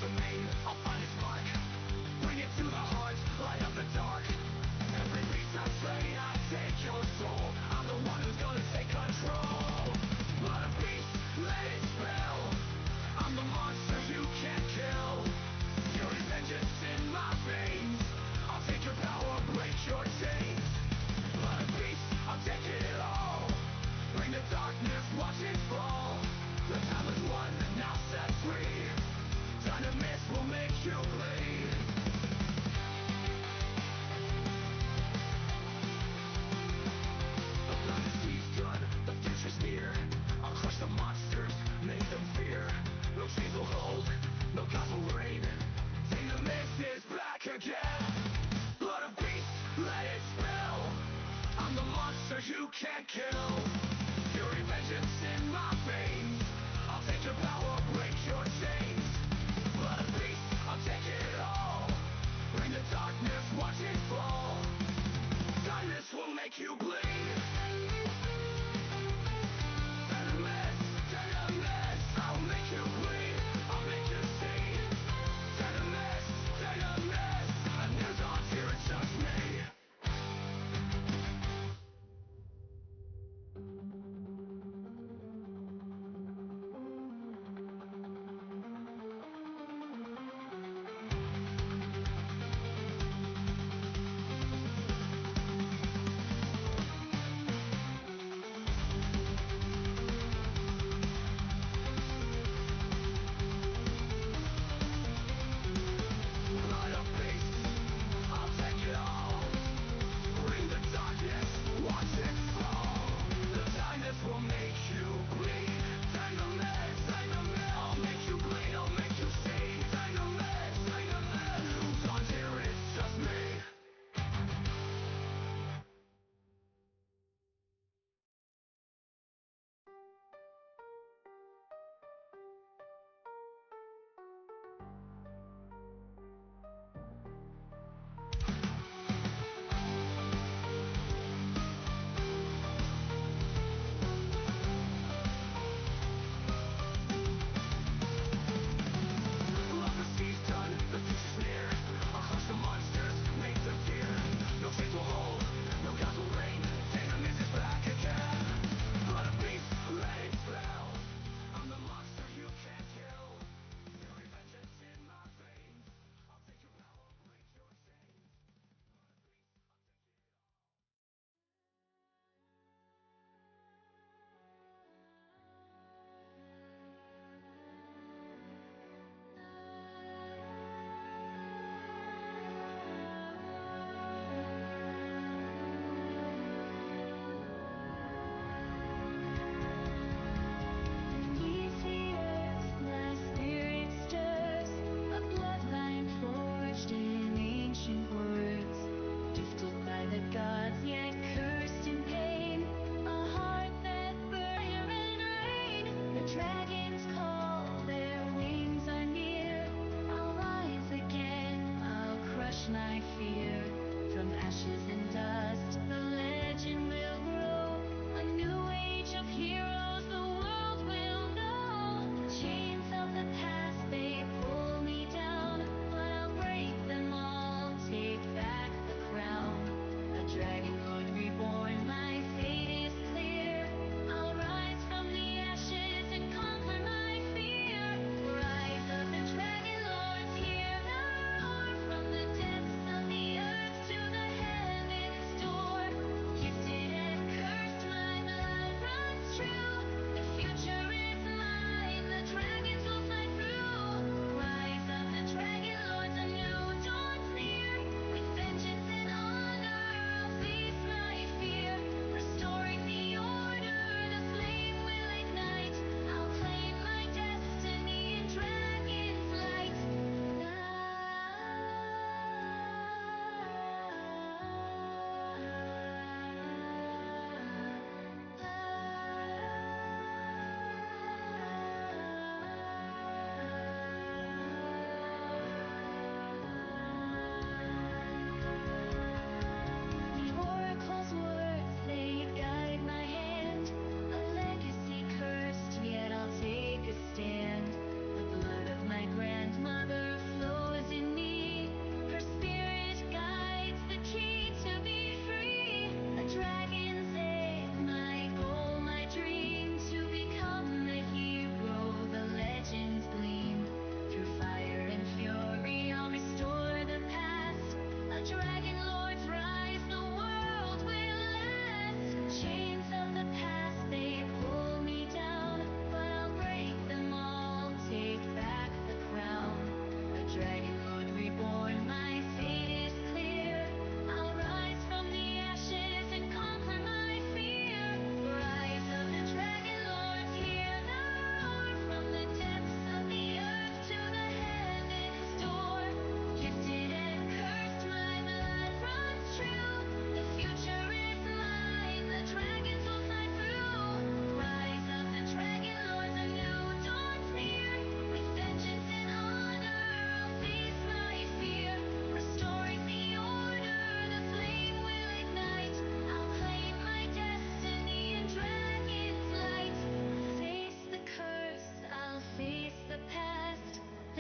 to me, I'll find its mark. Bring it to the heart, light up the dark. Every beat I slay, I take your soul. I'm the one who's gonna take control. Blood of beast, let it spill. I'm the monster you can't kill. Fury vengeance in my veins. I'll take your power, break your chains. Blood of beast, I'm taking it all. Bring the darkness, watch it fall. The time is won, now set free. Taneias will make you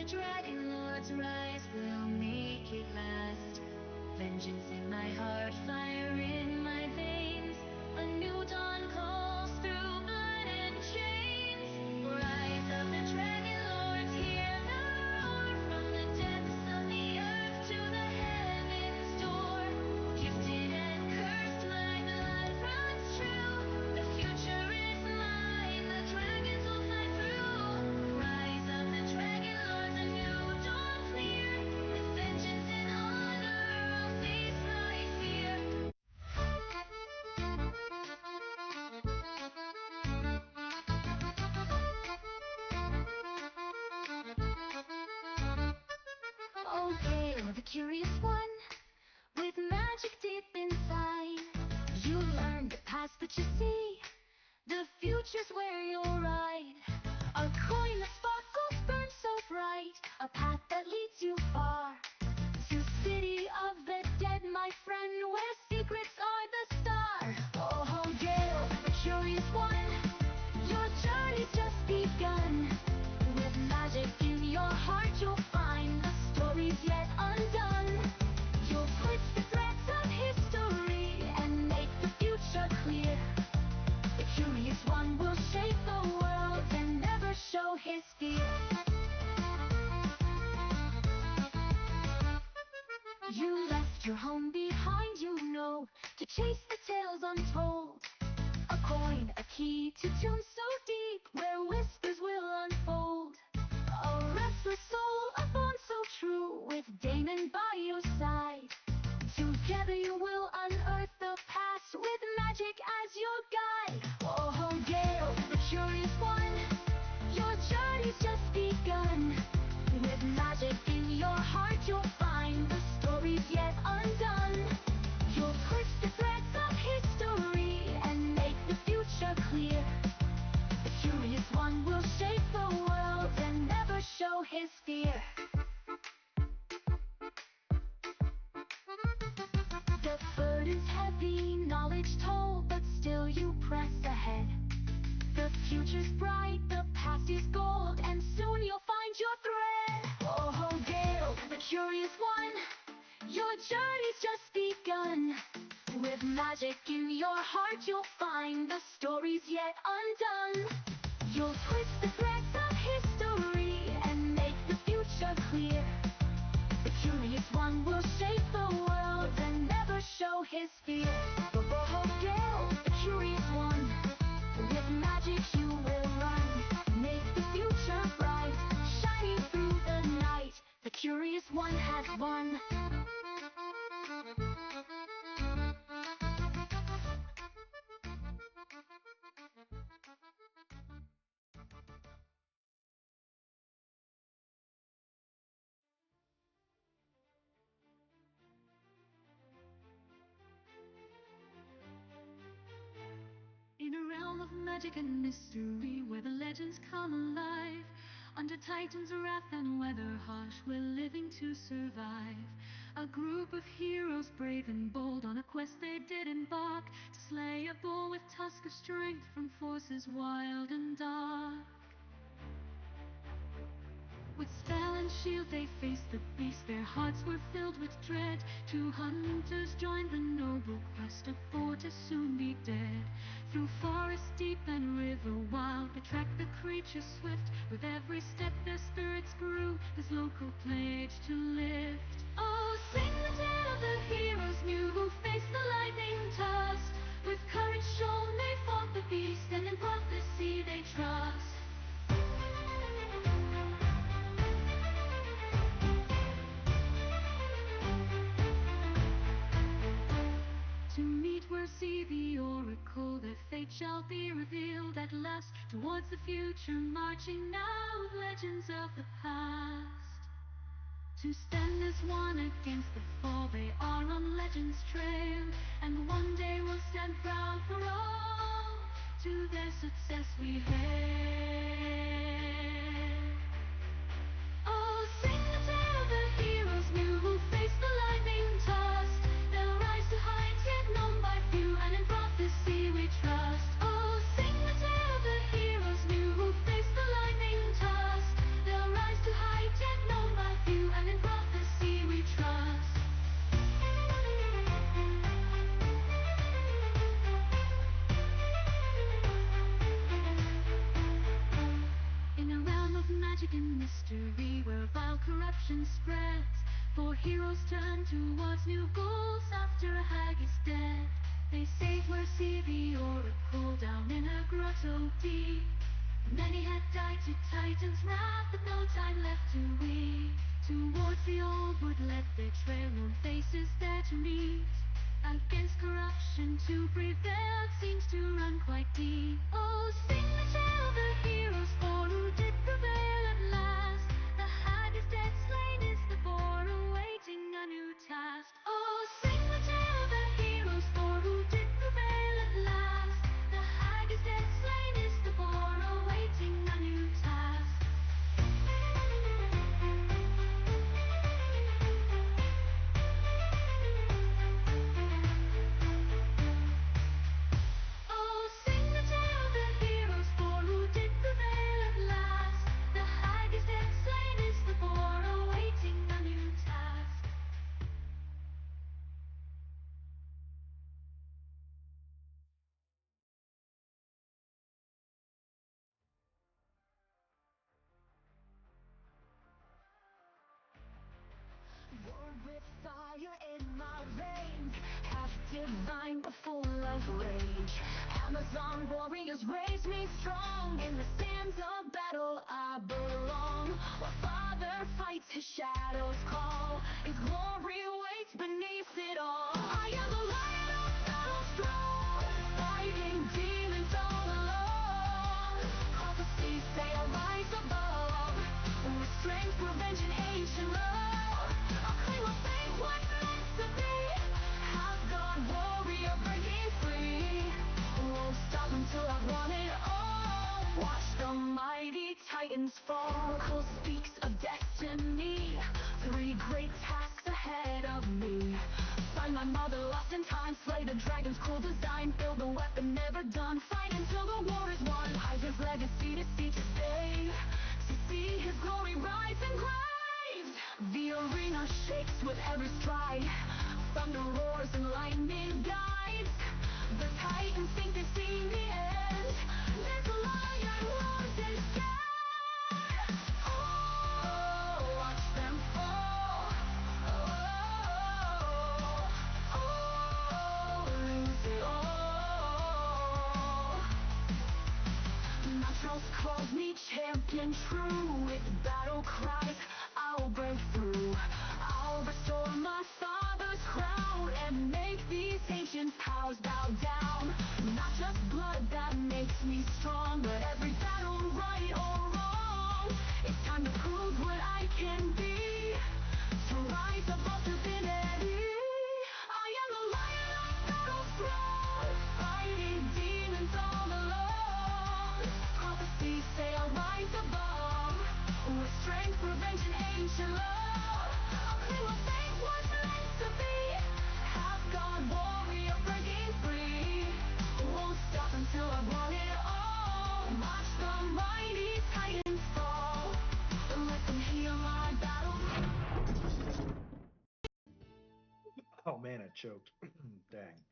Dragonlords rise, will make it last. Vengeance in my heart, fire in my veins. A new dawn calls through blood and chains. Rise of the Dragonlords, hear the roar. From the depths of the earth to the heavens' door. Gifted and cursed, my blood runs true. The future is mine, the dragons will fly through. Rise of the Dragonlords, a new dawn's near. With vengeance and honor, I'll face my fear. Oh, hail the curious one, with magic deep inside. You learn the past that you see, the future's where you'll ride. A coin that sparkles, burns so bright, a path that leads you far. To city of the dead, my friend, where secrets are the star. Oh, hail the curious one, your journey's just begun. With magic in your heart, you'll find the stories yet undone. You'll twist the threads of history and make the future clear. The curious one will shape the world and never show his fear. You left your home behind, you know, to chase the tales untold. A coin, a key to tunes so deep, where whispers will unfold. A restless soul, a bond so true, with Damon by your side. Together you will unearth the past, with magic as your guide. Oh, Gale, the curious one, your journey's just begun. With magic in your heart, you'll find the stories yet undone. You'll twist the threads of history and make the future clear. The curious one will shape the world and never show his fear. The burden's heavy, knowledge told, but still you press ahead. The future's bright, the past is gold, and soon you'll find your thread. Oh, Gale, the curious one, your journey's just begun. With magic in your heart, you'll find the stories yet undone. You'll twist the threads of history and make the future clear. The curious one will shape the world and never show his fear. Oh, Gale, the curious one, with magic you will run. Make the future bright, shining through the night. The curious one has won. In a realm of magic and mystery, where the legends come alive, under Titan's wrath and weather harsh, we're living to survive. A group of heroes brave and bold, on a quest they did embark, to slay a bull with tusk of strength from forces wild and dark. With spell and shield they faced the beast, their hearts were filled with dread. Two hunters joined the noble quest, a foe to soon be dead. Through forest deep and river wild, they tracked the creature swift. With every step their spirits grew, this local pledge to lift. Oh, sing the tale of the heroes new, who faced the lightning tossed. With courage shown they fought the beast, and in prophecy they trust. To meet where see the oracle, their fate shall be revealed at last. Towards the future marching now, with legends of the past. To stand as one against the fall, they are on legends' trail. And one day we'll stand proud for all, to their success we hail. Oh, sing the tale of the heroes new, who faced the lightning tossed. They'll rise to heights yet known by few, and in prophecy we trust. Oh, sing the tale of the heroes new, who faced the lightning tossed. They'll rise to heights yet history where vile corruption spreads. For heroes turn towards new goals after a hag is dead. They say where see the oracle down in a grotto deep. Many had died to Titan's wrath, but no time left to weep. Towards the old wood led their trail, known faces there to meet. Against corruption to prevail seems to run quite deep. Oh, sing the tale of the heroes for who did prevail at last. The hag is dead, slain is the boar, awaiting a new task. Oh, sing the tale of the heroes for who did prevail at last. The hag is dead, slain is the boar, awaiting a new task. Oh, sing the tale of the heroes for who did prevail at last. The hag is dead, slain is the boar, awaiting a new task. Born with fire in my veins, half divine but full of rage. Amazon warriors raise me strong. In the sands of battle I belong. While Father fights, his shadows call. His glory waits beneath it all. I am the lion of battle strong, fighting demons all alone. Prophecies say I rise above, with strength, revenge, and ancient love. I'll claim my fate, what's meant to be. Half God warrior breaking free. Won't stop until I've won it all. Watch the mighty titans fall. Cole speaks of destiny. 3 great tasks ahead of me. Find my mother lost in time. Slay the dragon's cruel design. Build a weapon never done. Fight until the war is won. Hide his legacy to see to stay. To see his glory rise and grave. The arena shakes with every stride. Thunder roars and lightning guides. The titans think they've seen the end. There's a lion roars and scared. Oh, watch them fall. Lose it all. Naturals calls me champion true. With battle cries, I'll break through. I'll restore my father's crown and make these ancient powers bow down. Not just blood that makes me strong, but every battle, right or wrong. It's time to prove what I can be. To rise above divinity. I am the lion of battle strong, fighting demons all alone. Prophecies say I'll rise above, with strength, revenge, and ancient love. I'll claim my fate, what's meant to be. Half God warrior breaking free. Won't stop until I've won it all. Watch the mighty titans fall. Let them hear my battle. Oh man, I choked. Dang.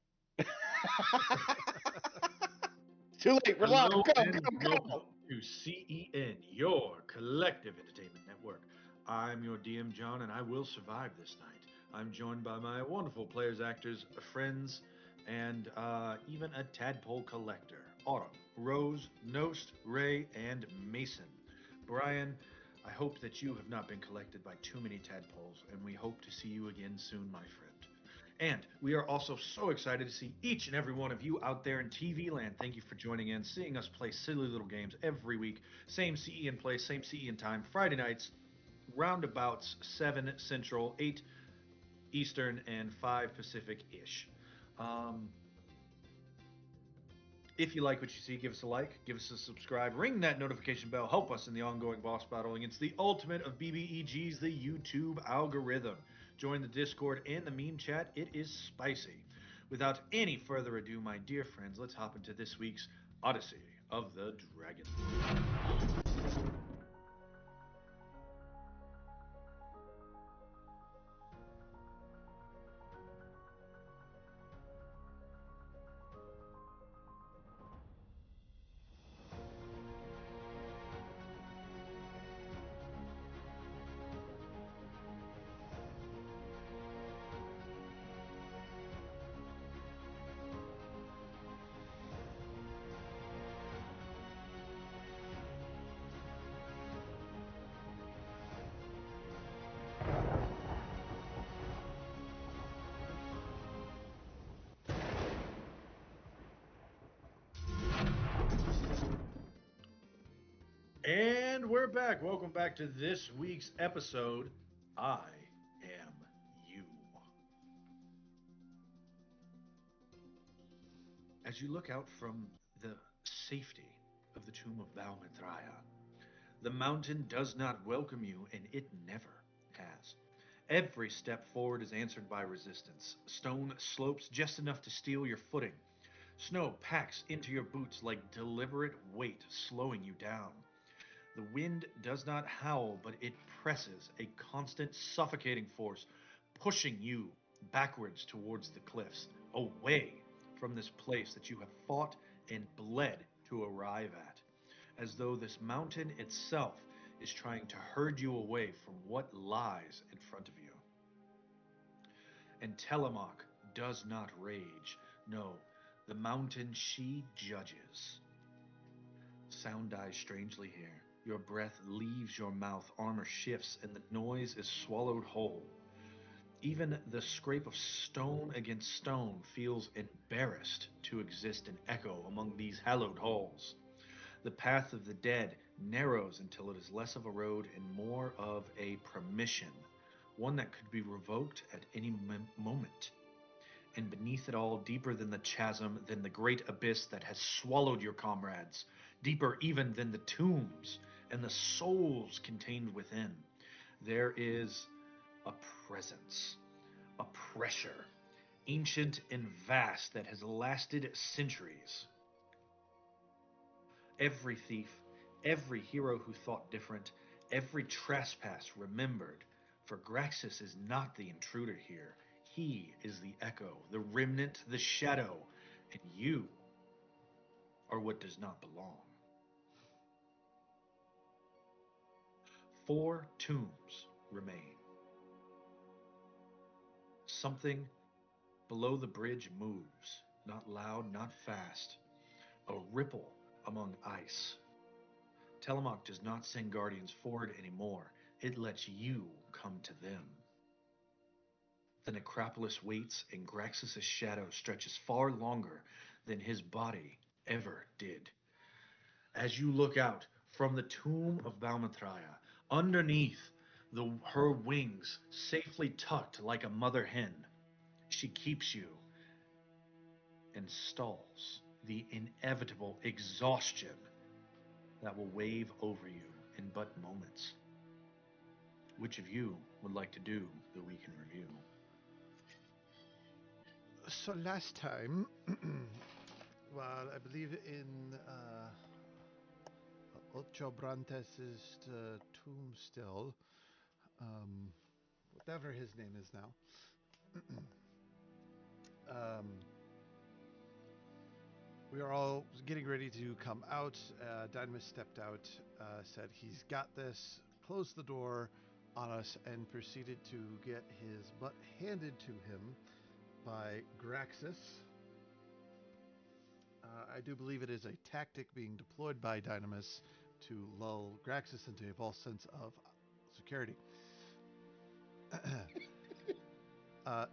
Too late. We're live. Hello Go, and go, go. welcome to CEN, your collective entertainment network. I'm your DM, John, and I will survive this night. I'm joined by my wonderful players, actors, friends, and even a tadpole collector. Autumn, Rose, Nost, Ray, and Mason. Brian, I hope that you have not been collected by too many tadpoles, and we hope to see you again soon, my friend. And we are also so excited to see each and every one of you out there in TV land. Thank you for joining in, seeing us play silly little games every week. Same CE in place, same CE in time. Friday nights, roundabouts 7 Central, 8 Eastern, and 5 Pacific-ish. If you like what you see, give us a like, give us a subscribe, ring that notification bell, help us in the ongoing boss battle against the ultimate of BBEGs, the YouTube algorithm. Join the Discord and the meme chat, it is spicy. Without any further ado, my dear friends, let's hop into this week's Odyssey of the Dragonlords. we're back. Welcome back to this week's episode. I am you. As you look out from the safety of the tomb of Valmithraia, the mountain does not welcome you, and it never has. Every step forward is answered by resistance. Stone slopes just enough to steal your footing. Snow packs into your boots like deliberate weight, slowing you down. The wind does not howl, but it presses, a constant suffocating force, pushing you backwards towards the cliffs, away from this place that you have fought and bled to arrive at, as though this mountain itself is trying to herd you away from what lies in front of you. And Telamock does not rage. No, the mountain she judges. Sound dies strangely here. Your breath leaves your mouth, armor shifts, and the noise is swallowed whole. Even the scrape of stone against stone feels embarrassed to exist and echo among these hallowed halls. The path of the dead narrows until it is less of a road and more of a permission, one that could be revoked at any moment. And beneath it all, deeper than the chasm, than the great abyss that has swallowed your comrades, deeper even than the tombs and the souls contained within, there is a presence, a pressure, ancient and vast, that has lasted centuries. Every thief, every hero who thought different, every trespass remembered, for Graxis is not the intruder here. He is the echo, the remnant, the shadow, and you are what does not belong. 4 tombs remain. Something below the bridge moves, not loud, not fast, a ripple among ice. Telamock does not send guardians forward anymore. It lets you come to them. The necropolis waits, and Graxis' shadow stretches far longer than his body ever did. As you look out from the tomb of Balmathria, underneath her wings, safely tucked like a mother hen, she keeps you and stalls the inevitable exhaustion that will wave over you in but moments. Which of you would like to do the weekend review? So last time, well, I believe in Ocho Brantes' tomb still, whatever his name is now. We are all getting ready to come out. Dynamis stepped out, said he's got this, closed the door on us, and proceeded to get his butt handed to him by Graxis. I do believe it is a tactic being deployed by Dynamis to lull Graxis into a false sense of security.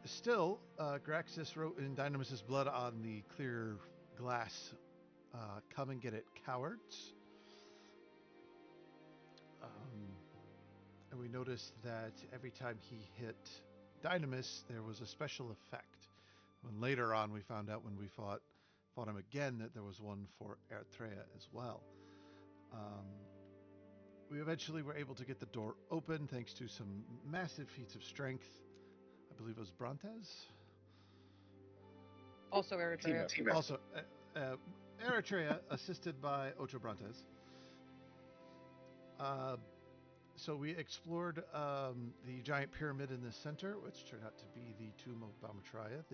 Still, Graxis wrote in Dynamis' blood on the clear glass, "Come and get it, cowards." And we noticed that every time he hit Dynamis, there was a special effect. When later on we found out when we fought him again that there was one for Eritrea as well. We eventually were able to get the door open thanks to some massive feats of strength. I believe it was Brantes. Also Eritrea. Also, Eritrea, assisted by Ocho Brantes. So we explored the giant pyramid in the center, which turned out to be the tomb of Balmathria,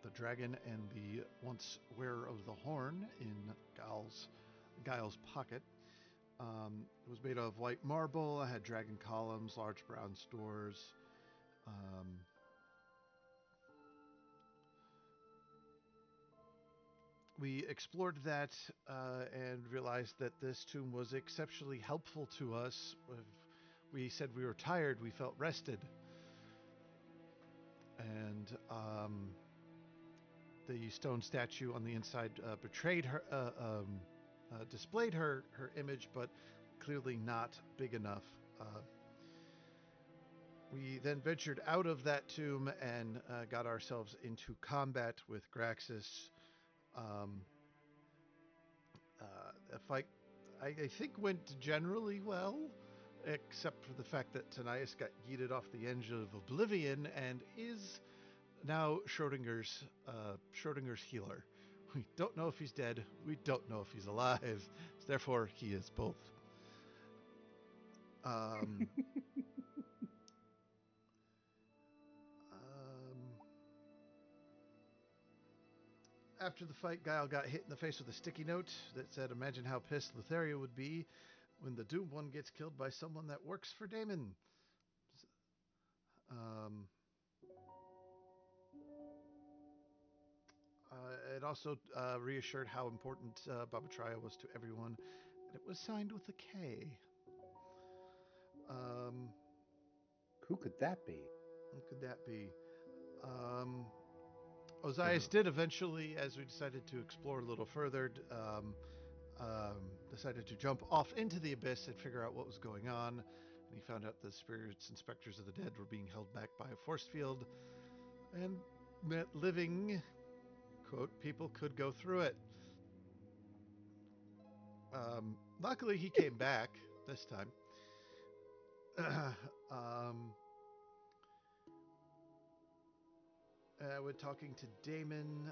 the dragon and the once wearer of the horn in Guile's pocket. It was made of white marble. It had dragon columns, large brown stores. We explored that and realized that this tomb was exceptionally helpful to us. We said we were tired, we felt rested. And the stone statue on the inside betrayed her, displayed her image, but clearly not big enough. We then ventured out of that tomb and got ourselves into combat with Graxis. Um, the fight, I think, went generally well, except for the fact that Taneias got yeeted off the edge of oblivion and is now Schrodinger's healer. We don't know if he's dead. We don't know if he's alive. Therefore, he is both. Um, After the fight, Guile got hit in the face with a sticky note that said, "Imagine how pissed Lotharia would be when the Doomed One gets killed by someone that works for Damon." Um, it also reassured how important Babatria was to everyone, and it was signed with a K. Who could that be? Who could that be? Ozias did eventually, as we decided to explore a little further, decided to jump off into the abyss and figure out what was going on. And he found out the spirits and specters of the dead were being held back by a force field, and met living, quote, people could go through it. Luckily, he came back this time. We're talking to Damon.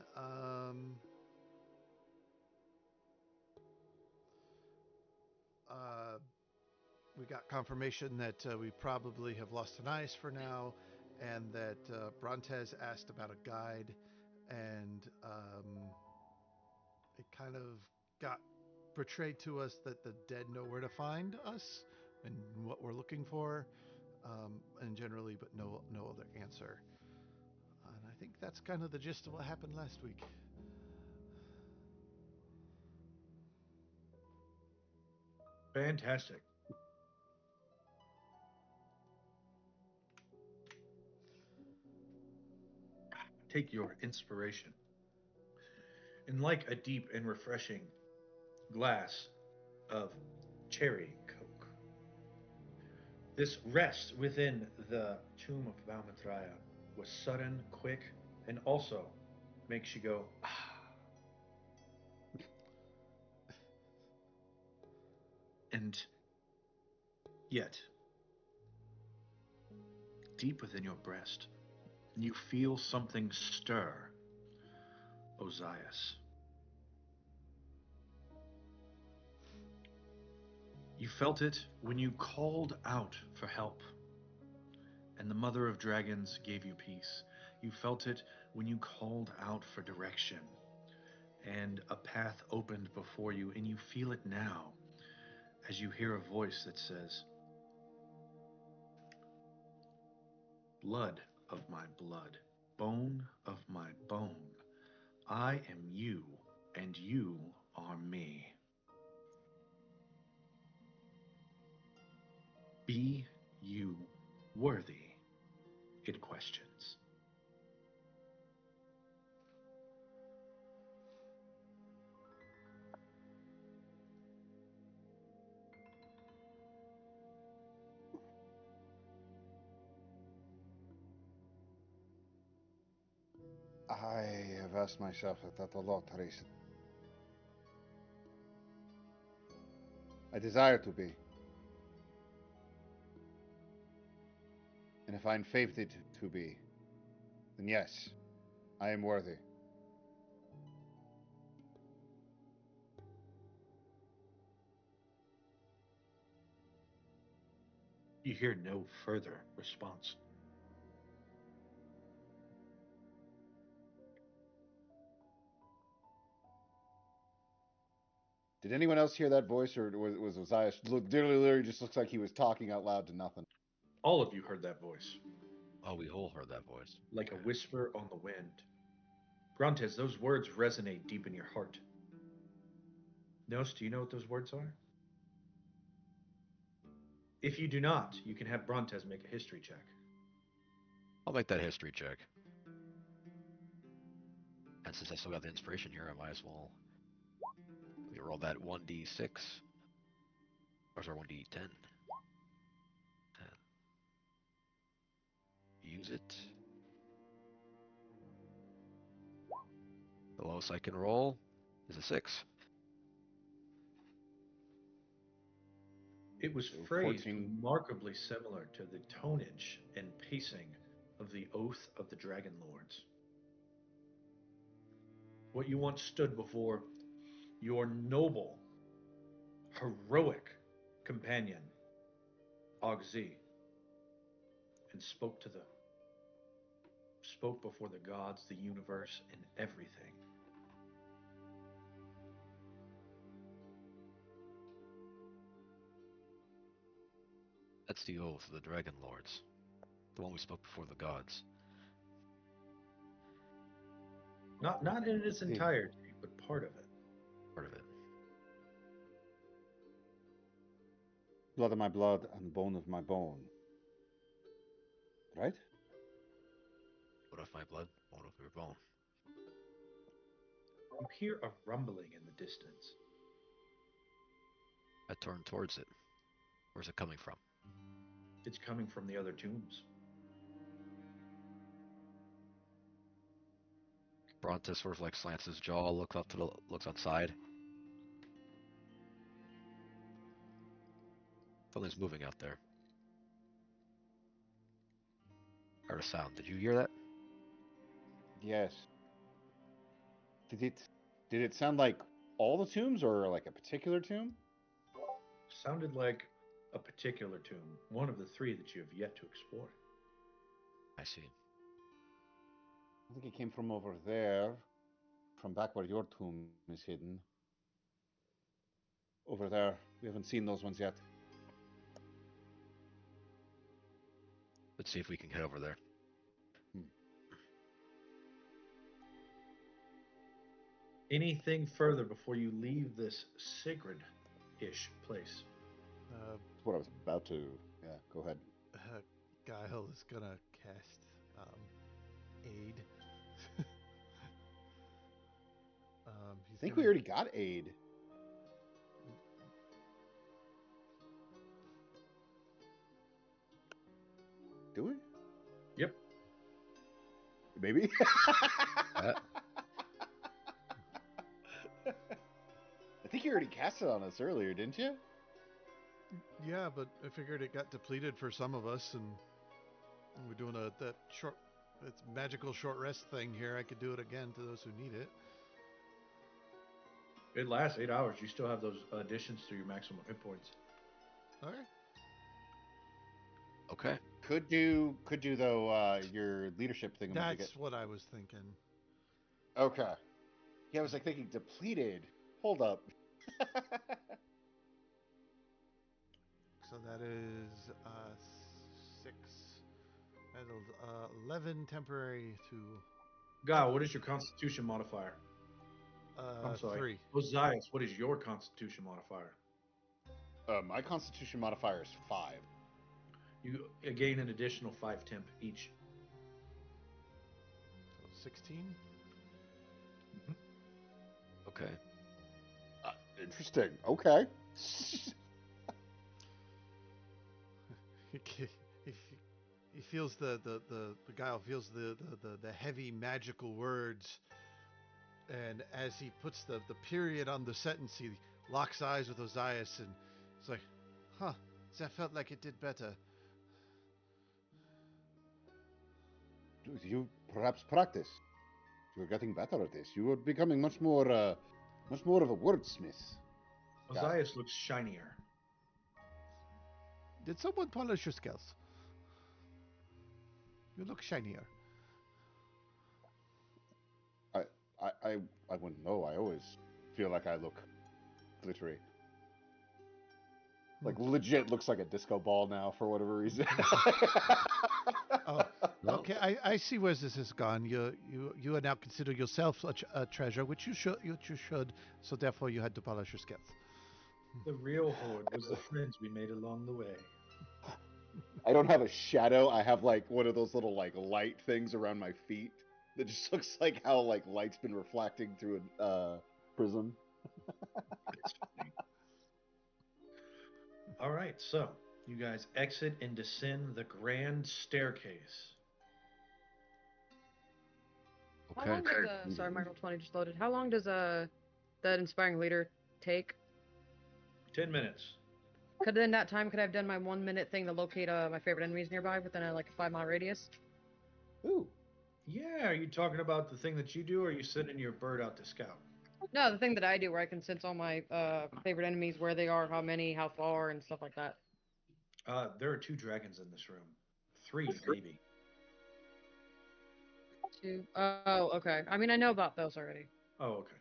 We got confirmation that we probably have lost Taneias for now, and that Brontes asked about a guide, and it kind of got portrayed to us that the dead know where to find us and what we're looking for, and generally, but no other answer. And I think that's kind of the gist of what happened last week. Fantastic. Take your inspiration. And like a deep and refreshing glass of cherry coke, this rest within the tomb of Valmatraia was sudden, quick, and also makes you go, ah. And yet, deep within your breast, you feel something stir, Ozias. You felt it when you called out for help, and the Mother of Dragons gave you peace. You felt it when you called out for direction, and a path opened before you, and you feel it now as you hear a voice that says, "Blood of my blood, bone of my bone, I am you, and you are me. Be you worthy?" It questions. I have asked myself that a lot recently. I desire to be. And if I'm fated to be, then yes, I am worthy. You hear no further response. Did anyone else hear that voice, or was Ozias literally just looks like he was talking out loud to nothing? All of you heard that voice, Oh, we all heard that voice. like a whisper on the wind. Brontes, those words resonate deep in your heart. Nos, do you know what those words are? If you do not, you can have Brontes make a history check. I'll make that history check. And since I still got the inspiration here, I might as well roll that 1d6. Where's our 1d10? 10. Use it. The lowest I can roll is a 6. It was So phrased 14. remarkably similar to the tonnage and pacing of the Oath of the Dragonlords. What you once stood before your noble, heroic companion, Ogzi, and spoke before the gods, the universe, and everything. That's the oath of the Dragonlords. The one we spoke before the gods. Not in its Hmm. entirety, but part of it. Part of it. Blood of my blood and bone of my bone. Right? Blood of my blood, bone of your bone. You hear a rumbling in the distance. I turn towards it. Where's it coming from? It's coming from the other tombs. Brontes sort of like slants his jaw, looks outside. Something's moving out there. Heard a sound. Did you hear that? Yes. Did it sound like all the tombs or like a particular tomb? Sounded like a particular tomb, one of the 3 that you have yet to explore. I see. I think it came from over there, from back where your tomb is hidden. Over there. We haven't seen those ones yet. Let's see if we can get over there. Anything further before you leave this sacred-ish place? That's what I was about to. Yeah, go ahead. Guile is gonna cast aid. I think we already got aid. Do we? Yep. Maybe. Uh, I think you already cast it on us earlier, didn't you? Yeah, but I figured it got depleted for some of us, and we're doing that magical short rest thing here. I could do it again to those who need it. It lasts 8 hours. You still have those additions to your maximum hit points. Okay. okay. Could do though your leadership thing. That's what I was thinking. Okay. Yeah, I was like thinking depleted. Hold up. So that is 6. That's 11 temporary to God, what is your Constitution modifier? I'm sorry. 3. Ozias, what is your Constitution modifier? My Constitution modifier is 5. You gain an additional 5 temp each. So 16. Okay. Interesting. Okay. He feels the Guile feels the heavy magical words, and as he puts the period on the sentence, he locks eyes with Ozias, and it's like, huh, that felt like it did better. You perhaps practice. You're getting better at this. You are becoming much more of a wordsmith. Ozias looks shinier. Did someone polish your scales? You look shinier. I wouldn't know. I always feel like I look glittery. Like legit looks like a disco ball now for whatever reason. Oh, No. okay. I see where this has gone. You now consider yourself a treasure, which you should. So therefore, you had to polish your scales. The real horde was the friends we made along the way. I don't have a shadow. I have like one of those little like light things around my feet that just looks like how like light's been reflecting through a prism. It's funny. All right, so you guys exit and descend the grand staircase. How Okay. long does sorry, my roll 20 just loaded. How long does that inspiring leader take? 10 minutes. Could in that time could I have done my 1 minute thing to locate my favorite enemies nearby within like a 5 mile radius? Ooh. Yeah, are you talking about the thing that you do, or are you sending your bird out to scout? No, the thing that I do where I can sense all my favorite enemies, where they are, how many, how far, and stuff like that. There are 2 dragons in this room. 3, maybe. 2. Oh, okay. I mean, I know about those already. Oh, okay.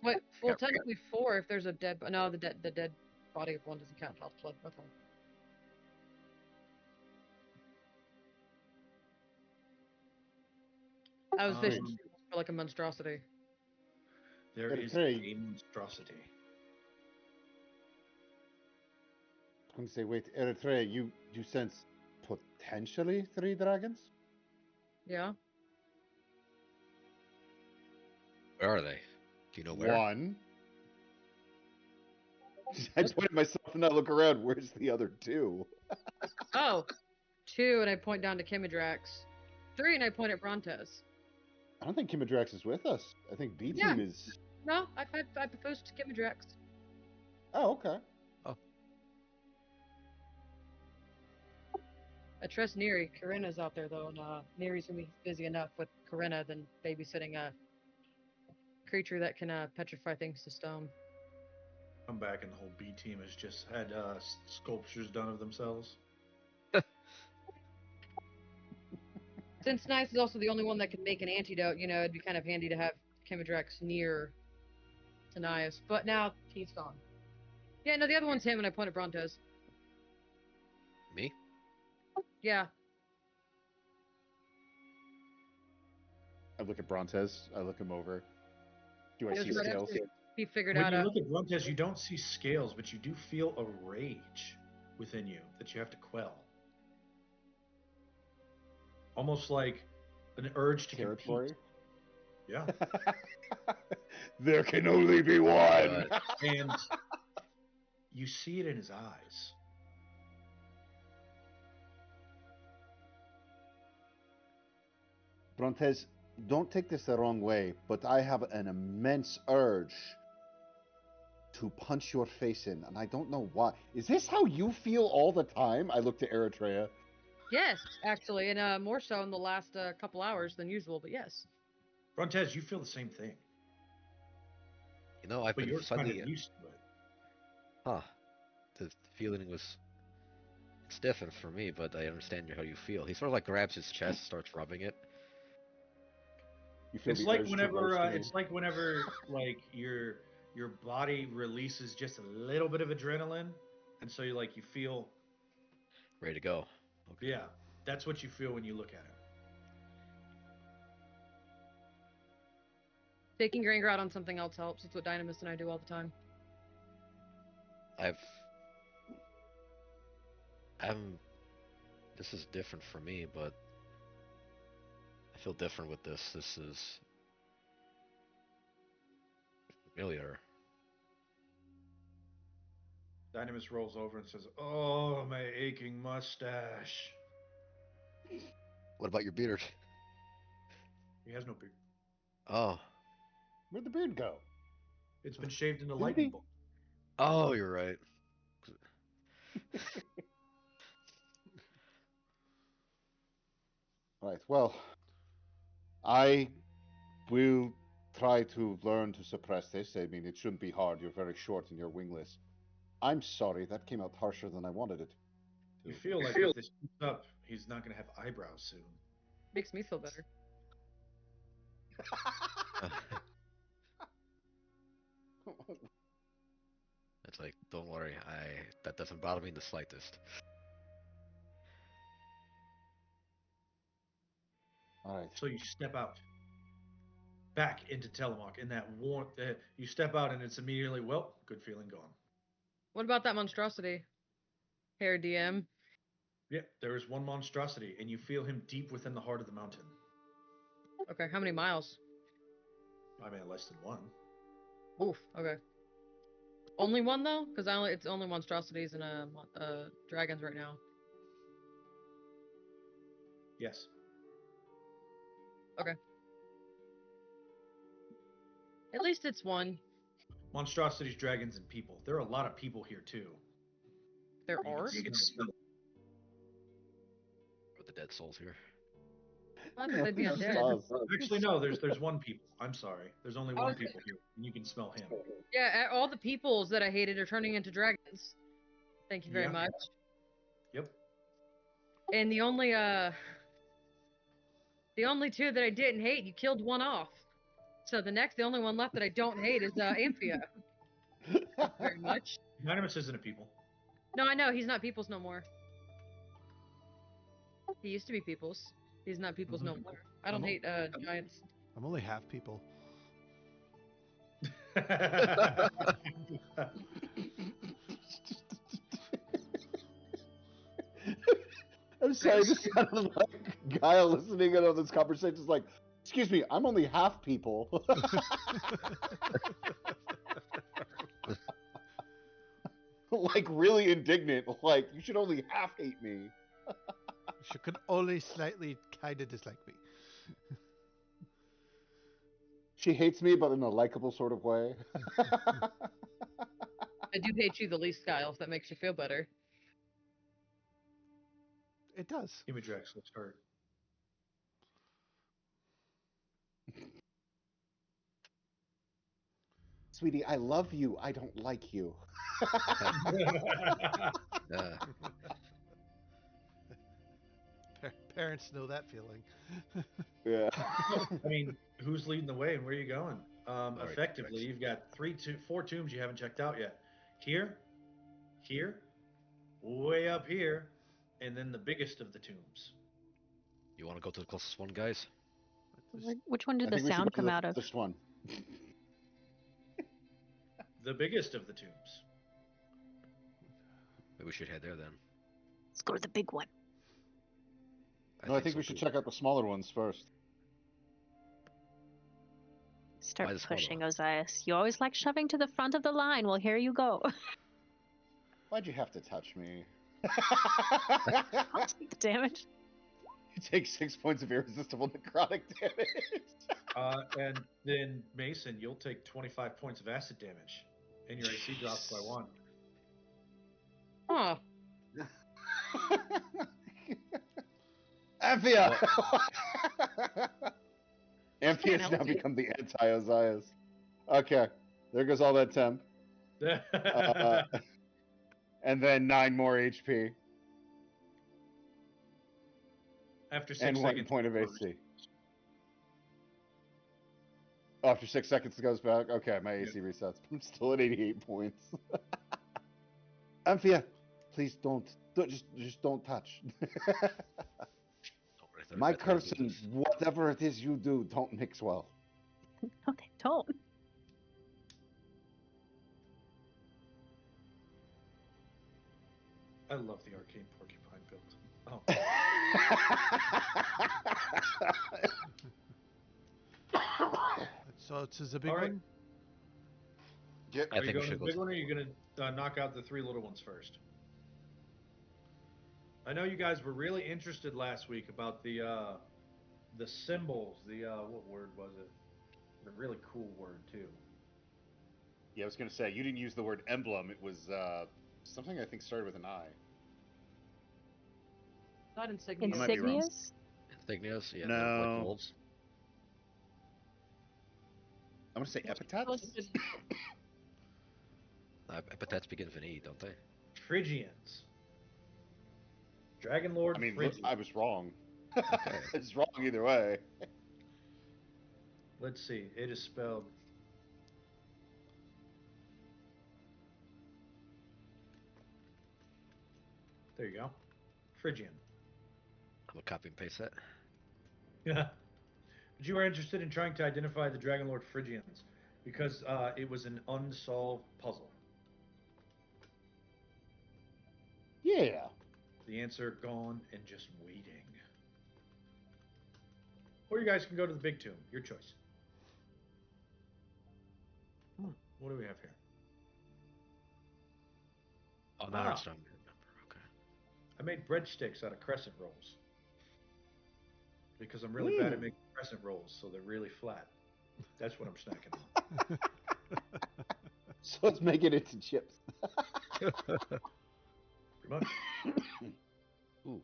Wait, well, Yeah. technically 4 if there's a dead. No, the dead body of one doesn't count. Health blood. Okay. I was fishing Um, for like a monstrosity. there is Eritrea. a monstrosity. I'm gonna say, wait, Eritrea, you sense potentially 3 dragons? Yeah. Where are they? Do you know where? 1. I pointed myself and I look around. Where's the other 2? Oh, 2, and I point down to Kimidrax. 3, and I point at Brontes. I don't think Kimidrax is with us. I think B Yeah. team is. No, I proposed to Kimidrax. Oh, okay. I trust Neri. Corinna's out there though, and Neri's gonna be busy enough with Corinna than babysitting a creature that can petrify things to stone. Come back, and the whole B team has just had sculptures done of themselves. Since Nice is also the only one that can make an antidote, it'd be kind of handy to have Kimidrax near Taneias. But now he's gone. Yeah, no, the other one's him, and I point at Brontes. Me? Yeah. I look at Brontes. I look him over. Do I It was see right scales? after he figured When out you look at Gruntes, you don't see scales, but you do feel a rage within you that you have to quell. Almost like an urge to Territory? compete. Yeah. There can only be one. And you see it in his eyes. Brontes, don't take this the wrong way, but I have an immense urge to punch your face in, and I don't know why. Is this how you feel all the time? I look to Eritrea. Yes, actually, and more so in the last couple hours than usual, but yes. Gruntes, you feel the same thing, You know, I've but been you're kind suddenly. of used to it. Huh. The feeling was. It's different for me, but I understand how you feel. He sort of like grabs his chest, starts rubbing it. You feel It's the like urge to whenever roast me. it's like whenever like your body releases just a little bit of adrenaline, and so you feel, Ready to go. Okay. yeah, that's what you feel when you look at him. Taking your anger out on something else helps. It's what Dynamis and I do all the time. I've. I'm. This is different for me, but I feel different with this. This is familiar. Dynamis rolls over and says, "Oh, my aching mustache." What about your beard? He has no beard. Oh. Where'd the beard go? It's been shaved into Didn't lightning he? bolt. Oh, you're right. Right, well, I will try to learn to suppress this. I mean, it shouldn't be hard. You're very short and you're wingless. I'm sorry, that came out harsher than I wanted it You to. feel like if this keeps up, he's not going to have eyebrows soon. Makes me feel better. It's like, don't worry, that doesn't bother me in the slightest. All right. So you step out back into Telamock in that warmth. You step out and it's immediately, well, good feeling gone. What about that monstrosity? Hair DM. Yeah, there is one monstrosity, and you feel him deep within the heart of the mountain. Okay, how many miles? I mean, less than one. Oof. Okay. Only one though, because it's only monstrosities and dragons right now. Yes. Okay. At least it's one. Monstrosities, dragons, and people. There are a lot of people here too. There You are. can smell them. Or the dead souls here. I thought they'd be Yeah, undead. stars. Actually, no. There's one people. I'm sorry. There's only one Okay. people here, and you can smell him. Yeah, all the peoples that I hated are turning into dragons. Thank you very Yeah. much. Yep. And the only two that I didn't hate, you killed one off. So the only one left that I don't hate is Amphia. Thank you very much. Dynamis isn't a people. No, I know he's not peoples no more. He used to be peoples. He's not peoples no more. I don't hate giants. I'm only half people. I'm sorry, this sounded like Guile listening in on this conversation is like, excuse me, I'm only half people. Like really indignant, like you should only half hate me. She could only slightly kind of dislike me. She hates me, but in a likable sort of way. I do hate you the least, Kyle, if that makes you feel better. It does. Imidrex, let's start. Sweetie, I love you. I don't like you. Parents know that feeling. Yeah. I mean, who's leading the way and where are you going? right, Effectively, Rex. you've got 4 tombs you haven't checked out yet. Here, way up here, and then the biggest of the tombs. You want to go to the closest one, guys? Which one I did the think we should sound go to come the out of? first one. The biggest of the tombs. Maybe we should head there then. Let's go to the big one. No, I think so we should too. check out the smaller ones first. Start Why the smaller pushing, one? Ozias. You always like shoving to the front of the line. Well, here you go. Why'd you have to touch me? I'll take the damage. You take 6 points of irresistible necrotic damage. And then Mason, you'll take 25 points of acid damage, and your AC drops by 1. Huh. Amphia! Can't Amphia's help now it. become the anti-Ozias. Okay, there goes all that temp. And then 9 more HP. After 6 And 1 seconds. point of AC. After 6 seconds it goes back. Okay, my AC resets. I'm still at 88 points. Amphia, please don't just don't touch. My curse and whatever it is you do, don't mix well. No, they don't. I love the arcane porcupine build. Oh. So this is a big All right. one. Yep. I Are you think we going to should the go. big one, or are you going to knock out the 3 little ones first? I know you guys were really interested last week about the symbols. The what word was it? The really cool word too. Yeah, I was gonna say you didn't use the word emblem. It was something I think started with an I. Not insignia. I might be wrong. Insignias? Insignias? Yeah, No. like wolves. I'm gonna say epithets. Epithets begin with an E, don't they? Phrygians. Dragonlord. I mean, look, Phrygian. I was wrong. Okay. It's wrong either way. Let's see. It is spelled. There you go. Phrygian. I'm gonna copy and paste that. Yeah. But you were interested in trying to identify the Dragonlord Phrygians because it was an unsolved puzzle. Yeah. The answer gone and just waiting. Or you guys can go to the big tomb. Your choice. What do we have here? Oh, now I'm starting to remember. Okay. I made breadsticks out of crescent rolls because I'm really bad at making crescent rolls, so they're really flat. That's what I'm snacking on. So let's make it into chips. Pretty much. Ooh.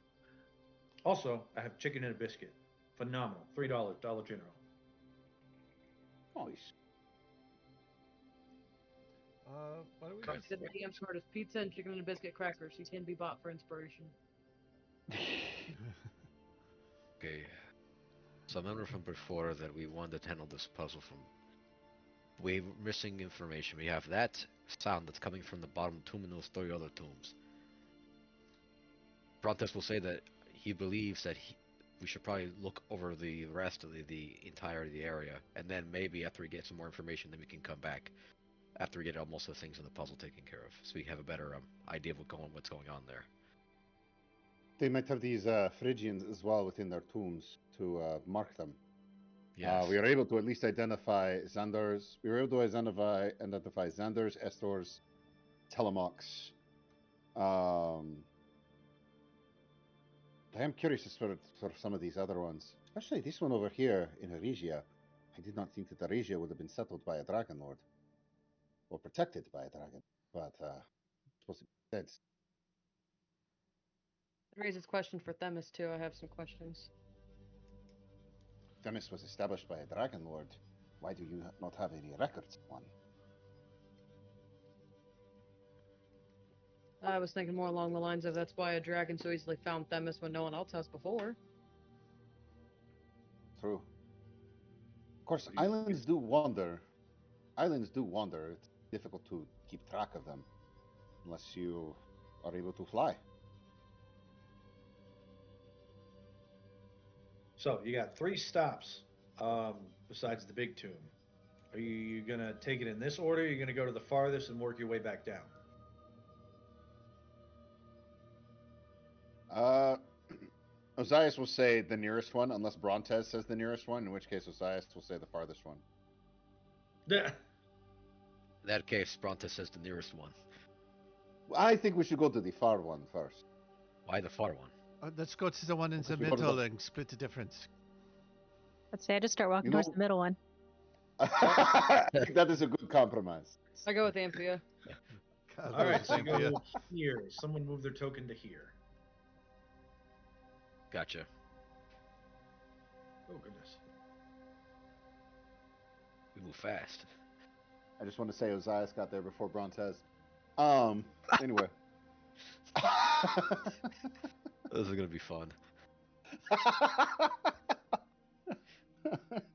Also, I have chicken and a biscuit. Phenomenal. $3, Dollar General. Nice. Why don't we He said the DM's card is pizza and chicken and a biscuit crackers. He can be bought for inspiration. Okay. So I remember from before that we wanted to handle this puzzle from. We're missing information. We have that sound that's coming from the bottom tomb and those 3 other tombs. Brontes will say that he believes that we should probably look over the rest of the entirety of the area, and then maybe after we get some more information, then we can come back after we get most of the things in the puzzle taken care of, so we have a better idea of what's going on there. They might have these Phrygians as well within their tombs to mark them. Yes. We are able to at least identify Xander's. We were able to identify Xander's, Estor's, Telamock's. I am curious as for some of these other ones, especially this one over here in Arigia. I did not think that Arigia would have been settled by a Dragonlord or protected by a dragon, but supposed to be dead. It raises question for Themis too. I have some questions. Themis was established by a Dragonlord. Why do you not have any records of one? I was thinking more along the lines of that's why a dragon so easily found Themis when no one else has before. True. Of course, islands do wander. Islands do wander. It's difficult to keep track of them unless you are able to fly. So you got 3 stops besides the big tomb. Are you gonna take it in this order? Or are you gonna go to the farthest and work your way back down? Ozias will say the nearest one, unless Brontes says the nearest one, in which case Ozias will say the farthest one. Yeah. In that case, Brontes says the nearest one. I think we should go to the far one first. Why the far one? let's go to the one in the Because we go to middle the- and split the difference. Let's say I just start walking You towards know- the middle one. I think that is a good compromise. I go with Amphia. God, All right, those so you Cynthia. go here. Someone move their token to here. Gotcha. Oh goodness. We move fast. I just want to say Ozias got there before Brontes. Anyway. This is gonna be fun.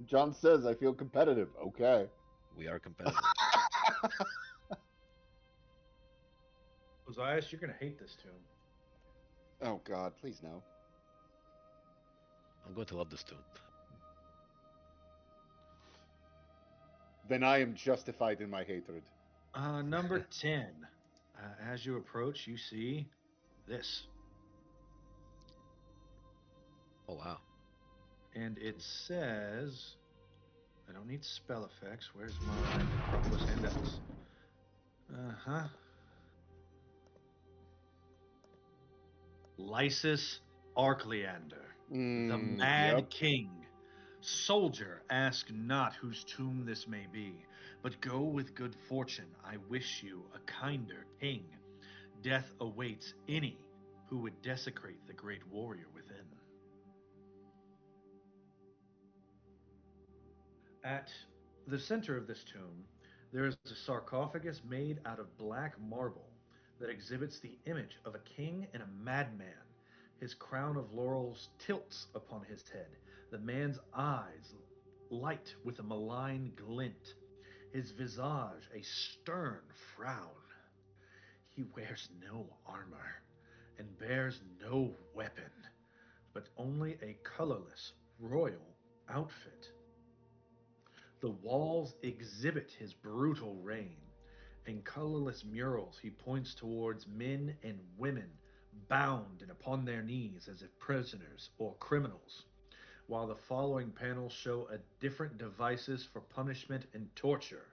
John says, I feel competitive. Okay. We are competitive. Ozias, you're gonna hate this tomb. Oh, God. Please, no. I'm going to love this tomb. Then I am justified in my hatred. Number 10. As you approach, you see this. Oh wow. And it says, I don't need spell effects. Where's my Acropolis handouts? Uh-huh. Lysis Arcleander, the Mad Yep. King. Soldier, ask not whose tomb this may be, but go with good fortune. I wish you a kinder king. Death awaits any who would desecrate the great warrior within. At the center of this tomb, there is a sarcophagus made out of black marble that exhibits the image of a king and a madman. His crown of laurels tilts upon his head. The man's eyes light with a malign glint. His visage a stern frown. He wears no armor and bears no weapon, but only a colorless royal outfit. The walls exhibit his brutal reign. In colorless murals, he points towards men and women bound and upon their knees as if prisoners or criminals, while the following panels show different devices for punishment and torture.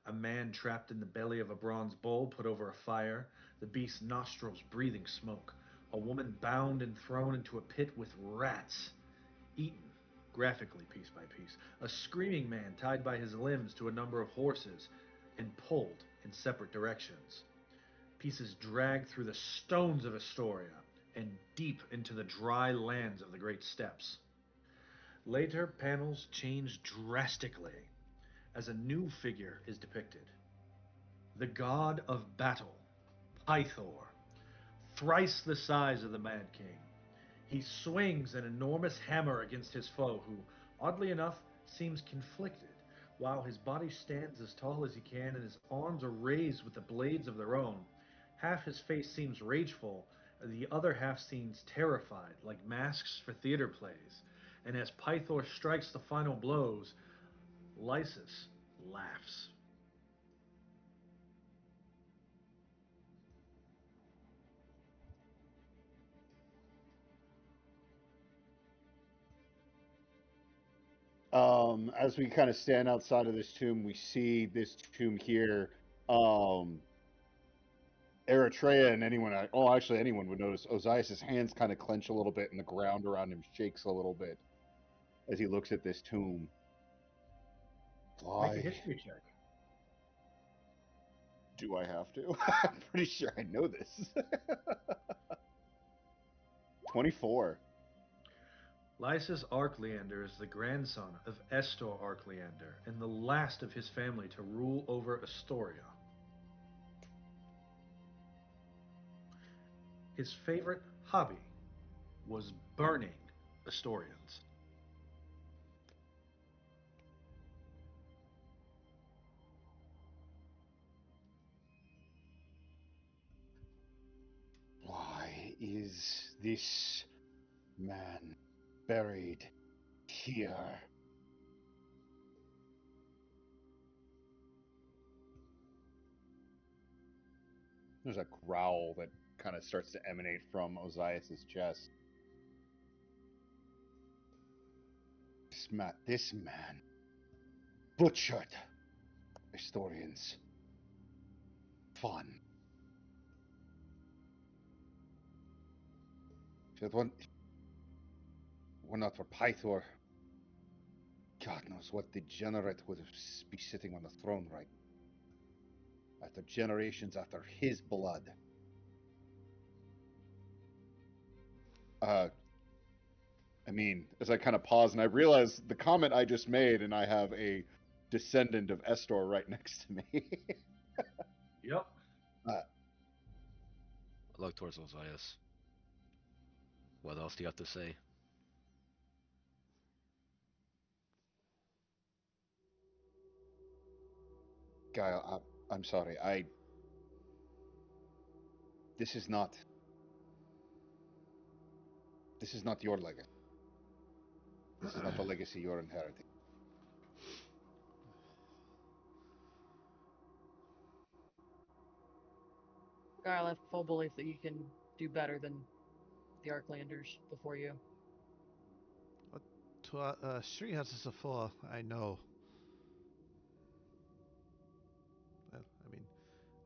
A man trapped in the belly of a bronze bull put over a fire, the beast's nostrils breathing smoke. A woman bound and thrown into a pit with rats, eaten graphically piece by piece. A screaming man tied by his limbs to a number of horses and pulled in separate directions. Pieces dragged through the stones of Astoria and deep into the dry lands of the Great Steppes. Later, panels change drastically as a new figure is depicted. The god of battle, Pythor, thrice the size of the Mad King. He swings an enormous hammer against his foe, who, oddly enough, seems conflicted, while his body stands as tall as he can and his arms are raised with the blades of their own. Half his face seems rageful, the other half seems terrified, like masks for theater plays. And as Pythor strikes the final blows, Lysis laughs. As we kind of stand outside of this tomb, we see this tomb here. Um, Eritrea and anyone, oh, actually, anyone would notice Ozias's hands kind of clench a little bit, and the ground around him shakes a little bit as he looks at this tomb. Make a Why history check. do I have to? I'm pretty sure I know this. 24. Lysis Arkleander is the grandson of Estor Arkleander and the last of his family to rule over Astoria. His favorite hobby was burning Astorians. Why is this man buried here? There's a growl that kind of starts to emanate from Ozias's chest. This man butchered Astorians. Fun. If it were not for Pythor, God knows what degenerate would be sitting on the throne right now. After generations after his blood. I mean, as I kind of pause and I realize the comment I just made, and I have a descendant of Estor right next to me. Yep. I look towards Ozias. What else do you have to say? Guy, I'm sorry. This is not your legacy. This is not the legacy you're inheriting. Guile, I have full belief that you can do better than the Arklanders before you. Shrihas is a fool, I know. Well, I mean,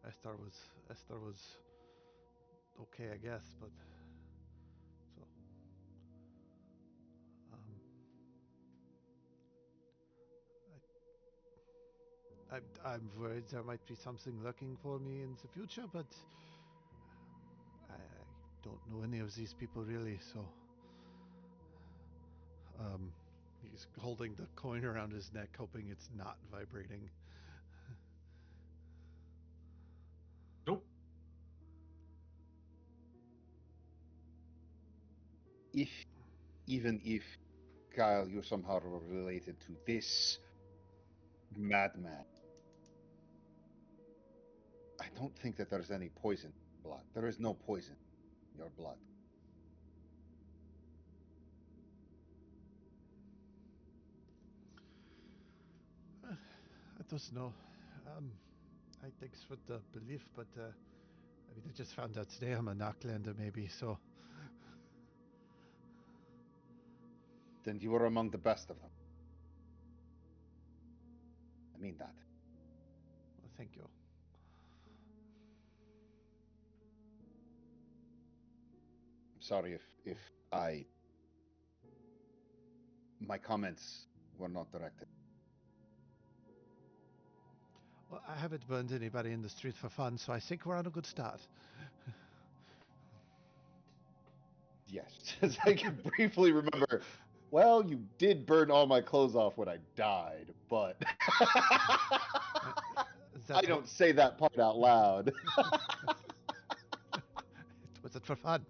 Estar was okay, I guess, but so I'm worried there might be something lurking for me in the future, but I don't know any of these people really, so he's holding the coin around his neck, hoping it's not vibrating. Nope. Even if, Kyle, you're somehow related to this madman, I don't think that there's any poison in blood. There is no poison in your blood. I don't know. I thanks for the belief, but I mean, I just found out today I'm a Knocklander, maybe, so. Then you were among the best of them. I mean that. Well, thank you. sorry if I my comments were not directed. Well, I haven't burned anybody in the street for fun, so I think we're on a good start. Yes, as I can briefly remember. Well, you did burn all my clothes off when I died, but I don't say that part out loud. Was it for fun?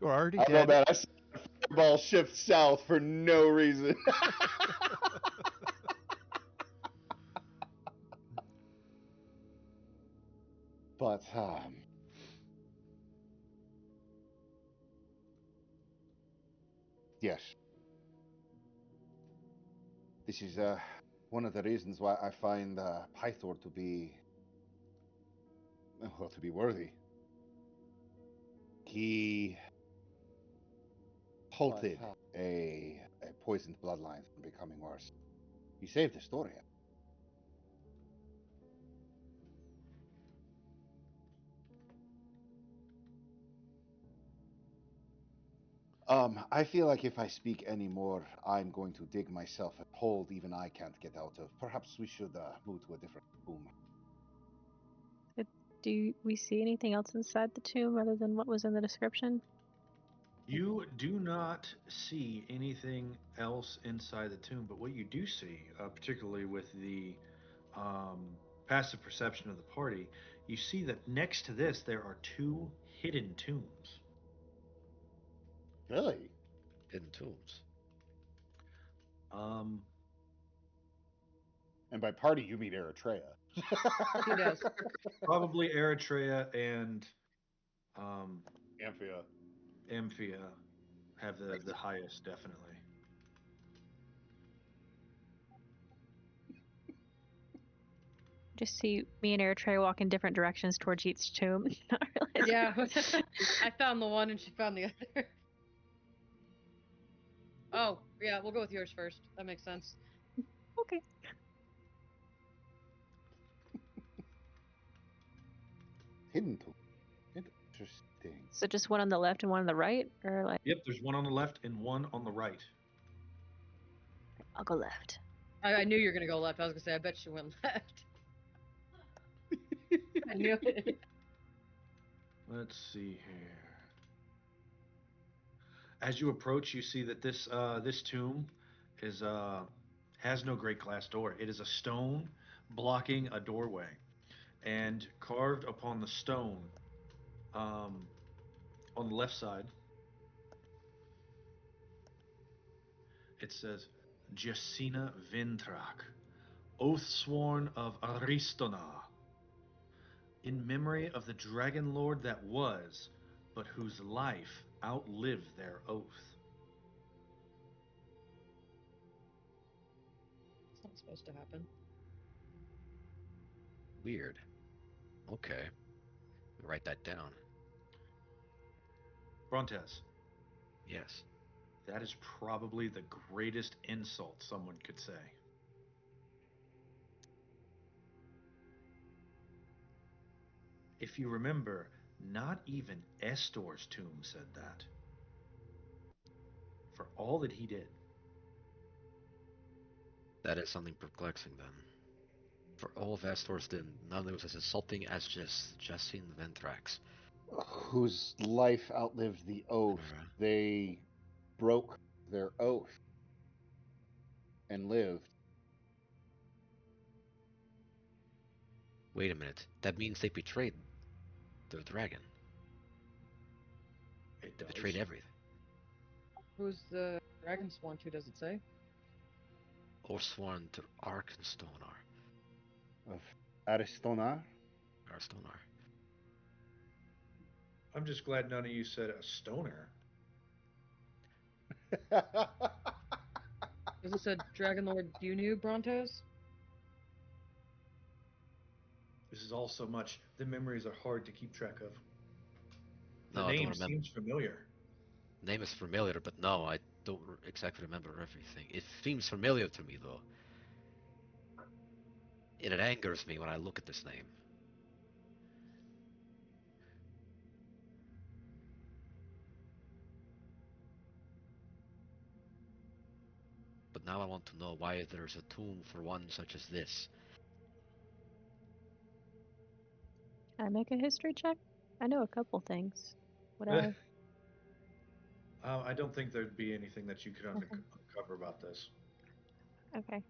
You're already I don't know, dead. man. I saw a fireball shift south for no reason. But yes, this is one of the reasons why I find Pythor to be worthy. He halted a poisoned bloodline from becoming worse. He saved Astoria. I feel like if I speak any more, I'm going to dig myself a hole even I can't get out of. Perhaps we should move to a different room. Do we see anything else inside the tomb other than what was in the description? You do not see anything else inside the tomb, but what you do see, particularly with the um, passive perception of the party, you see that next to this there are two hidden tombs. Really? Hidden tombs. Um, And by party, you mean Eritrea. He does. Probably Eritrea and um, Amphia. Amphia have the highest, definitely. Just see me and Eritrea walk in different directions towards each tomb. Not really. Yeah. I found the one and she found the other. Oh, yeah, we'll go with yours first. That makes sense. Okay. Hidden tomb. Interesting. So just one on the left and one on the right, or like Yep, there's one on the left and one on the right. I'll go left. I knew you were gonna go left. I was gonna say, I bet she went left. I knew it. Let's see here. As you approach, you see that this tomb is has no great glass door. It is a stone blocking a doorway, and carved upon the stone, um, on the left side, it says Jacina Vintrak, oath sworn of Aristona, in memory of the Dragonlord that was, but whose life outlived their oath. It's not supposed to happen. Weird. Okay. Write that down. Brontes, Yes. that is probably the greatest insult someone could say. If you remember, not even Estor's tomb said that. For all that he did. That is something perplexing then. For all of Astor's did, none of it was as insulting as just Justine Ventrax. Whose life outlived the oath. They broke their oath and lived. Wait a minute. That means they betrayed the dragon. It They does. betrayed everything. Who's the dragon sworn to, does it say? Orsworn to Arkenstonar. Of Aristona. Arstonar. I'm just glad none of you said a stoner. Is this a Dragonlord you knew, Brontos? This is all so much. The memories are hard to keep track of. The No, I don't name remember. seems familiar. Name is familiar, but no, I don't exactly remember everything. It seems familiar to me, though. And it angers me when I look at this name. now I want to know why there's a tomb for one such as this. Can I make a history check? I know a couple things. Would I? I don't think there'd be anything that you could Okay. uncover about this. Okay.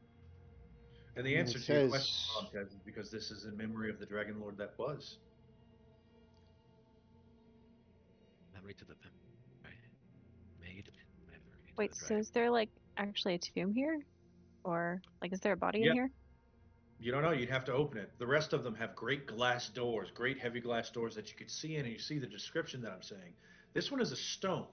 And the It answer to your says question, Montez, is because this is in memory of the Dragonlord that was. Memory to the memory. Made in memory to Wait, the so dragon. is there like actually a tomb here? Or like is there a body in Yep. here? You don't know. You'd have to open it. The rest of them have great glass doors, great heavy glass doors that you could see in, and you see the description that I'm saying. This one is a stone.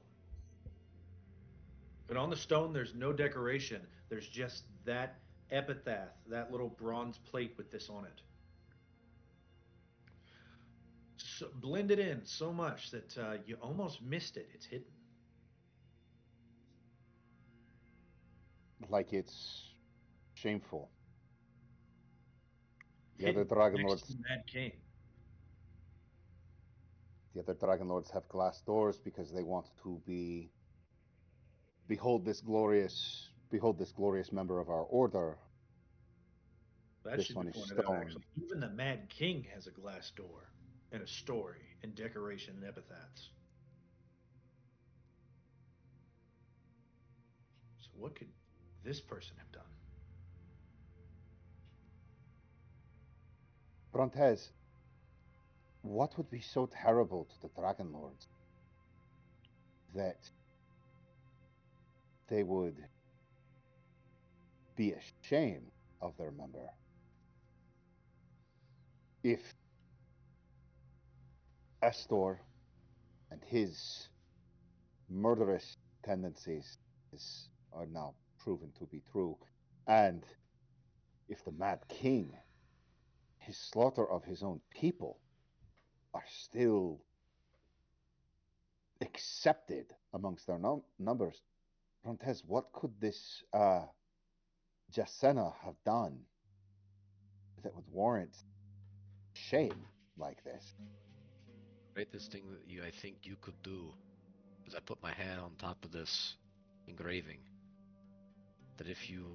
But on the stone, there's no decoration. There's just that epitaph, that little bronze plate with this on it. So, blended in so much that you almost missed it. It's hidden. like it's shameful. The other Hidden Dragon next to Lords, the Mad King. the other Dragon Lords have glass doors because they want to behold this glorious member of our order. That This should be one is pointed out, stone. actually. Even the Mad King has a glass door and a story and decoration and epitaphs. So, what could this person have done? Brontez, what would be so terrible to the Dragon Lords that they would be ashamed of their member? If Estor and his murderous tendencies are now proven to be true, and if the Mad King, his slaughter of his own people, are still accepted amongst their numbers, Brontez, what could this Jasena have done that would warrant shame like this? Greatest thing that I think you could do is I put my hand on top of this engraving. That if you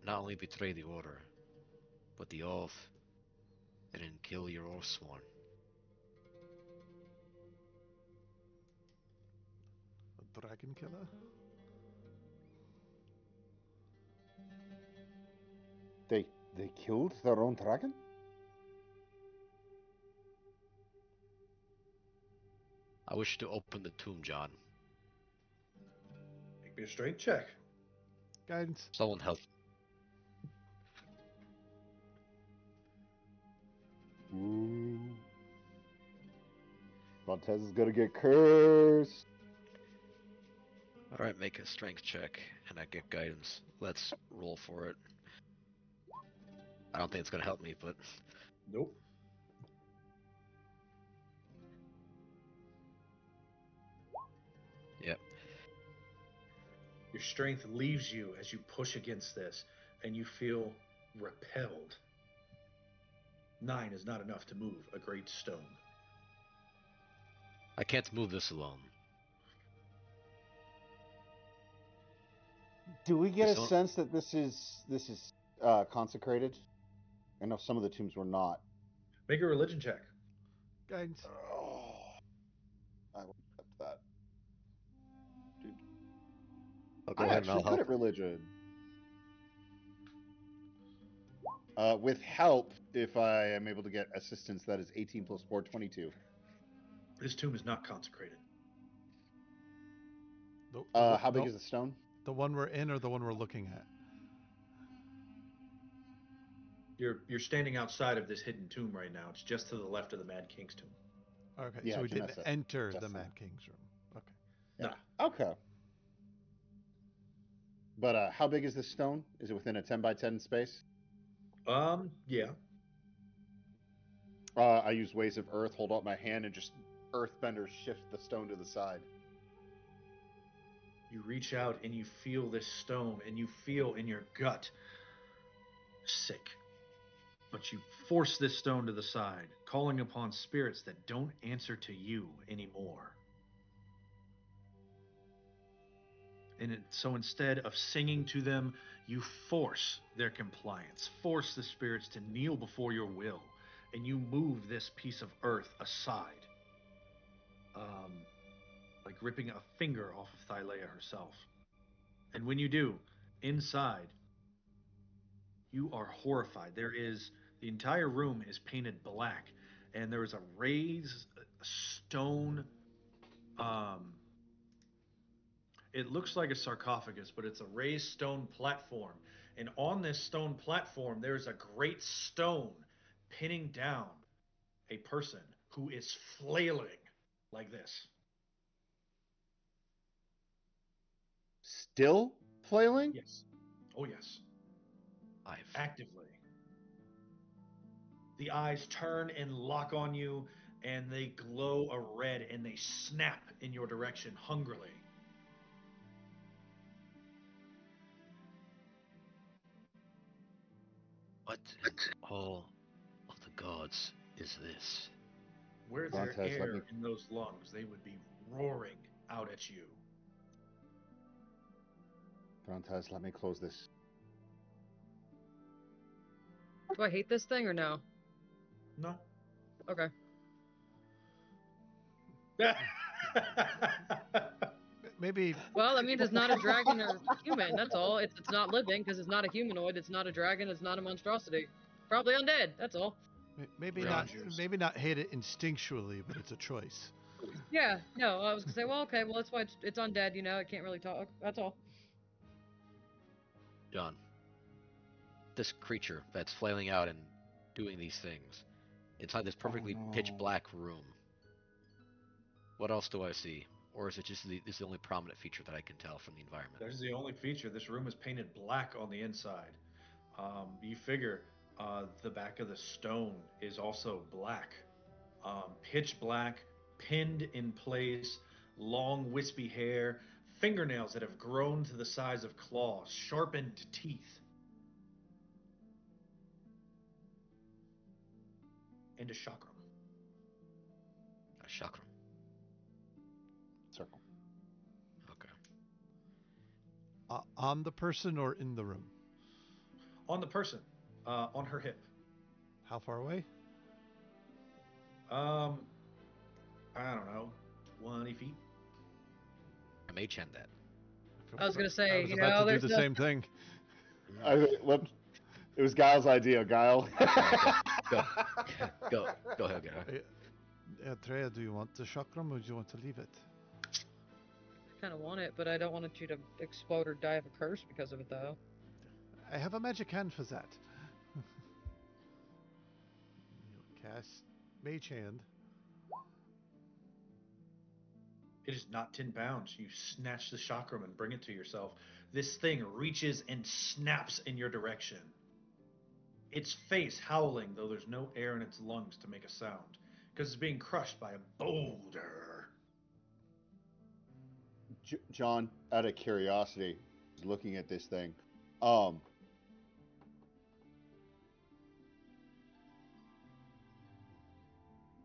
not only betray the order, but the oath, and then kill your oathsworn, A dragon killer? They killed their own dragon? I wish to open the tomb, John. Make me a strength check. Guidance. Someone help. Ooh. Brontez is gonna get cursed. Alright, make a strength check, and I get guidance. Let's roll for it. I don't think it's gonna help me, but Nope. yep. Your strength leaves you as you push against this, and you feel repelled. 9 is not enough to move a great stone. I can't move this alone. Do we get This a don't- sense that this is consecrated? I know some of the tombs were not. Make a religion check. Guidance. Oh, I will accept that. I'll go I'm ahead and actually I'll good help. at religion. With help, if I am able to get assistance, that is 18 plus 4, 22. This tomb is not consecrated. How big is the stone? The one we're in or the one we're looking at? You're standing outside of this hidden tomb right now. It's just to the left of the Mad King's tomb. Okay, Yeah, so we didn't Janessa. enter the Just Mad King's room. Okay. Yeah. Okay. But how big is this stone? Is it within a 10 by 10 space? Yeah. I use Ways of Earth, hold out my hand, and just earthbender shift the stone to the side. You reach out and you feel this stone, and you feel in your gut sick. But you force this stone to the side, calling upon spirits that don't answer to you anymore. So instead of singing to them, you force their compliance, force the spirits to kneel before your will, and you move this piece of earth aside, like ripping a finger off of Thylea herself. And when you do, inside, you are horrified. The entire room is painted black, and there is a raised stone. It looks like a sarcophagus, but it's a raised stone platform. And on this stone platform, there's a great stone pinning down a person who is flailing like this. Still flailing? Yes. Oh, yes. I've Actively. The eyes turn and lock on you, and they glow a red, and they snap in your direction hungrily. What in all of the gods is this? Were there Dantes, let air me- in those lungs, they would be roaring out at you. Dantes, let me close this. Do I hate this thing or no? No. Okay. Maybe Well, that means it's not a dragon or human. That's all. It's not living because it's not a humanoid. It's not a dragon. It's not a monstrosity. Probably undead. That's all. maybe Rangers. not hate it instinctually, but it's a choice. Yeah. No, I was gonna say, well, okay, well that's why it's undead. You know, it can't really talk. That's all. John, this creature that's flailing out and doing these things inside this perfectly pitch no. black room. What else do I see? Or is it just this is the only prominent feature that I can tell from the environment? There's the only feature. This room is painted black on the inside. You figure the back of the stone is also black. Pitch black, pinned in place, long wispy hair, fingernails that have grown to the size of claws, sharpened teeth, and a chakram. A chakram. Circle. Okay. On the person or in the room? On the person, on her hip. How far away? I don't know, 20 feet. I may chant that. I was gonna say, I was you about know, to do there's the no- same thing. Whoops. It was Guile's idea, Guile. Go. Go ahead, guy. Treya, do you want the chakram or do you want to leave it? kind of want it, but I don't want you to explode or die of a curse because of it, though. I have a magic hand for that. You'll cast Mage Hand. It is not 10 pounds. You snatch the chakram and bring it to yourself. This thing reaches and snaps in your direction. Its face howling, though there's no air in its lungs to make a sound, because it's being crushed by a boulder. John, out of curiosity, looking at this thing,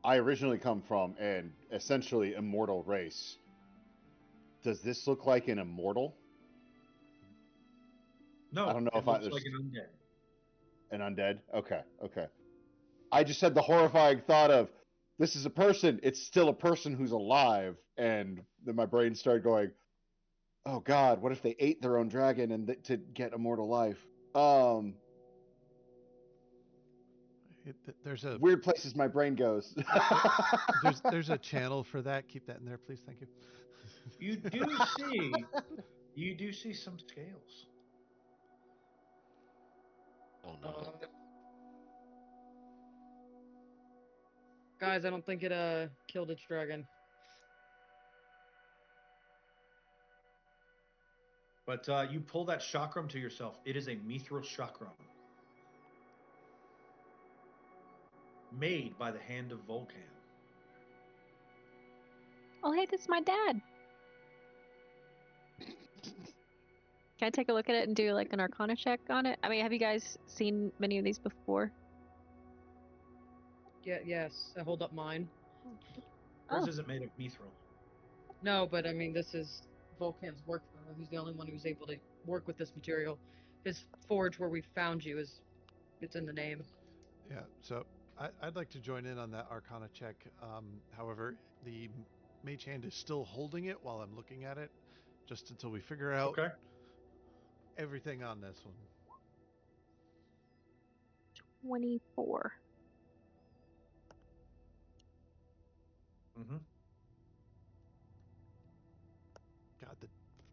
I originally come from an essentially immortal race. Does this look like an immortal? No, I don't know it if I- looks like an undead. An undead? Okay, okay. I just had the horrifying thought of, this is a person, it's still a person who's alive, and then my brain started going, oh god, what if they ate their own dragon and to get immortal life? There's a Weird places my brain goes. there's a channel for that. Keep that in there, please. Thank you. You do see some scales. Oh no. Guys, I don't think it killed its dragon. But you pull that chakram to yourself. It is a mithril chakram. Made by the hand of Vulcan. Oh, hey, this is my dad. Can I take a look at it and do like an Arcana check on it? I mean, have you guys seen many of these before? Yeah, yes, I hold up mine. Hers Oh. isn't made of mithril. No, but I mean, this is Volcan's work for. He's the only one who's able to work with this material. His forge where we found you is it's in the name. Yeah, so I'd like to join in on that Arcana check. However, the mage hand is still holding it while I'm looking at it, just until we figure out Okay. everything on this one. 24. Mm-hmm. God, the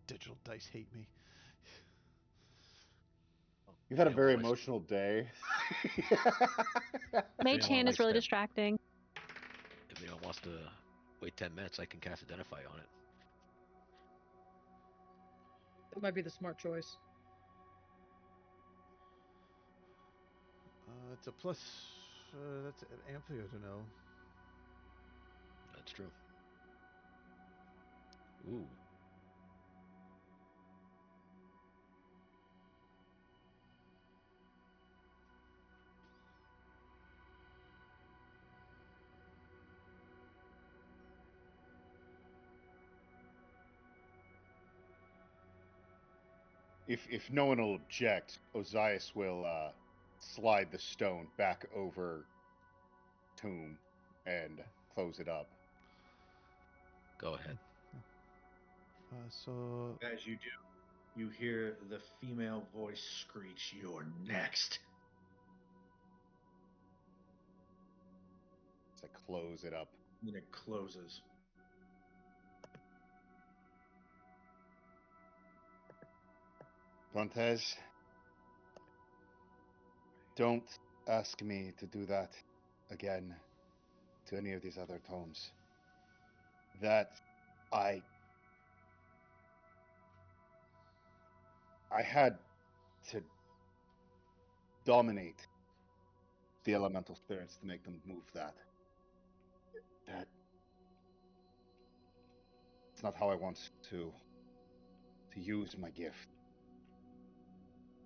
digital dice hate me. You've had a They very don't like- emotional day. Mage don't hand like is really them. distracting. If anyone wants to wait 10 minutes, I can cast Identify on it. That might be the smart choice. It's a plus. That's an Amphia to know. That's true. Ooh. If no one will object, Ozias will slide the stone back over tomb and close it up. Go ahead. So As you do, you hear the female voice screech, "You're next." So close it up. And it closes. Dantes, don't ask me to do that again to any of these other tomes. That I had to dominate the elemental spirits to make them move that. That it's not how I want to use my gift.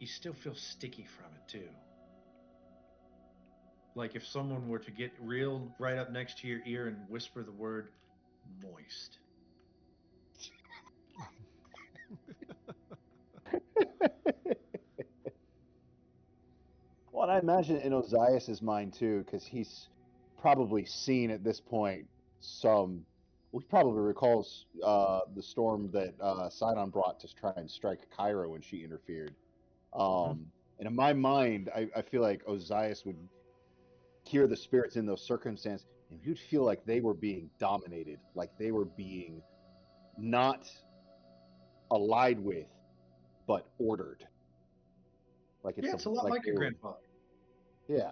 You still feel sticky from it too. Like if someone were to get real right up next to your ear and whisper the word moist. Well, and I imagine in Ozias's mind too, because he's probably seen at this point some. Well, he probably recalls the storm that Sidon brought to try and strike Cairo when she interfered. And in my mind, I feel like Ozias would hear the spirits in those circumstances, and you'd feel like they were being dominated, like they were being not allied with, but ordered. Like Yeah, it's a lot like like they your were, grandfather. yeah,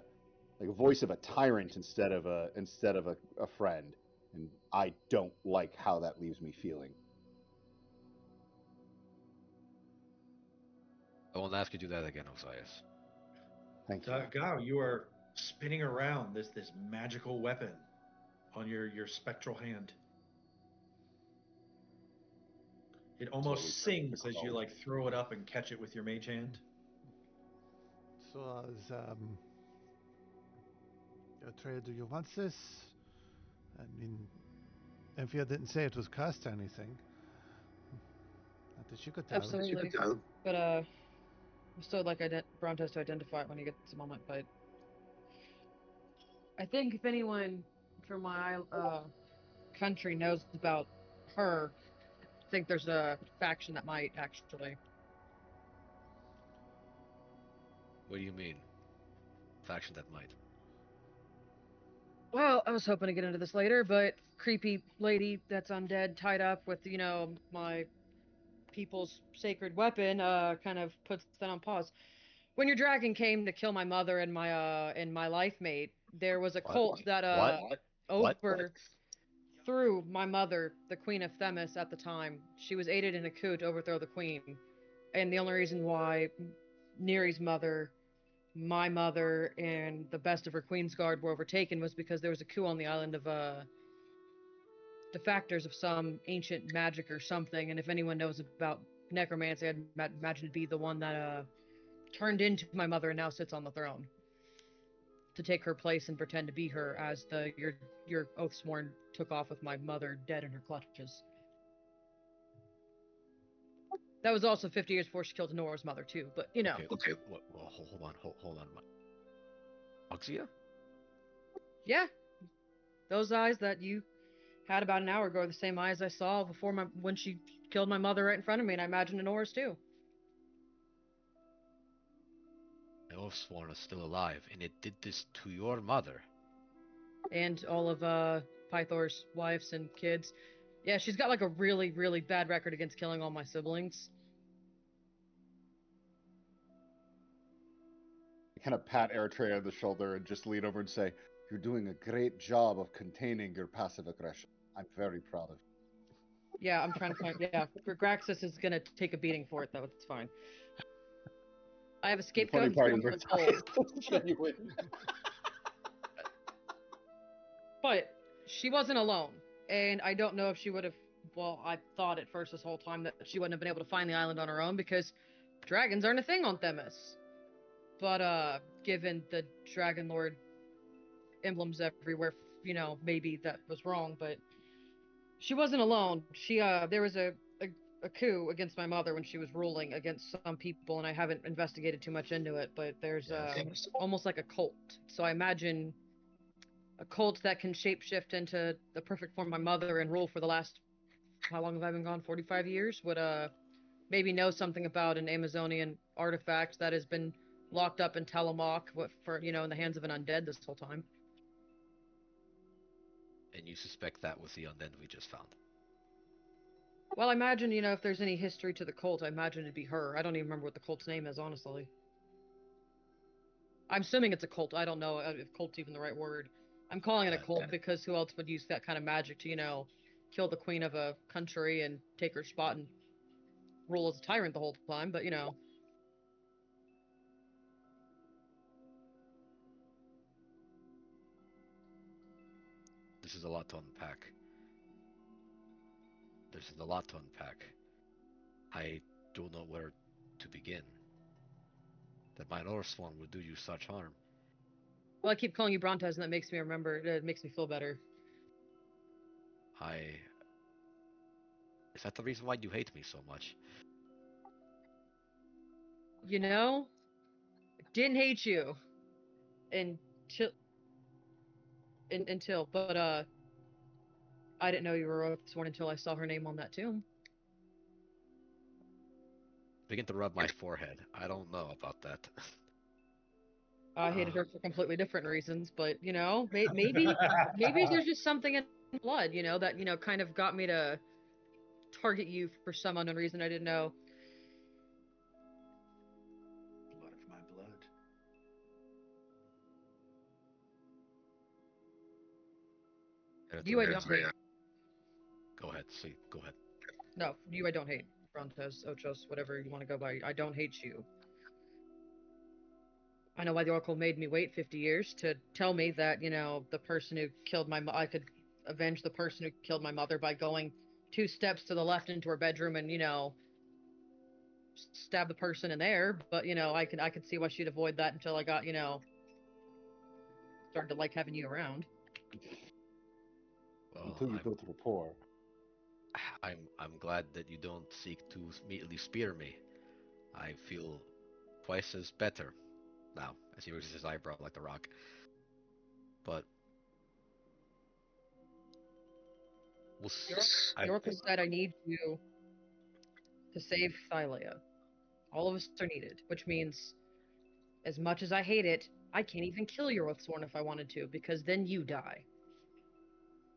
like a voice of a tyrant instead of a friend. And I don't like how that leaves me feeling. I won't ask you to do that again, Osias. Thank you. Gao, you are spinning around this magical weapon on your spectral hand. It Slowly almost turns to sings as you crawling. like throw it up and catch it with your mage hand. So Trey, do you want this? I mean, Amphia didn't say it was cost anything. Not that you could tell. Absolutely. But I still like Brontes to identify it when he gets a moment. But I think if anyone from my country knows about her, I think there's a faction that might actually. What do you mean? Faction that might. Well, I was hoping to get into this later, but creepy lady that's undead tied up with, my people's sacred weapon, kind of puts that on pause. When your dragon came to kill my mother and my life mate, there was a cult that What? overthrew my mother, the Queen of Themis at the time. She was aided in a coup to overthrow the queen. And the only reason why Neri's mother, my mother, and the best of her Queen's Guard were overtaken was because there was a coup on the island of the factors of some ancient magic or something. And if anyone knows about necromancy, I'd imagine it'd be the one that turned into my mother and now sits on the throne to take her place and pretend to be her as your oathsworn took off with my mother dead in her clutches. That was also 50 years before she killed Nora's mother too. But you know, Okay. Well, hold on. Oxia? yeah, those eyes that you had about an hour ago are the same eyes I saw before when she killed my mother right in front of me, and I imagine Nora's too. My Oathsworn is still alive, and it did this to your mother. And all of Pythor's wives and kids. Yeah, she's got like a really, really bad record against killing all my siblings. I kind of pat Eritrea on the shoulder and just lean over and say, "You're doing a great job of containing your passive aggression. I'm very proud of you." Yeah, I'm trying to find. Yeah, Graxis is gonna take a beating for it though. It's fine. I have a The funny scapegoat. part It's is one for the cold. genuine. But she wasn't alone, and I don't know if she would have. Well, I thought at first this whole time that she wouldn't have been able to find the island on her own because dragons aren't a thing on Themis. But given the Dragonlord emblems everywhere, you know, maybe that was wrong. But she wasn't alone. There was a coup against my mother when she was ruling against some people, and I haven't investigated too much into it. But there's almost like a cult. So I imagine a cult that can shapeshift into the perfect form of my mother and rule for the last, how long have I been gone? 45 years would maybe know something about an Amazonian artifact that has been locked up in Telamock for in the hands of an undead this whole time. And you suspect that was the undead we just found. Well, I imagine, if there's any history to the cult, I imagine it'd be her. I don't even remember what the cult's name is, honestly. I'm assuming it's a cult. I don't know if cult's even the right word. I'm calling it a cult because who else would use that kind of magic to, kill the queen of a country and take her spot and rule as a tyrant the whole time, but This is a lot to unpack. I don't know where to begin. That my Oathsworn would do you such harm. Well, I keep calling you Brontes, and that makes me remember. It makes me feel better. Is that the reason why you hate me so much? Didn't hate you until, but I didn't know you were Oathsworn until I saw her name on that tomb. Begin to rub my forehead. I don't know about that. I hated her for completely different reasons, but maybe there's just something in blood, that kind of got me to target you for some unknown reason I didn't know. Blood of my blood. You I don't hate. Go ahead, see. Go ahead. No, you I don't hate. Brontes, Ochos, whatever you want to go by. I don't hate you. I know why the Oracle made me wait 50 years to tell me that, the person who killed I could avenge the person who killed my mother by going 2 steps to the left into her bedroom and, stab the person in there. But, I could see why she'd avoid that until I got, started to like having you around. Well, until you built rapport. I'm glad that you don't seek to immediately spear me. I feel twice as better now, as he raises his eyebrow like the Rock. But The Oracle said I need you to save Thylea. All of us are needed, which means, as much as I hate it, I can't even kill your Oathsworn if I wanted to, because then you die.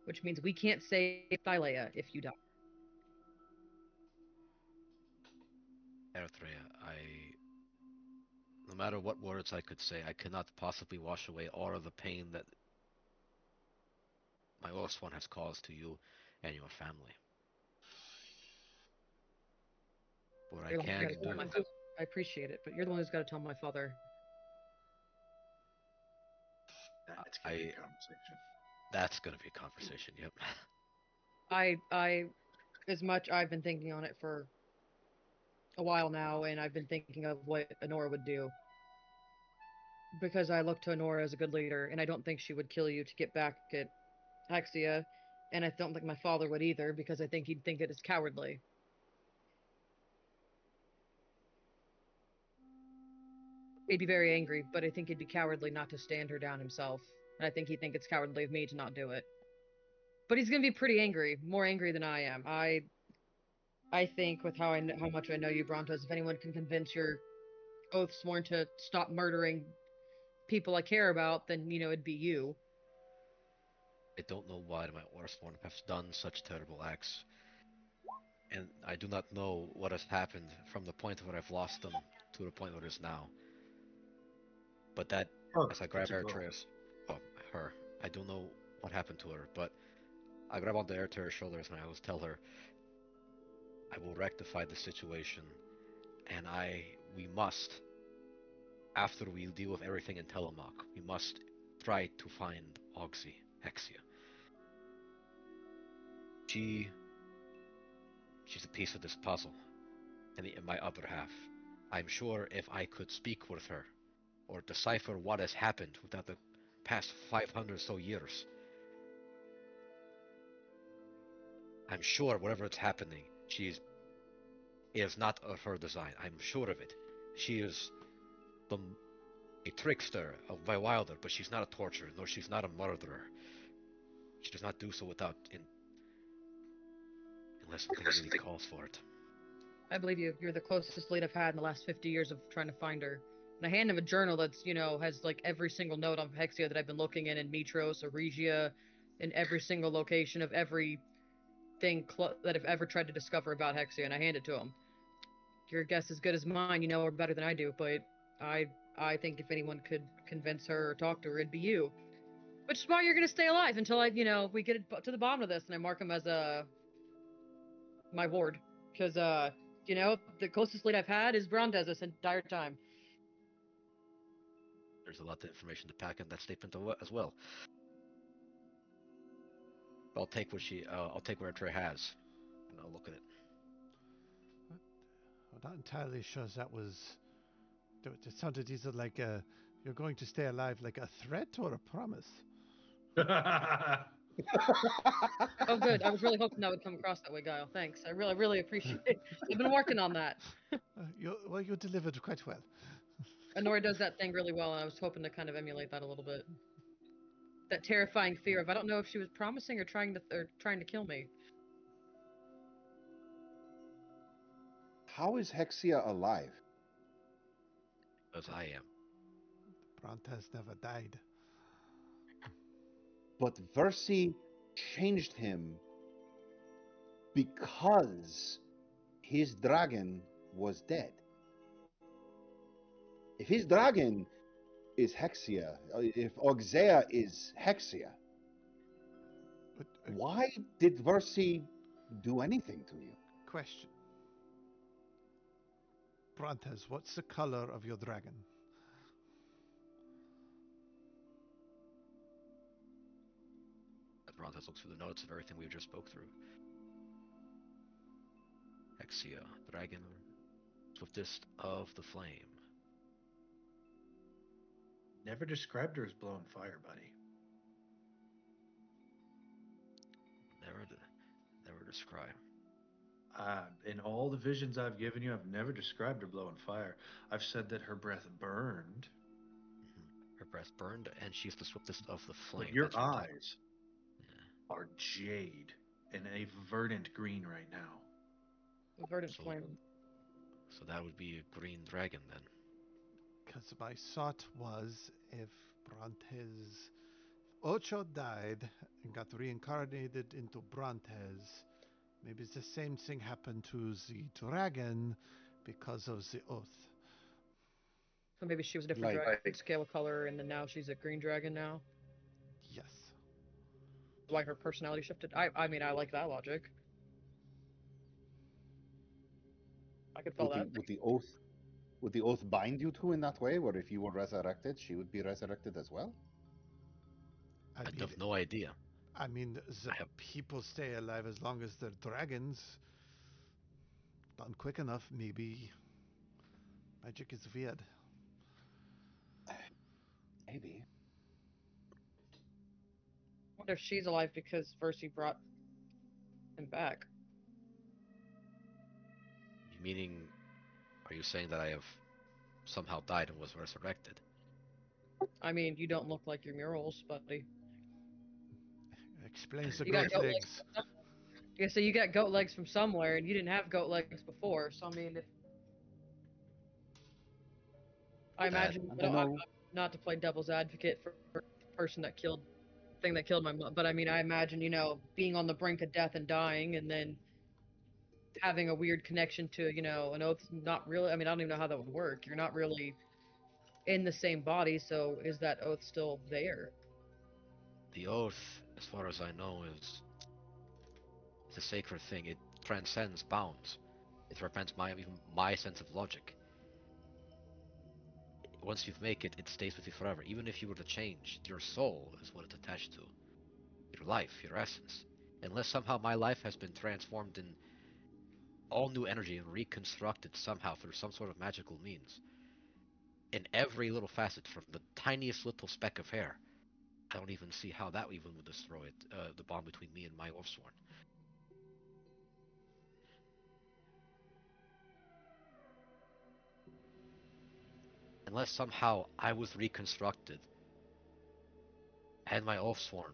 Which means we can't save Thylea if you die. Eritrea, no matter what words I could say, I cannot possibly wash away all of the pain that my Oathsworn has caused to you and your family. What I can do... I appreciate it, but you're the one who's got to tell my father. That's gonna be a conversation. That's gonna be a conversation, yep. As much I've been thinking on it for a while now, and I've been thinking of what Honora would do. Because I look to Honora as a good leader, and I don't think she would kill you to get back at Hexia, and I don't think my father would either, because I think he'd think it is cowardly. He'd be very angry, but I think he'd be cowardly not to stand her down himself. And I think he'd think it's cowardly of me to not do it. But he's gonna be pretty angry, more angry than I am. I think with how much I know you, Brontos, if anyone can convince your oath sworn to stop murdering people I care about, then it'd be you. I don't know why my Oathsworn have done such terrible acts, and I do not know what has happened from the point where I've lost them to the point where it is now. But that, Oh, as I grab that's a girl. Eritrea's, oh, her, I don't know what happened to her, but I grab onto Eritrea's shoulders and I always tell her, I will rectify the situation, and we must, after we deal with everything in Telamock, we must try to find Hexia. She's a piece of this puzzle, and in my other half. I'm sure if I could speak with her, or decipher what has happened without the past 500 so years, I'm sure whatever is happening, it is not of her design. I'm sure of it. She is a trickster, a wilder, but she's not a torturer, nor she's not a murderer. She does not do so unless something really calls for it. I believe you. You're the closest lead I've had in the last 50 years of trying to find her. And I hand him a journal that's, has like every single note on Hexia that I've been looking in Mitros, Regia, in every single location of everything that I've ever tried to discover about Hexia, and I hand it to him. Your guess is as good as mine. You know her better than I do, but I think if anyone could convince her or talk to her, it'd be you. Which is why you're gonna stay alive until we get to the bottom of this, and I mark him as my ward, because the closest lead I've had is Brontes this entire time. There's a lot of information to pack in that statement as well. I'll take I'll take what Eritrea has, and I'll look at it. I'm not entirely sure that was. It sounded either like you're going to stay alive, like a threat or a promise. Oh, good. I was really hoping that would come across that way, Guile. Thanks. I really appreciate it. I've been working on that. You delivered quite well. Honora does that thing really well, and I was hoping to kind of emulate that a little bit. That terrifying fear of I don't know if she was promising or trying to kill me. How is Hexia alive? As I am. Brontes never died. But Versi changed him because his dragon was dead. If his dragon is Hexia, if Oxea is Hexia, But, why did Versi do anything to you? question. Brontes, what's the color of your dragon? Brontes looks through the notes of everything we just spoke through. Hexia, dragon, swiftest of the flame. Never described her as blowing fire, buddy. Never describe. In all the visions I've given you, I've never described her blowing fire. I've said that her breath burned. Mm-hmm. Her breath burned, and she's the swiftest of the flame. But your eyes are jade and a verdant green right now. Verdant flame. So that would be a green dragon then. Because my thought was if Brontes Ocho died and got reincarnated into Brontes, maybe the same thing happened to the dragon because of the oath. So maybe she was a different dragon scale of color, and then now she's a green dragon now. Yes. Why her personality shifted? I mean, I like that logic. I could follow that. Would the oath bind you two in that way, where if you were resurrected, she would be resurrected as well? I have no idea. I mean, people stay alive as long as they're dragons. Done quick enough, maybe. Magic is weird. Maybe. I wonder if she's alive because Versi brought him back. Meaning, are you saying that I have somehow died and was resurrected. I mean, you don't look like your murals, buddy. Explains the You got goat goat legs. legs. Yeah, so you got goat legs from somewhere, and you didn't have goat legs before. So I mean, if I imagine, I know. not to play devil's advocate for the person that killed, thing that killed my mom, but I mean, I imagine, being on the brink of death and dying, and then having a weird connection to, an oath. Not really. I mean, I don't even know how that would work. You're not really in the same body, so is that oath still there? The oath, as far as I know, is it's a sacred thing. It transcends bounds. It transcends even my sense of logic. Once you make it, it stays with you forever. Even if you were to change, your soul is what it's attached to. Your life, your essence. Unless somehow my life has been transformed in all new energy and reconstructed somehow through some sort of magical means. In every little facet, from the tiniest little speck of hair, I don't even see how that even would destroy it, the bond between me and my Oathsworn. Unless somehow I was reconstructed and my Oathsworn,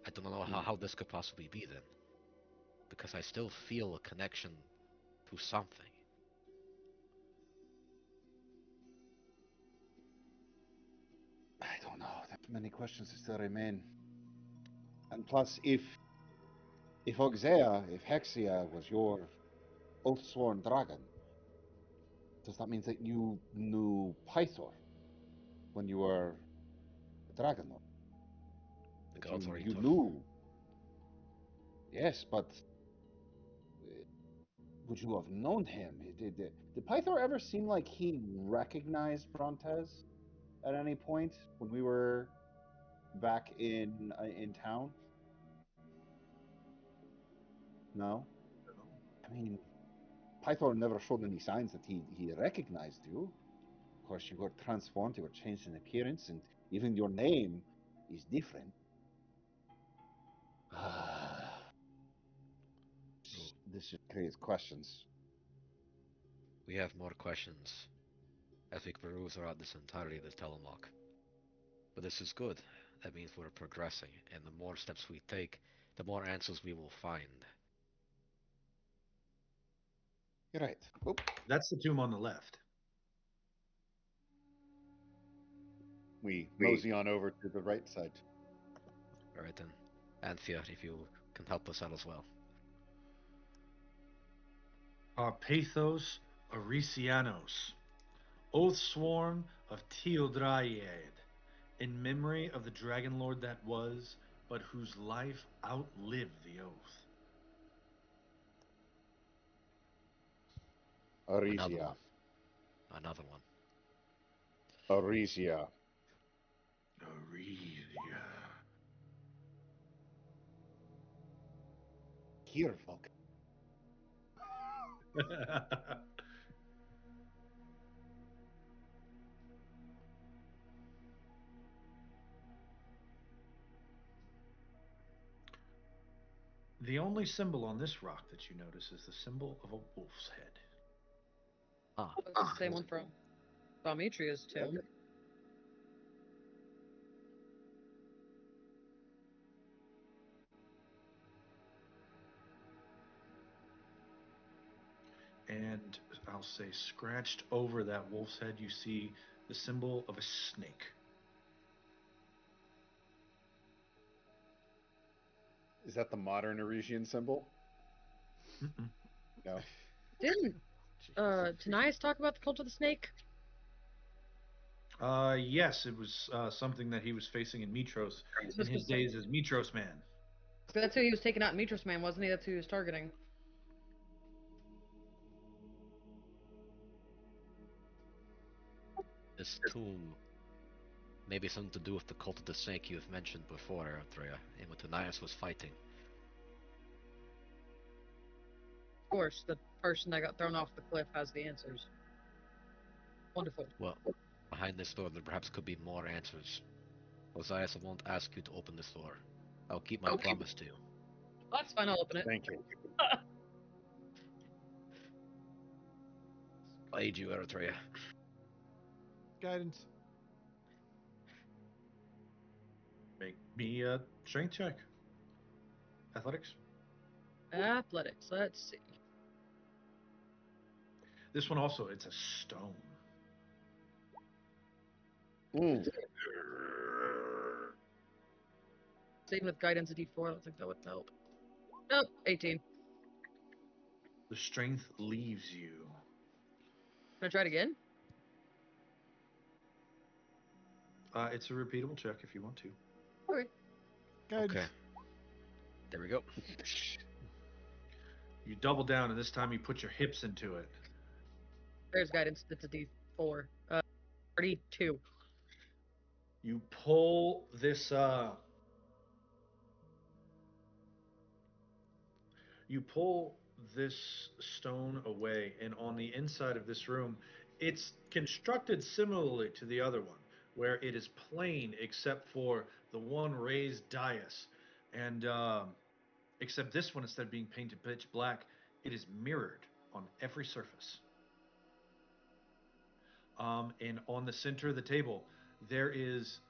I don't know how this could possibly be then. Because I still feel a connection to something. I don't know. There's many questions that still remain. And plus, if Oxea, if Hexia was your oath-sworn dragon, does that mean that you knew Pythor when you were a Dragonlord? The That gods are you tough. knew. Yes, but would you have known him? Did Pythor ever seem like he recognized Brontes at any point when we were back in town? No. I mean, Pythor never showed any signs that he recognized you. Of course, you were transformed, you were changed in appearance, and even your name is different. This just creates questions. We have more questions as we peruse throughout this entirety of the Telamock. But this is good. That means we're progressing, and the more steps we take, the more answers we will find. You're right. Oop. That's the tomb on the left. We mosey on over to the right side. Alright then. Anthea, if you can help us out as well. Pathos Arisianos, oath sworn of Teodraiad, in memory of the Dragonlord that was, but whose life outlived the oath. Another Arisia. one. Another one. Arisia. Aurelia. Here, Volk. The only symbol on this rock that you notice is the symbol of a wolf's head. Ah, It's the same one from Valmetria's tomb. And I'll say, scratched over that wolf's head, you see the symbol of a snake. Is that the modern Arisian symbol? Mm-mm. No. Didn't Taneias talk about the cult of the snake? Yes, it was something that he was facing in Mitros in his days as Mitros man. That's who he was taking out in Mitros Man, wasn't he? That's who he was targeting. this tomb maybe something to do with the cult of the snake you have mentioned before, Eritrea, and what Taneias was fighting. Of course, the person that got thrown off the cliff has the answers. Wonderful. Well, behind this door there perhaps could be more answers. Osias, I won't ask you to open this door. I'll keep my promise to you. That's fine, I'll open it. Thank you. I'll aid you, Eritrea. Guidance. Make me a strength check. Athletics. Athletics. Let's see. This one also, it's a stone. Mm. Same with guidance, a D4. I don't think that would help. Nope, 18. The strength leaves you. Can I try it again? It's a repeatable check if you want to. Okay. Guidance. Okay. There we go. You double down, and this time you put your hips into it. There's guidance. It's a D4. 32. You pull this. You pull this stone away, and on the inside of this room, it's constructed similarly to the other one, where it is plain except for the one raised dais, and except this one, instead of being painted pitch black, it is mirrored on every surface. And on the center of the table, there is.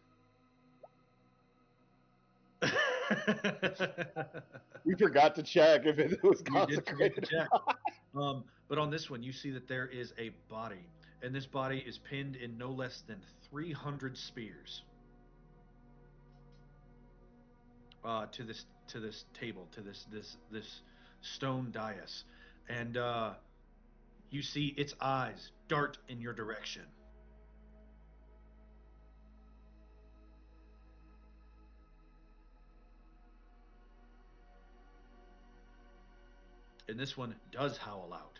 We forgot to check if it was You did forget to consecrated. check. But on this one, you see that there is a body, and this body is pinned in no less than 300 spears to this table, to this stone dais, and you see its eyes dart in your direction. And this one does howl out.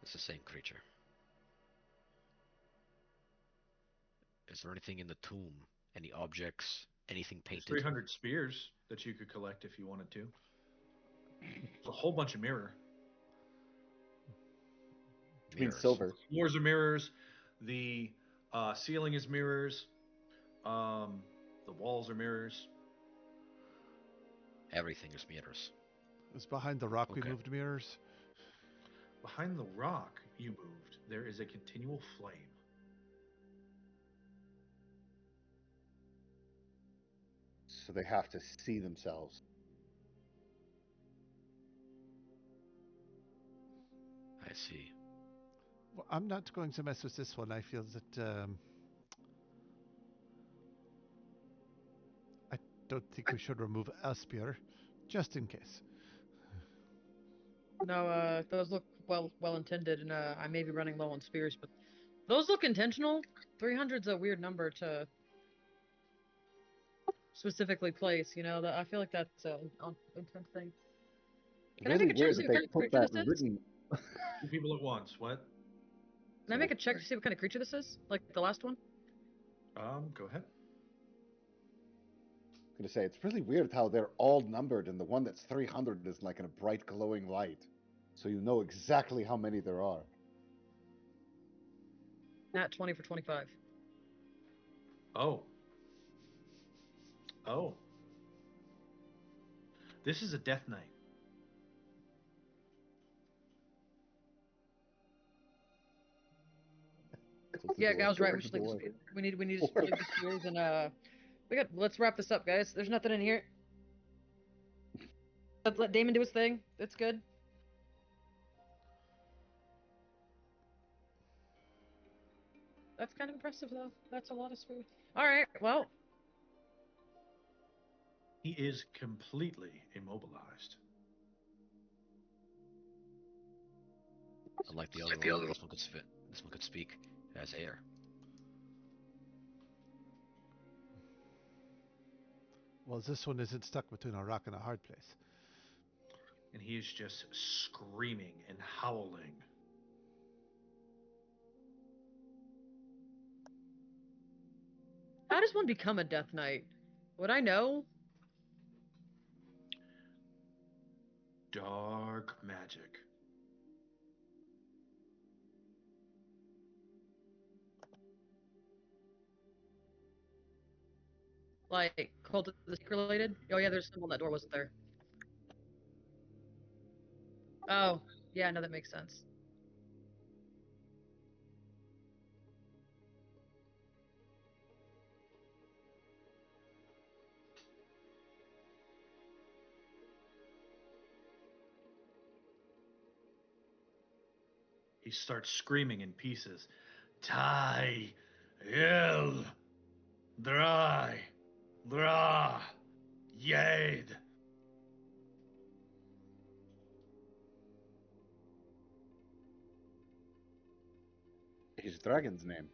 It's the same creature. Is there anything in the tomb? Any objects? Anything There's painted? 300 spears that you could collect if you wanted to. It's a whole bunch of mirror. Which means Mirrors. silver. Floors are mirrors. The ceiling is mirrors. The walls are mirrors. Everything is mirrors. It's behind the rock Okay. we moved mirrors. Behind the rock you moved, there is a continual flame. So they have to see themselves. I see. Well, I'm not going to mess with this one. I feel that I don't think we should remove a spear, just in case. No, those look well intended, and I may be running low on spears, but those look intentional. 300's a weird number to specifically place. You know, I feel like that's an intent thing. Can I Really make a check weird to see that what they kind of put creature that this is? written. Two people at once. What? Can I make a check to see what kind of creature this is? Like the last one? Go ahead. I'm gonna say it's really weird how they're all numbered, and the one that's 300 is like in a bright glowing light, so you know exactly how many there are. Nat 20 for 25. Oh. Oh. This is a death knight. Close the Yeah, door, Gal's right. close We should the leave the door. spear. We need to leave the spears, and let's wrap this up, guys. There's nothing in here. Let Damon do his thing. It's good. That's kind of impressive, though. That's a lot of spears. All right. Well, He is completely immobilized. Unlike the other one, this one could speak as air. Well, this one isn't stuck between a rock and a hard place. And he is just screaming and howling. how does one become a Death Knight? Would I know? Dark magic. Like, cult of the Sick related? Oh, yeah, there's a symbol on that door, wasn't there? Oh, yeah, no, that makes sense. He starts screaming in pieces. Tai, il, dry, dra, yade. His dragon's name.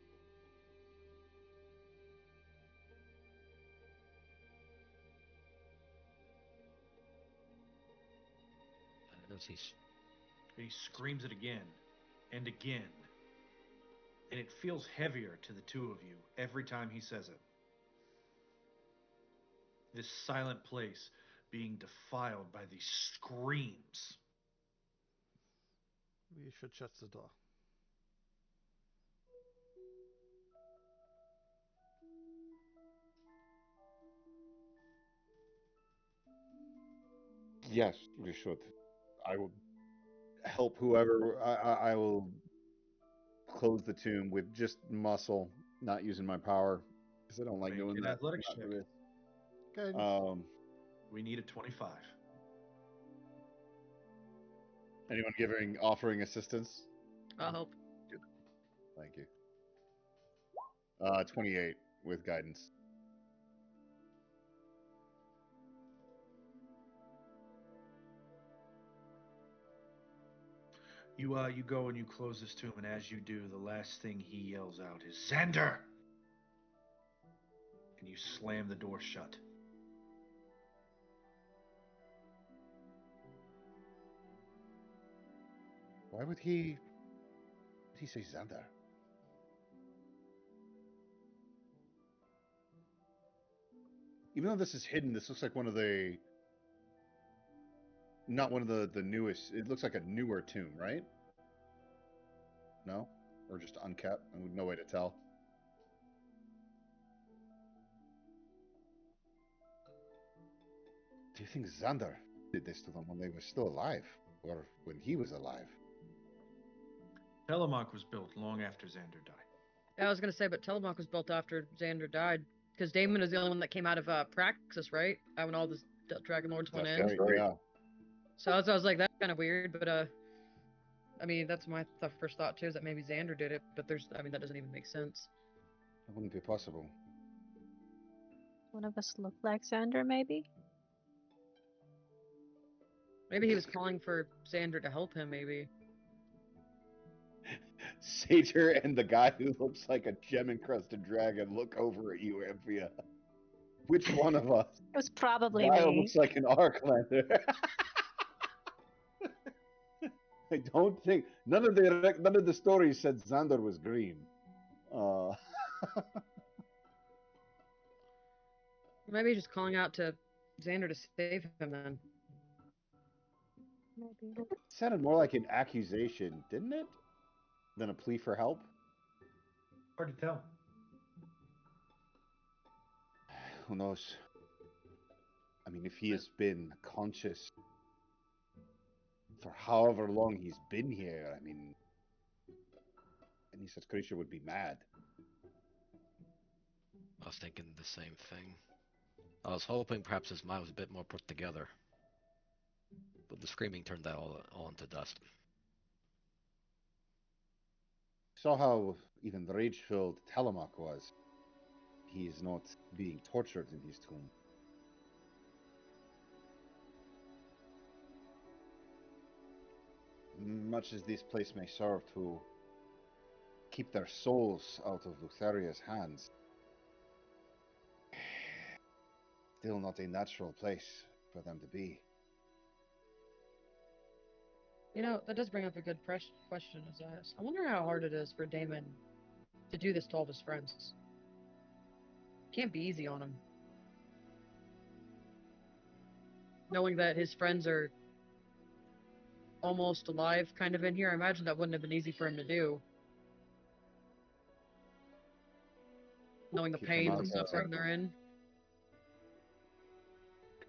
As he's And he screams it again and again. And it feels heavier to the two of you every time he says it. This silent place being defiled by these screams. We should shut the door. Yes, we should. I will help whoever. I will close the tomb with just muscle, not using my power because I don't like Make doing an that. athletics Not check. really. Guidance. We need a 25. Anyone offering assistance? I'll help. Thank you. 28 with guidance. You go and you close this tomb, and as you do, the last thing he yells out is Xander! And you slam the door shut. Why would he say Xander? Even though this is hidden, this looks like one of the not one of the newest. It looks like a newer tomb, right? No? Or just unkept? And no way to tell. Do you think Xander did this to them when they were still alive? Or when he was alive? Telamock was built long after Xander died. Yeah, I was gonna say, but Telamock was built after Xander died, because Damon is the only one that came out of Praxis, right? When all the Dragonlords went in. That's right, yeah. So I was like, that's kind of weird, but I mean, that's my first thought too, is that maybe Xander did it, but that doesn't even make sense. That wouldn't be possible. One of us look like Xander, maybe? Maybe he was calling for Xander to help him, maybe. Satyr and the guy who looks like a gem-encrusted dragon look over at you, Amphia. Which one of us? It was probably Guy me. looks like an Arclander. I don't think none of the stories said Xander was green. Maybe he's just calling out to Xander to save him then. Maybe. It sounded more like an accusation, didn't it? Than a plea for help. Hard to tell. Who knows? I mean, if he has been conscious for however long he's been here, I mean, any such creature would be mad. I was thinking the same thing. I was hoping perhaps his mind was a bit more put together. But the screaming turned that all into dust. Saw how even rage-filled Telamock was. He is not being tortured in his tomb. Much as this place may serve to keep their souls out of Lutheria's hands, still not a natural place for them to be. You know, that does bring up a good question, Isaias. I wonder how hard it is for Damon to do this to all of his friends. Can't be easy on him. Knowing that his friends are almost alive kind of in here, I imagine that wouldn't have been easy for him to do. Knowing the Keep them pain out and there. suffering they're in.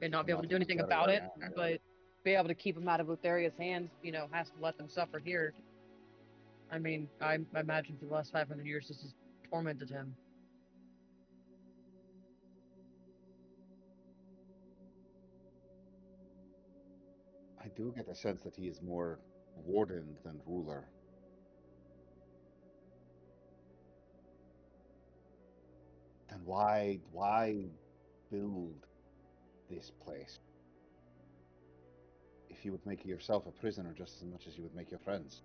and not be able to Not do anything very about it, well. but be able to keep them out of Lutheria's hands, has to let them suffer here. I mean, I imagine for the last 500 years this has tormented him. I do get the sense that he is more warden than ruler. Then why build this place if you would make yourself a prisoner just as much as you would make your friends?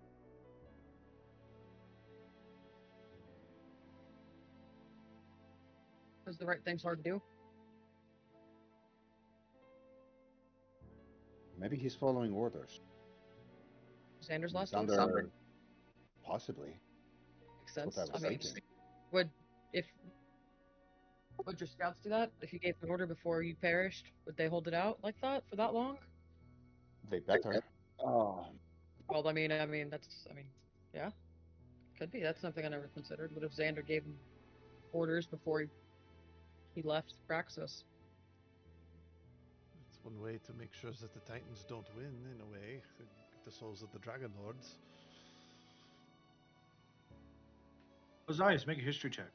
Because the right thing's hard to do. Maybe he's following orders. Xander's last Xander, order? possibly. Makes That's sense. what I was thinking. Would your scouts do that? If you gave an order before you perished, would they hold it out like that for that long? They better. Oh, Well, yeah, could be. That's something I never considered. What if Xander gave him orders before he left Graxis? It's one way to make sure that the Titans don't win, in a way. Get the souls of the Dragonlords. Ozias, make a history check.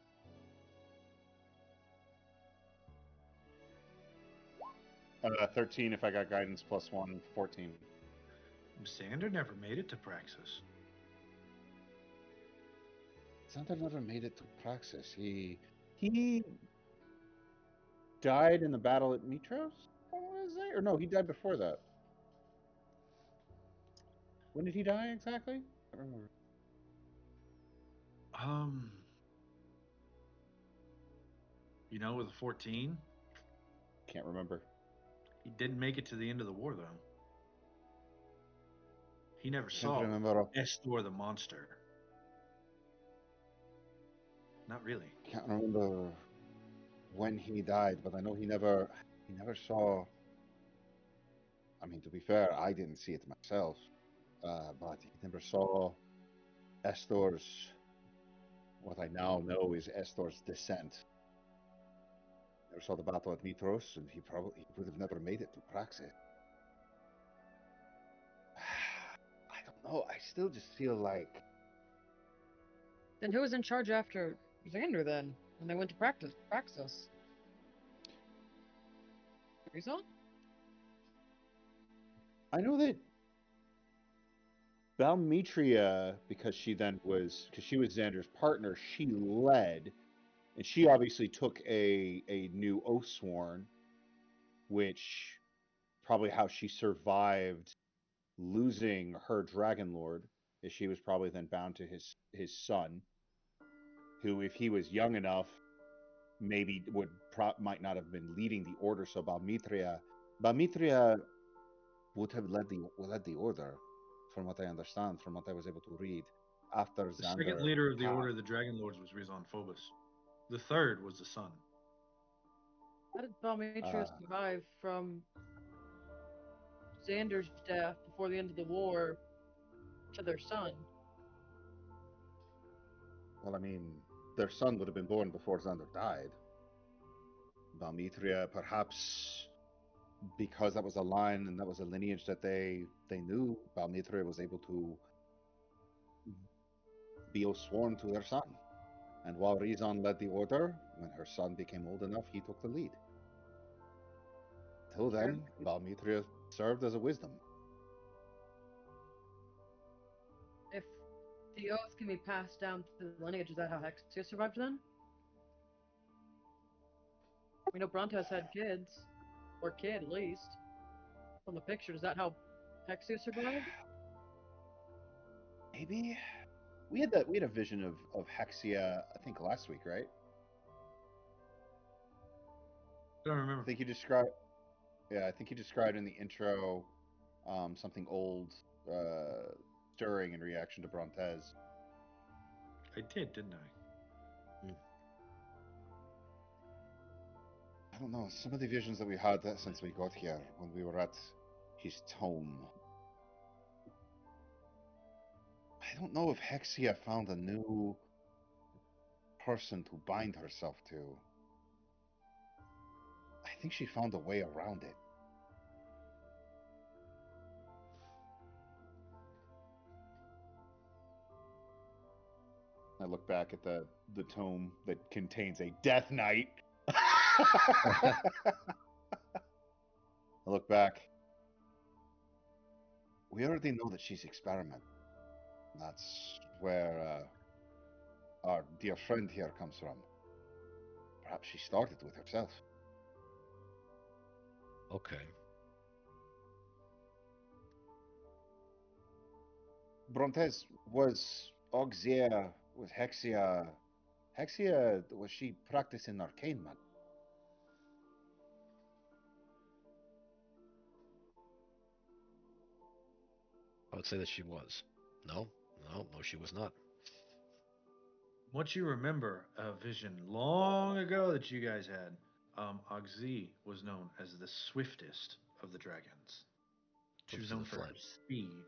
uh, 13 if I got guidance plus 1, 14. Xander never made it to Praxis. Xander never made it to Praxis. He died in the battle at Mitros? Was it? Or no, he died before that. When did he die exactly? I don't remember. With a 14, Can't remember. he didn't make it to the end of the war, though. He never Can't saw remember. Estor the monster. Not really. Can't remember when he died, but I know he never saw. I mean, to be fair, I didn't see it myself, but he never saw Estor's. What I now know is Estor's descent. Never saw the battle at Mitros, and he would have never made it to Praxis. I don't know. I still just feel like. Then who was in charge after Xander then? When they went to Praxis? Rizon? I know that Valmetria, because she was Xander's partner, she led, and she obviously took a new oath sworn, which probably how she survived losing her Dragonlord, is she was probably then bound to his son, who, if he was young enough, maybe might not have been leading the order. So Valmetria would have led the order, from what I understand, from what I was able to read, after The Xander second leader of the passed. Order of the Dragonlords was Rizon Phobos. The third was the son. How did Valmetria survive from Xander's death before the end of the war to their son? Well, I mean, their son would have been born before Xander died. Valmetria, perhaps because that was a line and that was a lineage that they knew, Valmetria was able to be sworn to their son. And while Rizon led the order, when her son became old enough, he took the lead. Till then, Valmetria served as a wisdom. If the oath can be passed down through the lineage, is that how Hexia survived then? We know Brontes had kids, or kid at least, from the picture. Is that how Hexia survived? Maybe we had a vision of Hexia, I think last week, right? I don't remember. I think you described. Yeah, I think you described in the intro something old stirring in reaction to Brontes. I did, didn't I? I don't know. Some of the visions that we had since we got here, when we were at his tome. I don't know if Hexia found a new person to bind herself to. I think she found a way around it. I look back at the tome that contains a death knight. I look back. We already know that she's experimenting. That's where our dear friend here comes from. Perhaps she started with herself. Okay. Brontes, was Oxia, was Hexia... Hexia, was she practicing arcane magic? I would say that she was. No, she was not. What you remember a vision long ago that you guys had, Oxy was known as the swiftest of the dragons. She was Swift as known a for her flame. speed.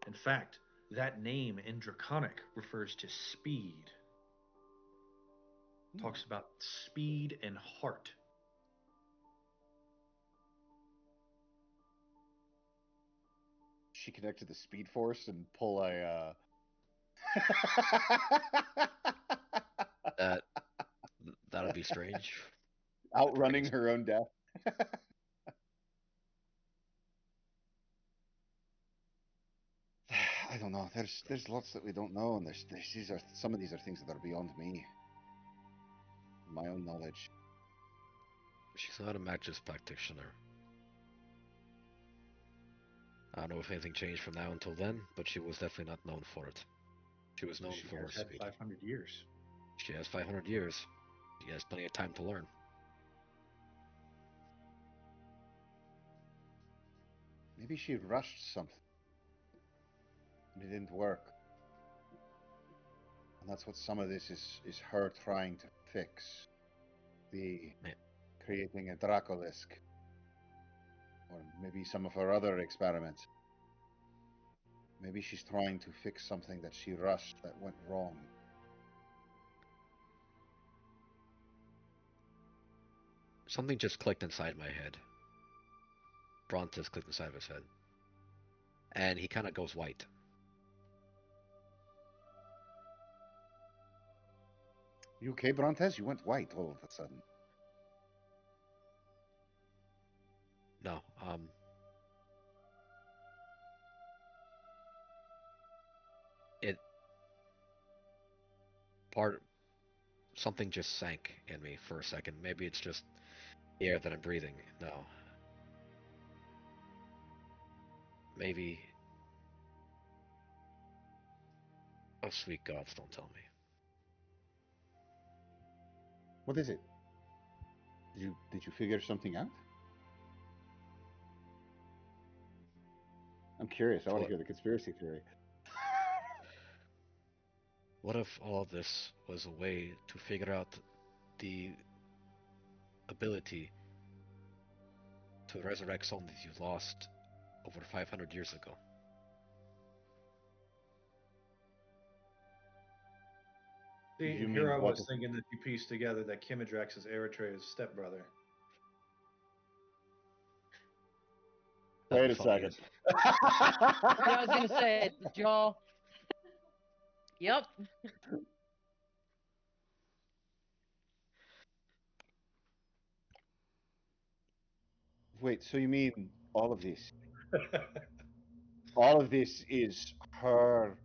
In fact, that name in Draconic refers to speed. Talks about speed and heart. She connected the Speed Force and pull a... That'd be strange. outrunning her own death. I don't know. There's lots that we don't know, and some of these are things that are beyond me, my own knowledge. She's not a Magus practitioner. I don't know if anything changed from now until then, but she was definitely not known for it. She was known She for her has had speed. 500 years. She has 500 years. She has plenty of time to learn. Maybe she rushed something, and it didn't work. And that's what some of this is her trying to fix. Creating a Dracolisk. Or maybe some of her other experiments. Maybe she's trying to fix something that she rushed that went wrong. Something just clicked inside my head. Brontes clicked inside of his head. And he kind of goes white. You okay, Brontes? You went white all of a sudden. No, something just sank in me for a second. Maybe it's just the air that I'm breathing. No. Maybe... Oh, sweet gods, don't tell me. What is it? Did you figure something out? I'm curious. I want to hear the conspiracy theory. What if all of this was a way to figure out the ability to resurrect something that you lost over 500 years ago? See, You here mean I what was thinking that you pieced together that Kimidrax is Eritrea's stepbrother. Wait a second. I was gonna say, did y'all? Yep. Wait, so you mean all of this? All of this is her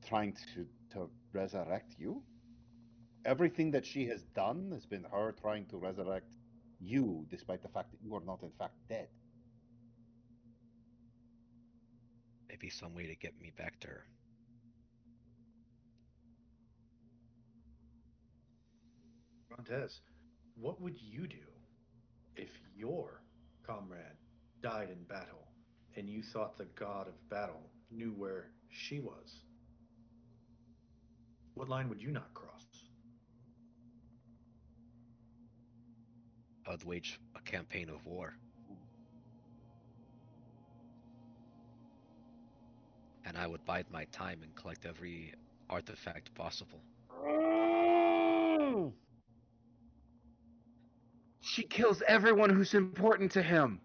trying to resurrect you? Everything that she has done has been her trying to resurrect you, despite the fact that you are not in fact dead. Maybe some way to get me back to her. Montez, what would you do if your comrade died in battle and you thought the god of battle knew where she was? What line would you not cross? I would wage a campaign of war. And I would bide my time and collect every artifact possible. She kills everyone who's important to him.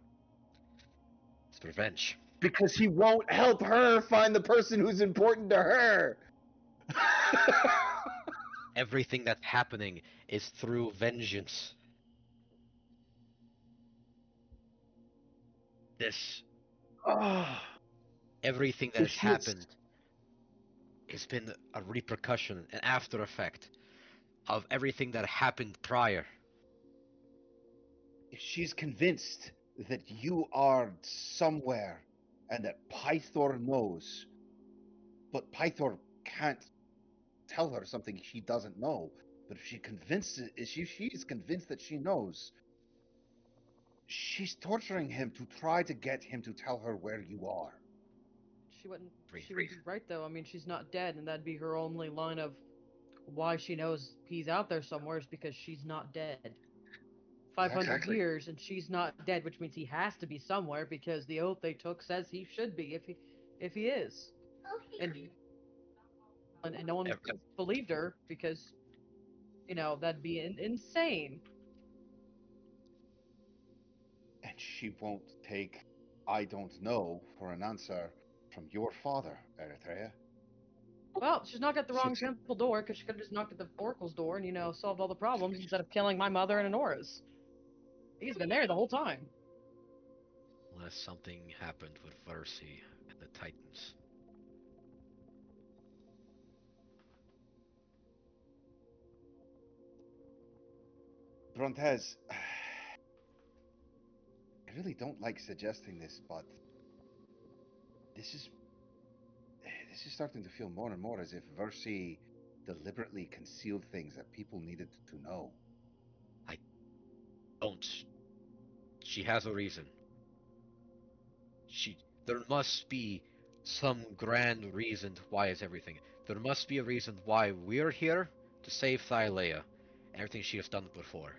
It's revenge. Because he won't help her find the person who's important to her. Everything that's happening is through vengeance. This, Ah, everything that if has she is, happened has been a repercussion, an after effect of everything that happened prior. if she's convinced that you are somewhere and that Pythor knows, but Pythor can't tell her something she doesn't know. But if she's convinced that she knows, she's torturing him to try to get him to tell her where you are. She wouldn't. Breathe, She would be right though. I mean, she's not dead, and that'd be her only line of why she knows he's out there somewhere is because she's not dead. 500 Exactly. years and she's not dead, which means he has to be somewhere because the oath they took says he should be if he is. And no one Ev- believed her because that'd be insane. And she won't take I don't know for an answer from your father, Eritrea. Well, she's knocked at the wrong She- temple door because she could have just knocked at the oracle's door and solved all the problems instead of killing my mother and Honora's. He's been there the whole time. Unless something happened with Versi and the Titans. Brontez, I really don't like suggesting this, but this is starting to feel more and more as if Versi deliberately concealed things that people needed to know. Don't. She has a reason. There must be some grand reason why is everything. There must be a reason why we're here to save Thylea and everything she has done before.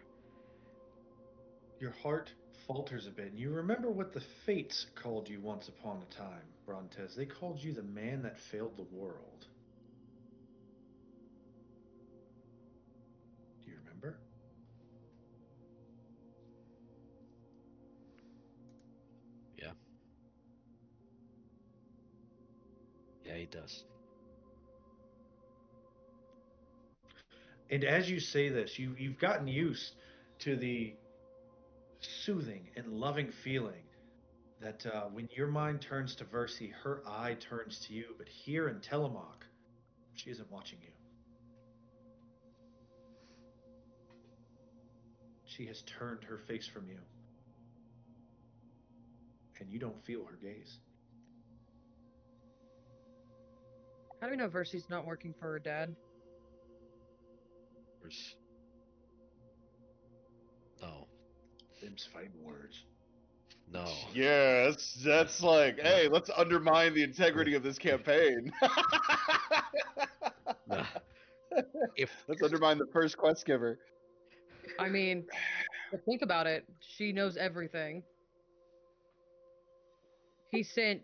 Your heart falters a bit, and you remember what the Fates called you once upon a time, Brontez. They called you the man that failed the world. Do you remember? Yeah. Yeah, he does. And as you say this, you've gotten used to the soothing and loving feeling that when your mind turns to Versi, her eye turns to you. But here in Telamock, she isn't watching you. She has turned her face from you, and you don't feel her gaze. How do we know Versi's not working for her dad? There's... No. Them's fighting words. No. Yes, that's like, hey, let's undermine the integrity of this campaign. No. If Let's undermine the first quest giver. I mean, think about it. She knows everything. He sent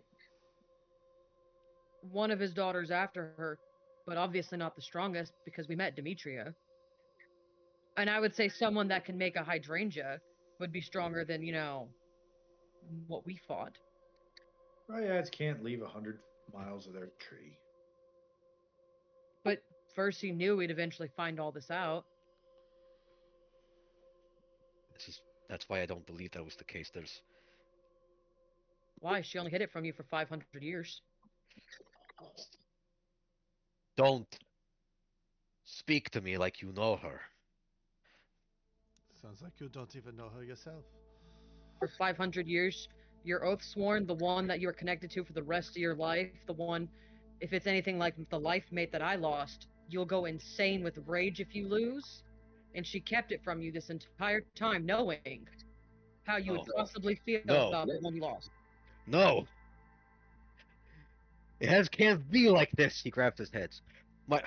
one of his daughters after her, but obviously not the strongest because we met Demetria. And I would say someone that can make a hydrangea would be stronger than, what we fought. Dryads can't leave 100 miles of their tree. But first he knew we'd eventually find all this out. that's why I don't believe that was the case. There's Why? She only hid it from you for 500 years. Don't speak to me like you know her. Sounds like you don't even know her yourself. For 500 years, your oath sworn, the one that you are connected to for the rest of your life, the one, if it's anything like the life mate that I lost, you'll go insane with rage if you lose. And she kept it from you this entire time, knowing how you would possibly feel about the one you lost. No. Can't be like this. He grabs his head. My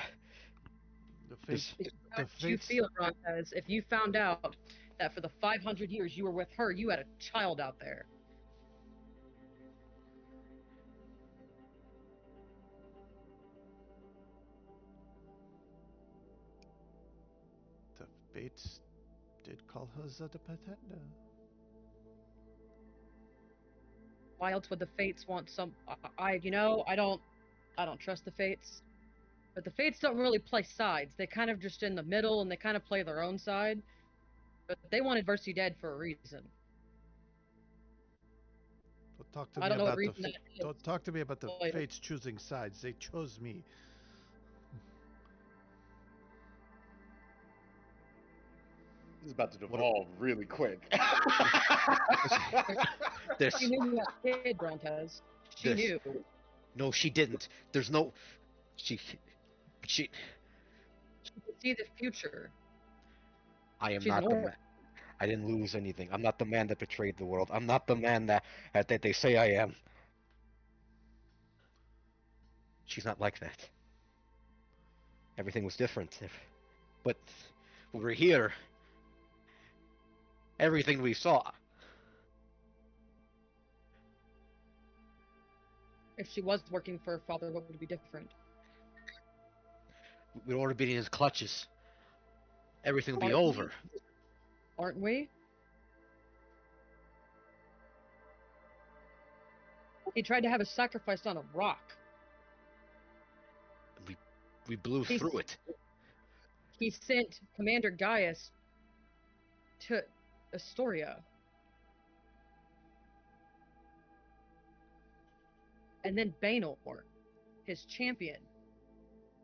The fates, How the would you fates, feel, Brontez, if you found out that for the 500 years you were with her, you had a child out there? the fates did call her the pretender. why else would the Fates want some? I don't trust the Fates. But the Fates don't really play sides. They kind of just in the middle, and they kind of play their own side. But they wanted Versi dead for a reason. Don't talk to I me don't know what about reason that is. Don't talk to me about the Later. fates choosing sides. They chose me. This is about to devolve really quick. There's, She knew that kid, Brontez. She This- knew. no, she didn't. There's no. She. She could see the future. I am She's not an the orc. man. I didn't lose anything. I'm not the man that betrayed the world. I'm not the man that they say I am. She's not like that. Everything was different. But we were here. Everything we saw. If she was working for her father, what would be different? We'd already been in his clutches. Everything would be Aren't we? over. Aren't we? He tried to have a sacrifice on a rock. We blew He's- through it. He sent Commander Gaius to Astoria. And then Baenor, his champion.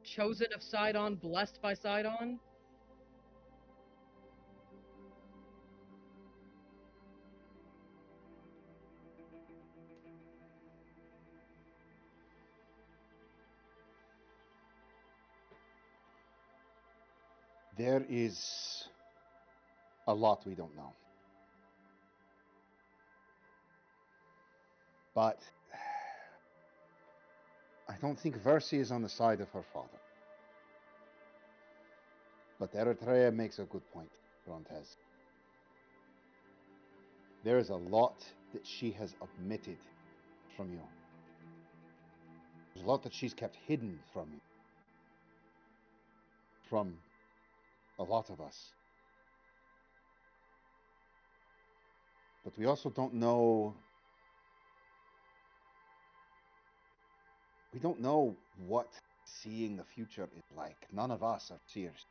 Chosen of Sidon, blessed by Sidon. There is a lot we don't know. But I don't think Versi is on the side of her father. But Eritrea makes a good point, Brontez. There is a lot that she has omitted from you. There's a lot that she's kept hidden from you. From a lot of us. But we also don't know. We don't know what seeing the future is like. None of us are seers.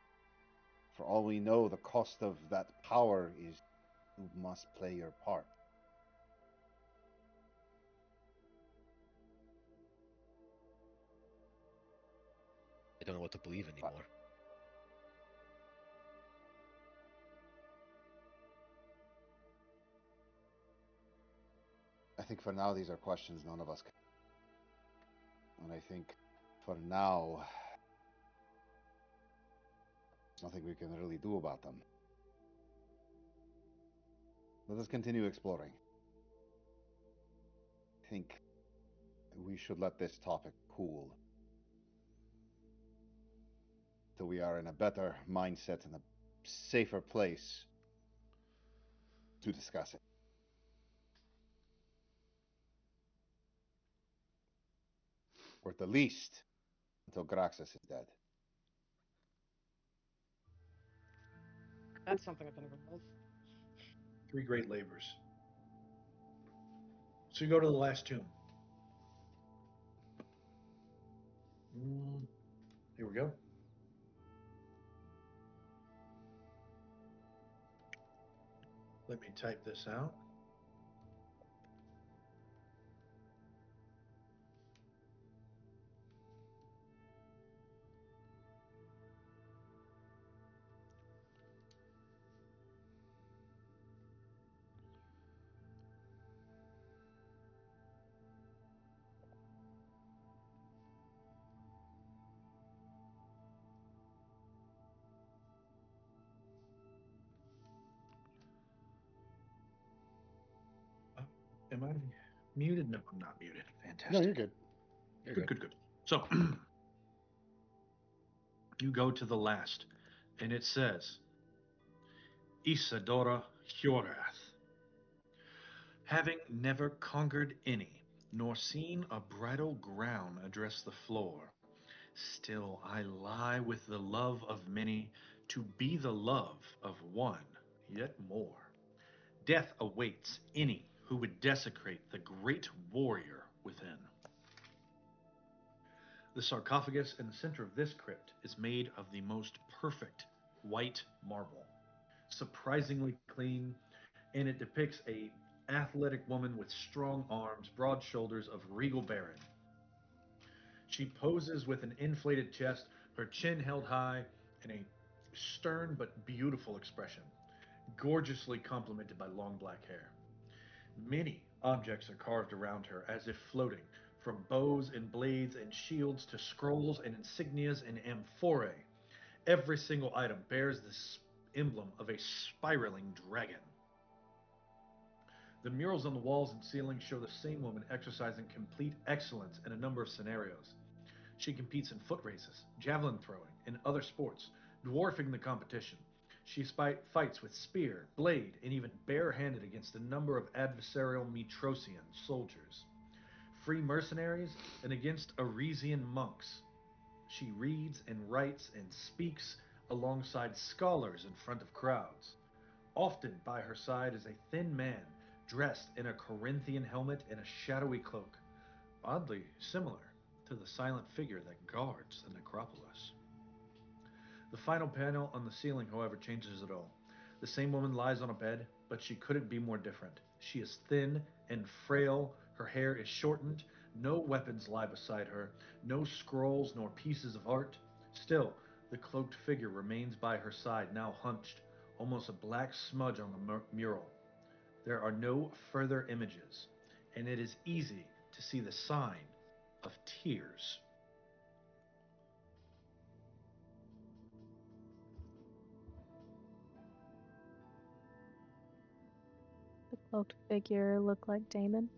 For all we know, the cost of that power is you must play your part. I don't know what to believe anymore. I think for now, these are questions none of us can. And I think for now, there's nothing we can really do about them. Let us continue exploring. I think we should let this topic cool till we are in a better mindset and a safer place to discuss it. Or at the least, until Graxis is dead. That's something I've never heard of. 3 great labors. So you go to the last tomb. Here we go. Let me type this out. Am I muted? No, I'm not muted. Fantastic. No, you're good. You're Good, good, good. So you go to the last, and it says, Isadora Hjorath. Having never conquered any, nor seen a bridal ground address the floor, still I lie with the love of many to be the love of one, yet more. Death awaits any who would desecrate the great warrior within. The sarcophagus in the center of this crypt is made of the most perfect white marble, surprisingly clean, and it depicts a athletic woman with strong arms, broad shoulders of regal bearing. She poses with an inflated chest, her chin held high, and a stern but beautiful expression, gorgeously complemented by long black hair. Many objects are carved around her as if floating, from bows and blades and shields to scrolls and insignias and amphorae. Every single item bears this emblem of a spiraling dragon. The murals on the walls and ceiling show the same woman exercising complete excellence in a number of scenarios. She competes in foot races, javelin throwing, and other sports, dwarfing the competition. She fights with spear, blade, and even barehanded against a number of adversarial Metrosian soldiers, free mercenaries, and against Aresian monks. She reads and writes and speaks alongside scholars in front of crowds. Often by her side is a thin man dressed in a Corinthian helmet and a shadowy cloak, oddly similar to the silent figure that guards the necropolis. The final panel on the ceiling, however, changes it all. The same woman lies on a bed, but she couldn't be more different. She is thin and frail, her hair is shortened, no weapons lie beside her, no scrolls nor pieces of art. Still, the cloaked figure remains by her side, now hunched, almost a black smudge on the mural. There are no further images, and it is easy to see the sign of tears. The cloaked figure look like Damon.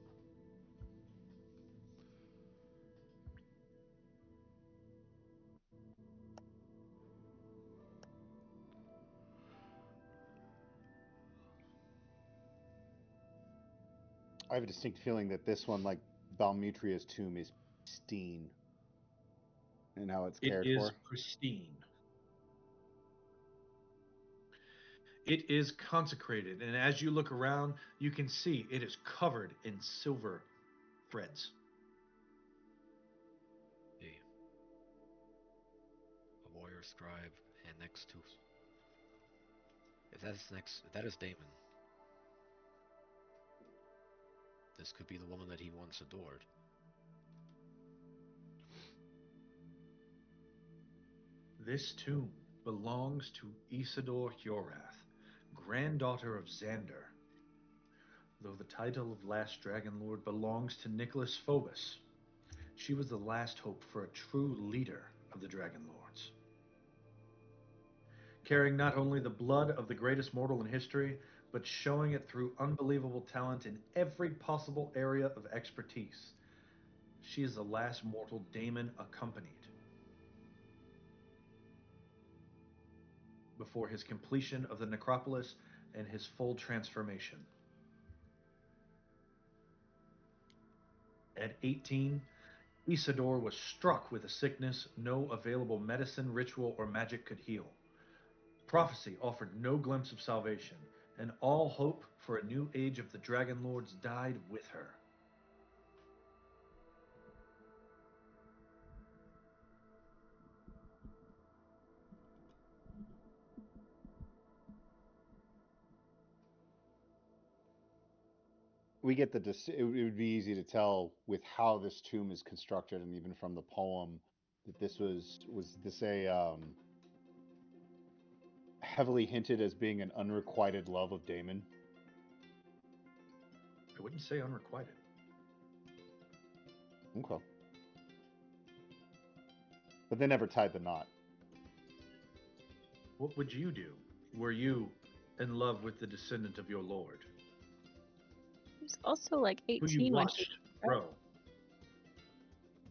I have a distinct feeling that this one, like Balmutria's tomb, is pristine in how it's It cared is for. pristine. It is consecrated, and as you look around, you can see it is covered in silver threads. A warrior scribe, and next to. If that is Damon, this could be the woman that he once adored. This tomb belongs to Isidore Hyorath, granddaughter of Xander, though the title of last Dragonlord belongs to Nicholas Phobos. She was the last hope for a true leader of the Dragonlords. Carrying not only the blood of the greatest mortal in history, but showing it through unbelievable talent in every possible area of expertise. She is the last mortal Damon accompanied before his completion of the necropolis and his full transformation. At 18, Isidore was struck with a sickness no available medicine, ritual, or magic could heal. Prophecy offered no glimpse of salvation, and all hope for a new age of the Dragonlords died with her. We get it would be easy to tell with how this tomb is constructed, and even from the poem, that this was this a heavily hinted as being an unrequited love of Damon. I wouldn't say unrequited. Okay. But they never tied the knot. What would you do were you in love with the descendant of your lord, He was also like who you 18 when she. watched grow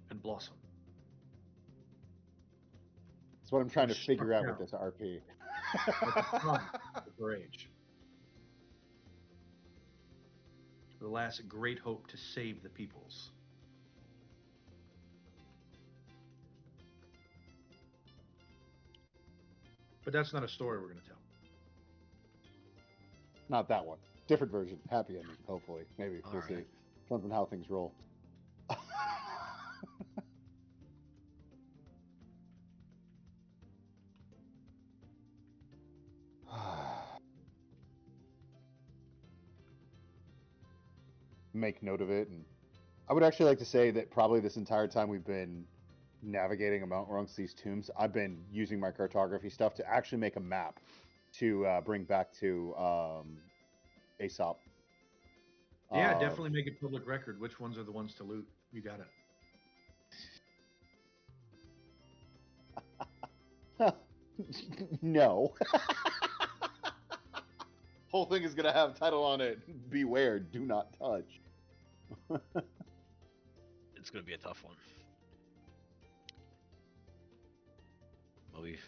and blossom? That's what I'm trying to Struck figure out with down this RP. at the prime of her age. The last great hope to save the peoples. But that's not a story we're going to tell. Not that one. Different version. Happy ending, hopefully. Maybe. All We'll right. see. Depends on how things roll. Make note of it. And I would actually like to say that probably this entire time we've been navigating amongst these tombs, I've been using my cartography stuff to actually make a map to bring back to Aesop. Yeah, definitely make it public record. Which ones are the ones to loot? You got it. No. Whole thing is gonna have title on it. Beware, do not touch. It's gonna be a tough one. Well, this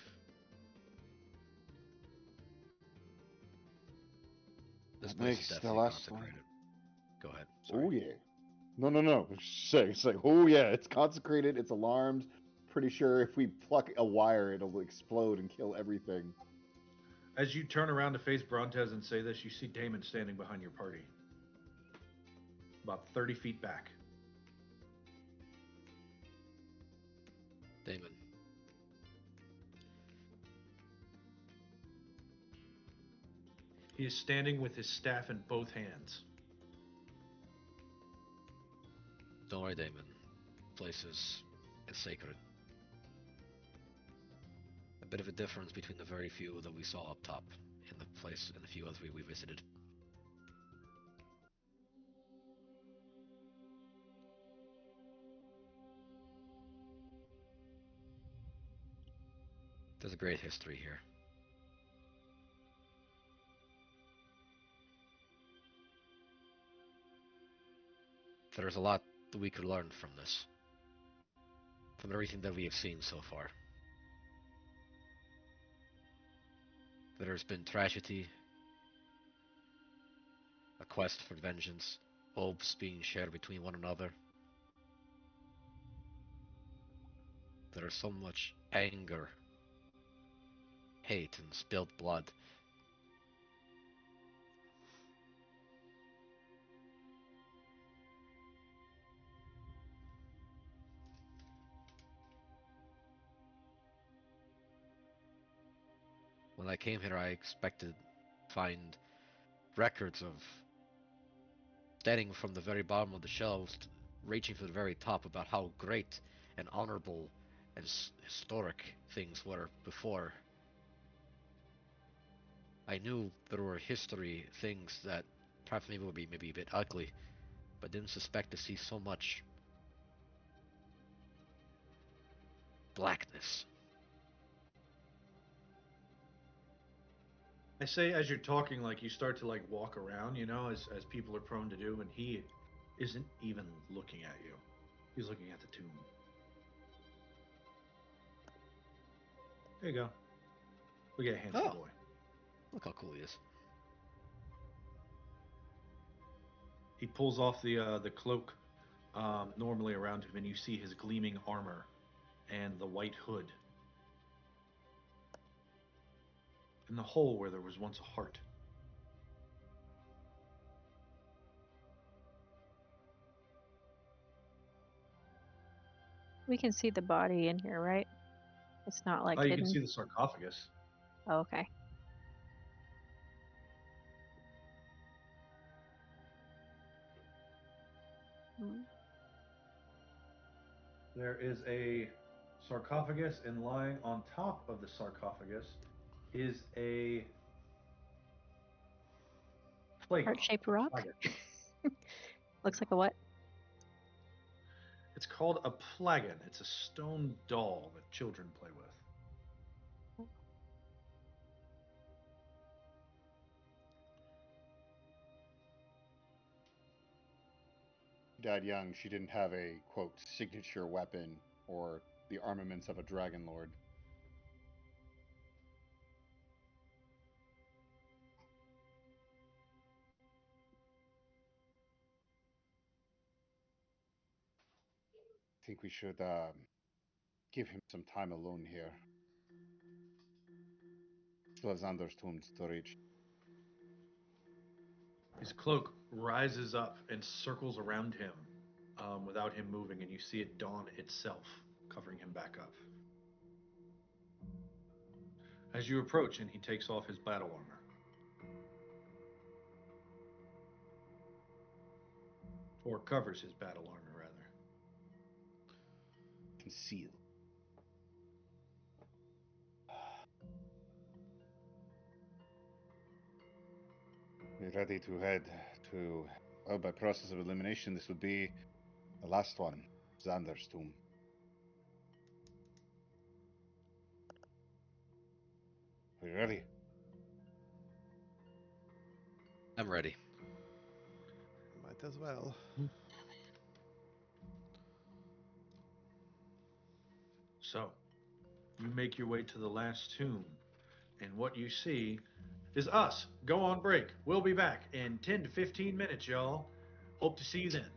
That place is makes the definitely last one. consecrated. Go ahead. Sorry. Oh yeah. No. It's like, oh yeah, it's consecrated, it's alarmed. Pretty sure if we pluck a wire, it'll explode and kill everything. As you turn around to face Brontes and say this, you see Damon standing behind your party, about 30 feet back. Damon. He is standing with his staff in both hands. Don't worry, Damon. The place is sacred. A bit of a difference between the very few that we saw up top in the place and the few others we visited. There's a great history here. There's a lot that we could learn from this. From everything that we have seen so far. There's been tragedy, a quest for vengeance, hopes being shared between one another. There is so much anger, hate, and spilled blood. When I came here, I expected to find records of standing from the very bottom of the shelves, reaching to the very top about how great and honorable and historic things were before. I knew there were history things that perhaps maybe would be maybe a bit ugly, but didn't suspect to see so much blackness. I say as you're talking, like you start to like walk around, as people are prone to do, and he isn't even looking at you. He's looking at the tomb. There you go. Look at a handsome Oh, boy. look how cool he is. He pulls off the cloak normally around him, and you see his gleaming armor and the white hood, and the hole where there was once a heart. We can see the body in here, right? It's not like Oh, you hidden. can see the sarcophagus. Oh, okay. Hmm. There is a sarcophagus, and lying on top of the sarcophagus is a plate. Heart-shaped rock? Flagon. Looks like a what? It's called a flagon. It's a stone doll that children play with. Died young. She didn't have a quote signature weapon or the armaments of a Dragonlord. I think we should give him some time alone here. Still has Anders tombs to reach. His cloak rises up and circles around him without him moving, and you see it dawn itself, covering him back up. As you approach, and he takes off his battle armor. Or covers his battle armor, rather. Conceal. We're ready to head to... Oh, by process of elimination, this would be the last one. Xander's tomb. Are you ready? I'm ready. Might as well. So, you make your way to the last tomb, and what you see is us. Go on break. We'll be back in 10 to 15 minutes, y'all. Hope to see you then.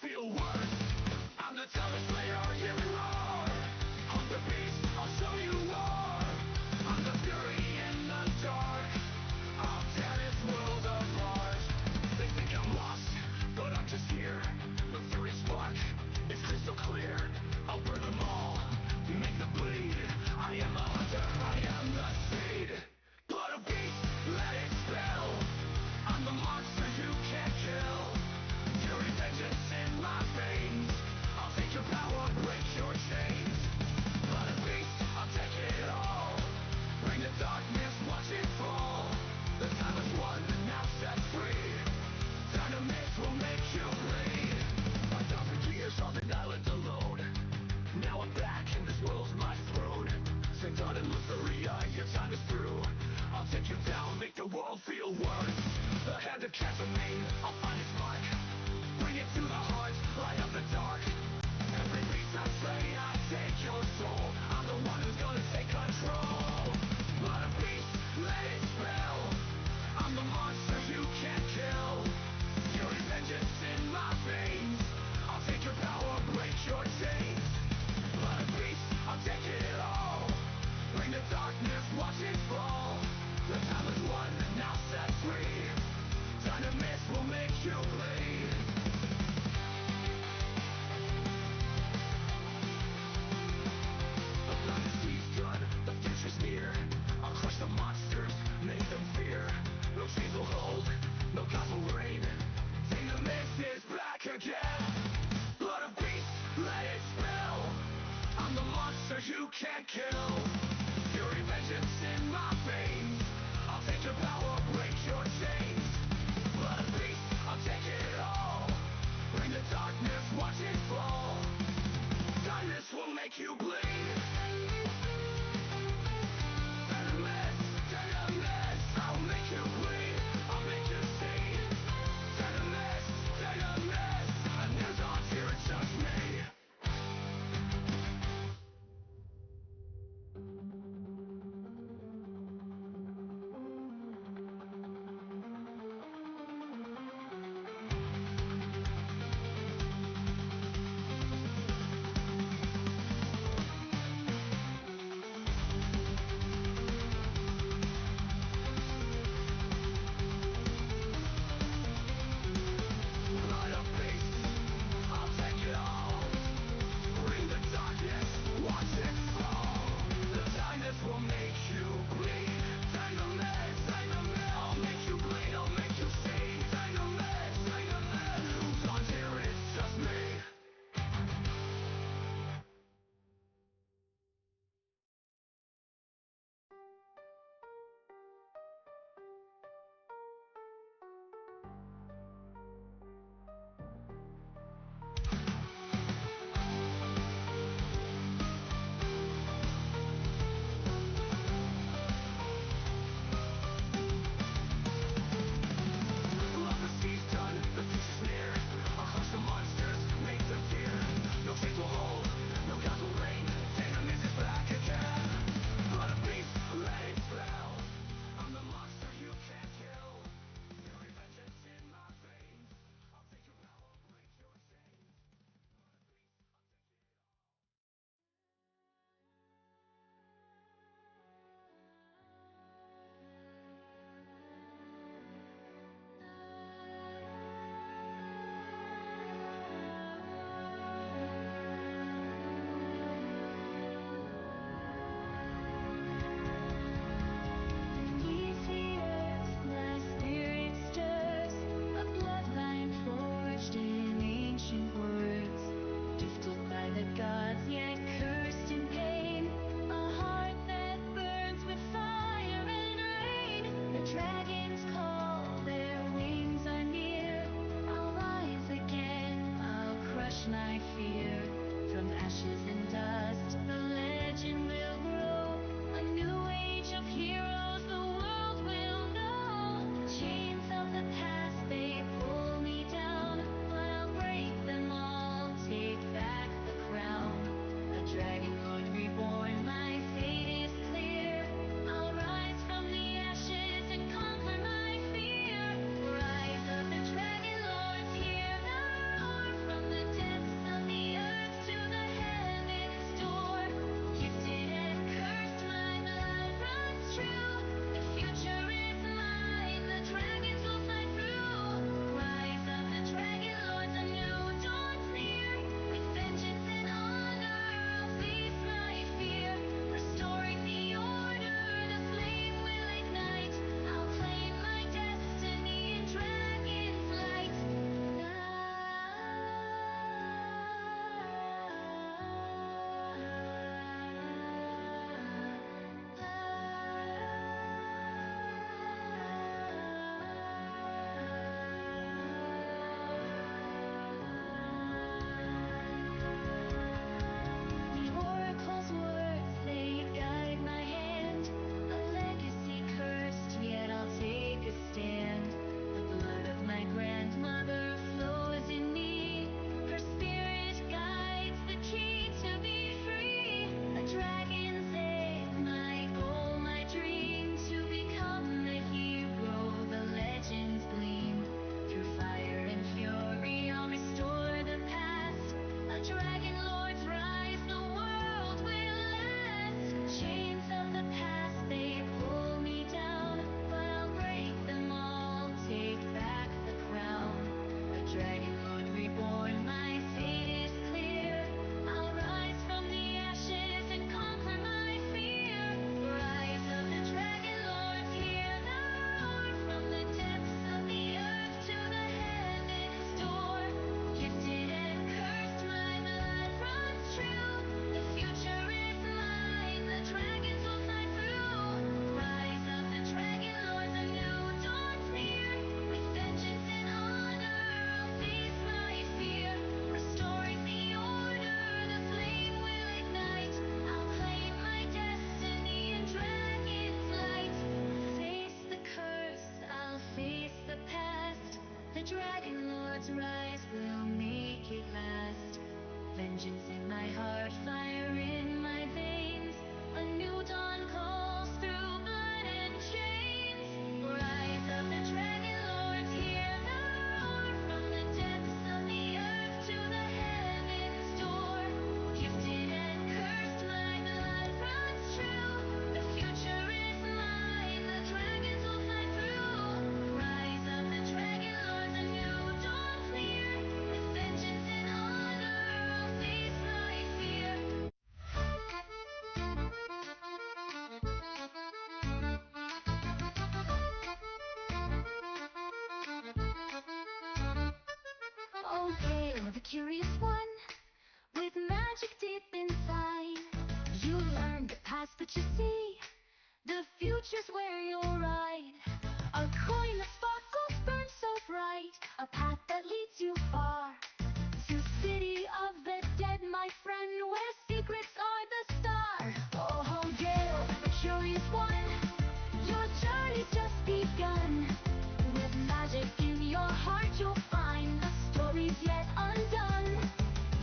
Feel worse. I'm the toughest player you are. I'm the beast, I'll show you war. I'm the fury in the dark. I'll tear this world apart. They think I'm lost, but I'm just here. The fury spark is crystal clear. I'll burn them all, make them bleed. I am the hunter, I am the seed. Blood of beast, let it spill. I'm the monster you can't kill. Fury vengeance in my veins. I'll take your power, break your chains. Blood of beast, I'll take it all. Bring the darkness, watch it fall. The time is won, now set free. Time to miss will make you bleed. 5,000 years on an island alone. Now I'm back and this world's my throne. Sent on in Lutheria, your time is through. I'll take you down, make the world feel worse. The hand of Casamine, I'll find its mark. Bring it to the heart, light up the dark. Every beat I slay, I take your soul. I'm the one who's gonna take control. Blood of beast, let it spill. I'm the monster you can't kill. Fury vengeance in my veins. I'll take your power, break your chains. Blood of beast, I'll take it all. Bring the darkness, watch it fall. The time is won, now set free. Time to miss will make you bleed. The dynasty's done, the future's near. I'll crush the monsters, make them fear. No chains will hold, no gods will reign. Take the mist is back again. Blood of beast, let it spill. I'm the monster you can't kill. Fury vengeance in my veins. I'll take your power, break your chains. Blood of beast, I'll take it all. Bring the darkness, watch it fall. Darkness will make you bleed. I'll make you bleed, I'll make you see. Take a mess, and there's all here, it's just me. quench my fear. From ashes and dust, the legend will grow. A new age of heroes the world will know. Chains of the past, they pull me down, but I'll break them all, take back the crown. A Dragonlord reborn, my fate is clear. I'll rise from the ashes and conquer my fear. Rise of the Dragonlords, hear the roar. From the depths of the earth to the heavens door. Gifted and cursed, my blood runs true. The future is mine, the dragons will fly through. Rise of the Dragonlords, a new dawn's near. With vengeance and honor, I'll face my fear. Restoring the order, the flame will ignite. I'll claim my destiny in dragon flight. The oracle's words, they guide my hand. A legacy cursed, yet I'll take a stand. The blood of my grandmother flows in me. Her spirit guides the key to be free. A dragon's egg, my goal, my dream. To become a hero, the legends gleam. Through fire and fury, I'll restore the past. A Dragonlord's rise, the world will last. Chains of the past, they pull me down, but I'll break them all, take back the crown. A Dragonlord reborn, my fate is clear. I'll rise from the ashes and conquer my fear. Rise of the Dragonlords, hear the roar. From the depths of the earth to the heavens door. Gifted and cursed, my blood runs true. The future is mine, the dragons will fly through. Rise of the Dragonlords, a new dawn's near. With vengeance and honor, I'll face my fear. Restoring the order, the flame will ignite. I'll claim my destiny in dragon flight. Face the curse, I'll face the past. The Dragonlord's rise will make it last. Vengeance in my heart, fire in my veins. A new dawn calls through blood and chains. Rise of the Dragonlords, hear the roar. From the depths of the earth to the heavens door. Gifted and cursed, my blood runs true. The future is mine, the dragons will fly through. Rise of the Dragonlords, a new dawn's near. With vengeance and honor, I'll face my fear. Oh, hail the curious one, with magic deep inside. You learn the past, but you see the future's where you'll ride. A coin that sparkles, burns so bright, a path that leads you far. To city of the dead, my friend, where secrets are the star. Oh, hail the curious one, your journey's just begun. With magic in your heart, you'll find the stories yet undone.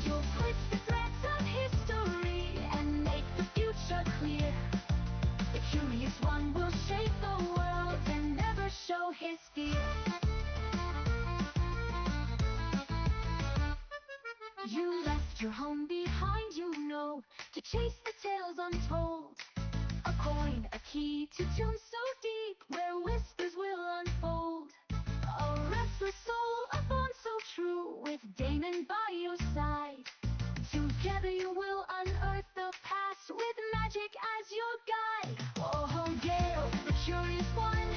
You'll twist the threads of history and make the future clear. The curious one will shape the world and never show his fear. You left your home behind, you know, to chase the tales untold. A coin, a key to tunes so deep, where whispers will unfold. A restless soul, a bond so true, with Damon by your side. Together you will unearth the past, with magic as your guide. Oh, Gale, the curious one,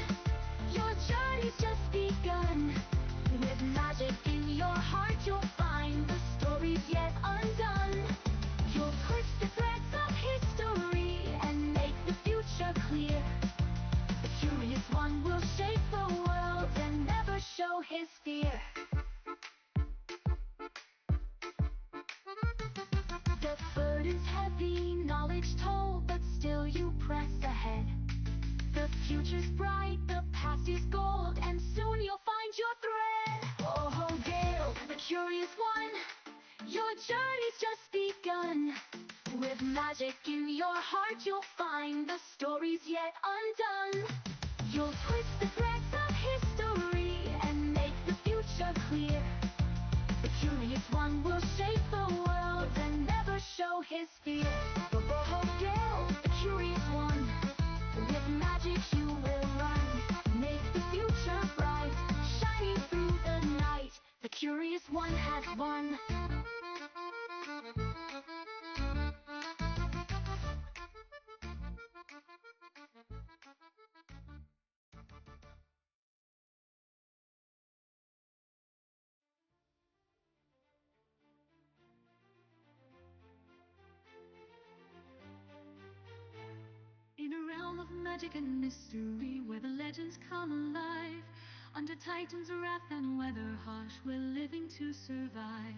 your journey's just begun. With magic in your heart, you'll find the stories yet undone. You'll twist the threads of history and make the future clear. The curious one will shape the world and never show his fear. knowledge told, but still you press ahead. The future's bright, the past is gold, and soon you'll find your thread. Oh, Gale, the curious one, your journey's just begun. With magic in your heart, you'll find the story's yet undone. You'll twist the threads of history and make the future clear. The curious one will shape the world and never show his fear. Oh, Gale, the curious one, with magic you will run. Make the future bright, shining through the night. The curious one has won. In a realm of magic and mystery, where the legends come alive, under Titan's wrath and weather harsh, we're living to survive.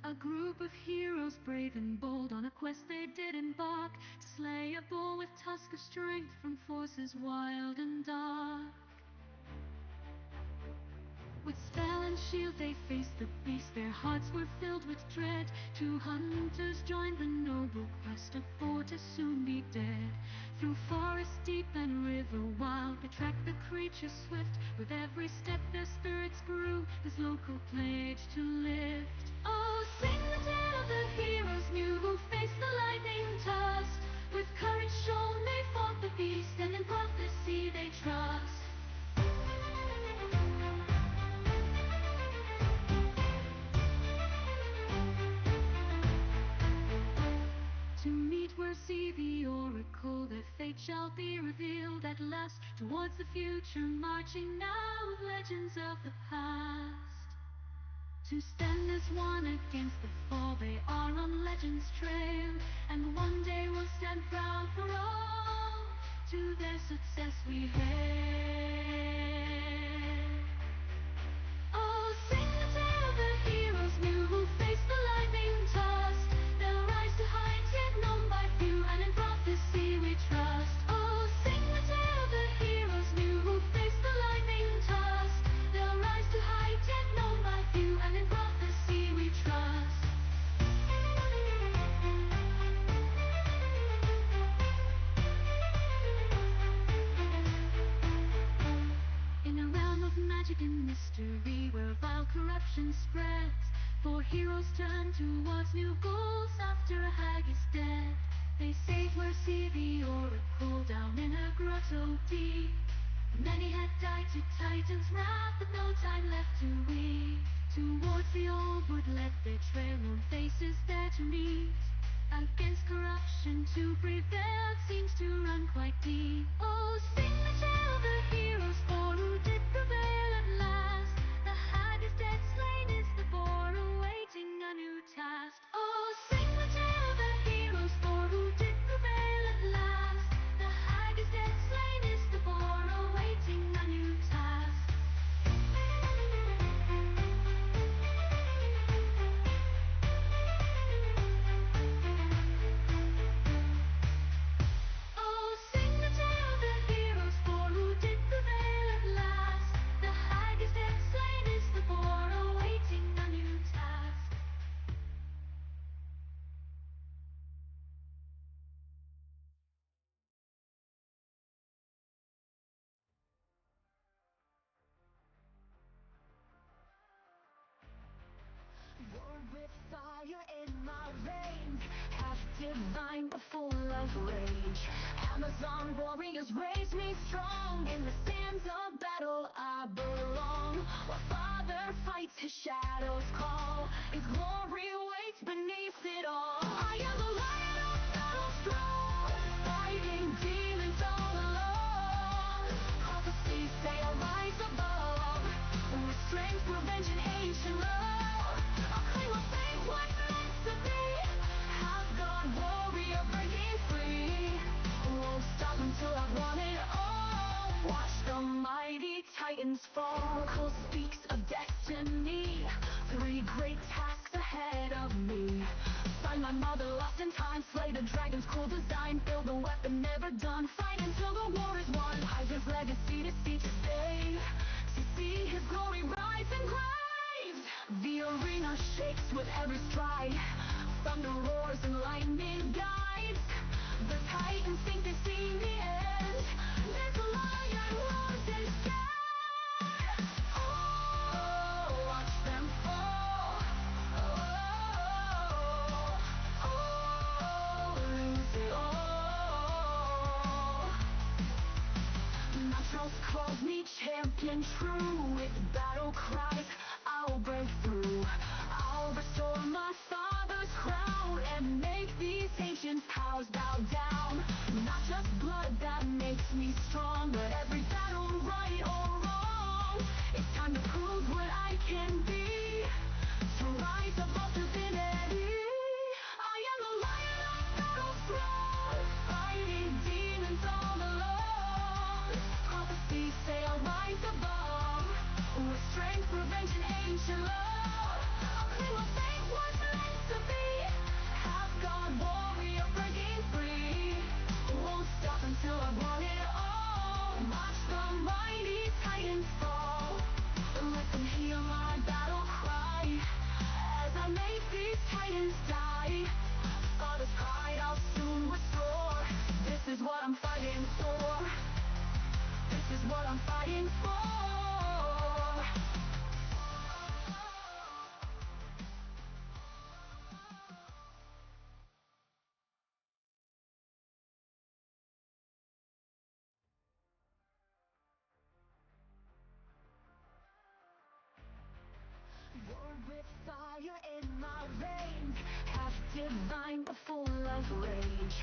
A group of heroes brave and bold, on a quest they did embark, to slay a bull with tusk of strength from forces wild and dark. With spell and shield they faced the beast, their hearts were filled with dread. Two hunters joined the noble quest, a foe to soon be dead. Through forest deep and river wild, they tracked the creature swift. With every step their spirits grew, this local pledge to lift. Oh, sing the tale of the heroes new, who faced the lightning tossed. With courage shown they fought the beast, and in prophecy they trust. To meet where see the oracle, their fate shall be revealed at last. Towards the future marching now, with legends of the past. To stand as one against the fall, they are on legends trail. And one day we'll stand proud for all, to their success we hail. Oh, sing the tale of the heroes new, who faced the lightning tossed. They'll rise to heights yet known by few, and in prophecy we trust. Oh, sing the tale of the heroes new, who faced the lightning tossed. They'll rise to heights yet known by few, and in prophecy we trust. In a realm of magic and mystery, where vile corruption spreads, four heroes turn towards new goals after a hag is dead. They save where see the oracle down in a grotto deep. Many had died to Titan's wrath, but no time left to weep. Towards the old wood led their trail, known faces there to meet. Against corruption to prevail seems to run quite deep. Oh, sing the tale of the heroes, for who did prevail at last. The hag is dead, slain is the boar, awaiting a new task. Oh, sing the tale of the heroes, for who did prevail at last. The hag is dead, slain is the boar, awaiting a new task. Oh, sing the tale of the heroes, for who did prevail at last. The hag is dead, slain is the boar, awaiting a new task. Born with fire in my veins, half divine but full of rage. Amazon warriors raise me strong, in the sands of battle I belong. While father fights, his shadows call, his glory waits beneath it all. I am the lion of battle strong, fighting demons all alone. Prophecies say I'll rise above, with strength, revenge, and ancient love. I'll claim my fate, what's meant to be. Half God warrior breaking free. Won't stop until I've won it all. Watch the mighty titans fall. Cole speaks of destiny. Three great tasks ahead of mother lost in time. Slay the dragon's cool design. Build a weapon never done. Fight until the war is won. Hydra's legacy to see to stay. To see his glory rise and grave. The arena shakes with every stride. Thunder roars and lightning guides. The titans think they see the end. This lion roars and scared. Oh, watch them fall. Lose it all. Naturals calls me champion true. With battle cries, I'll break through. I'll restore my father's crown and make these ancient powers bow down. Not just blood that makes me strong, but every battle, right or wrong. It's time to prove what I can be. To rise above divinity. I am the lion of battle's throne, fighting demons all alone. Prophecies say I'll rise above, with strength, revenge, and ancient love. I'll claim what fate was meant to be. Half god warrior breaking free. Won't stop until I've won it all. Watch the mighty titans fall. Let them hear my battle cry. As I make these titans die. Father's pride I'll soon restore. This is what I'm fighting for. This is what I'm fighting for. Born with fire in my veins, half divine but full of rage.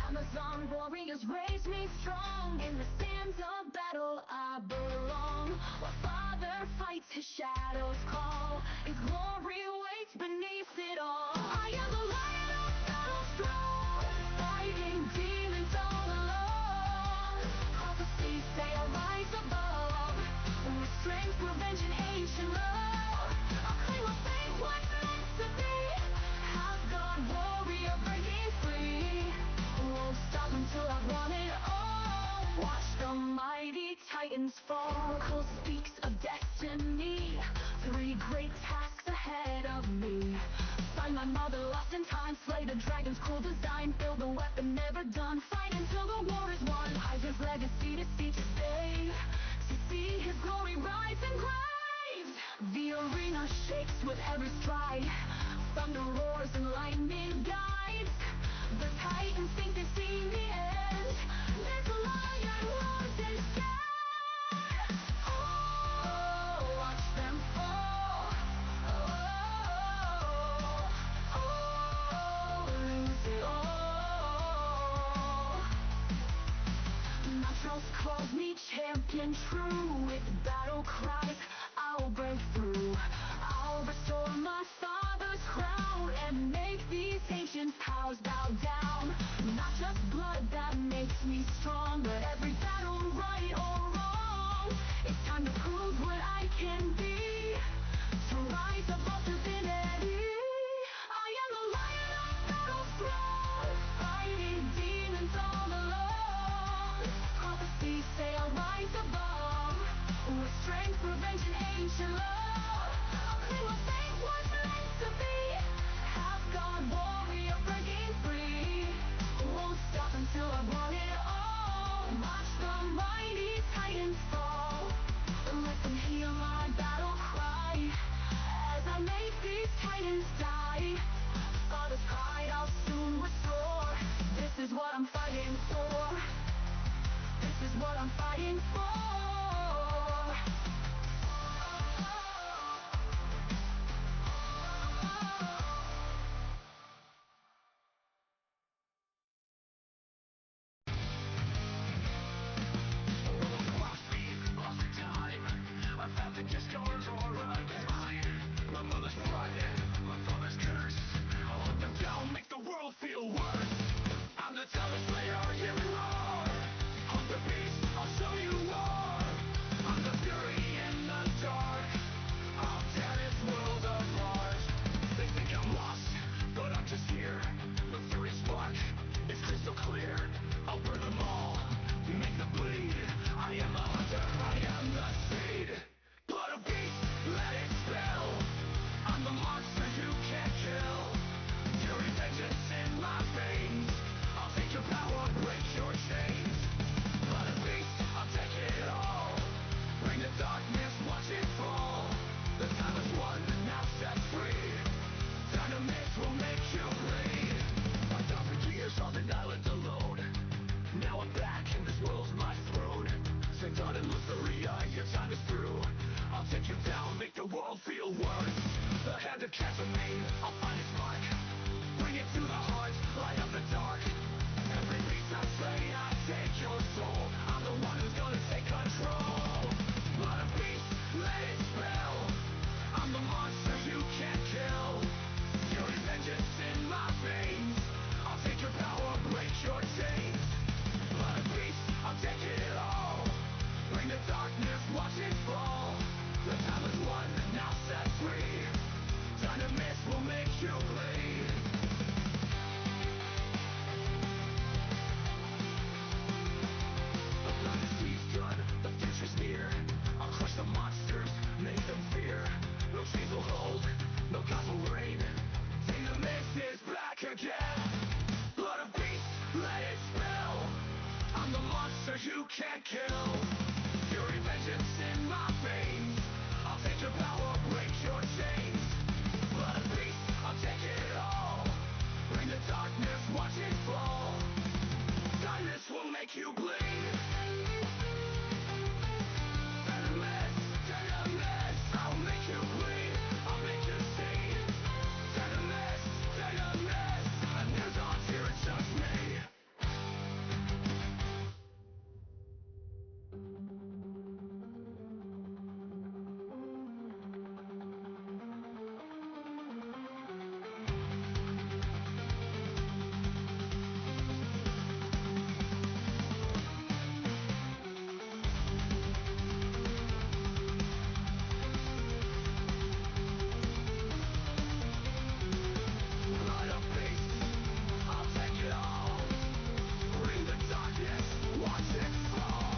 Amazon warriors raise me strong. In the sands of battle I belong. While father fights, his shadows call. His glory waits beneath it all. I am the lion of battle strong, fighting demons all alone. Prophecies say I'll rise above, with strength, revenge, and ancient love. I'll claim what fate was meant to be. Half god warrior breaking free. Won't stop until I've won it all. Watch the mighty titans fall. Cole speaks of destiny. 3 great tasks ahead of me. Find my mother lost in time. Slay the dragon's cool design. Build a weapon never done. Fight until the war is won. Hydra's legacy to see to stay. To see his glory rise and grave. The arena shakes with every stride. Thunder roars and lightning guides. The titans think they see the end. This lion roars and scared. Oh, watch them fall. Lose it all. Naturals calls me champion true. With battle cries, I'll break through. I'll restore my father's crown and make these ancient powers bow down. Not just blood that makes me strong, but every battle, right or wrong. It's time to prove what I can be. To rise above divinity. I am the lion of battle's throne, fighting demons all alone. Prophecies say I'll rise above, with strength, revenge, and ancient love. I'll claim what fate was meant to be. Half god warrior breaking free. Won't stop until I've won it all. Watch the mighty titans fall. Let them hear my battle can't kill. Fury vengeance in my veins. I'll take your power, break your chains. Blood of beast, I'll take it all. Bring the darkness, watch it fall. Kindness will make you bleed. Venomous, venomous, I'll make you bleed. I'll make you see. Venomous, venomous, and there's odds here, it's just me. Blood of beasts, I'll take it all. Bring the darkness, watch it fall.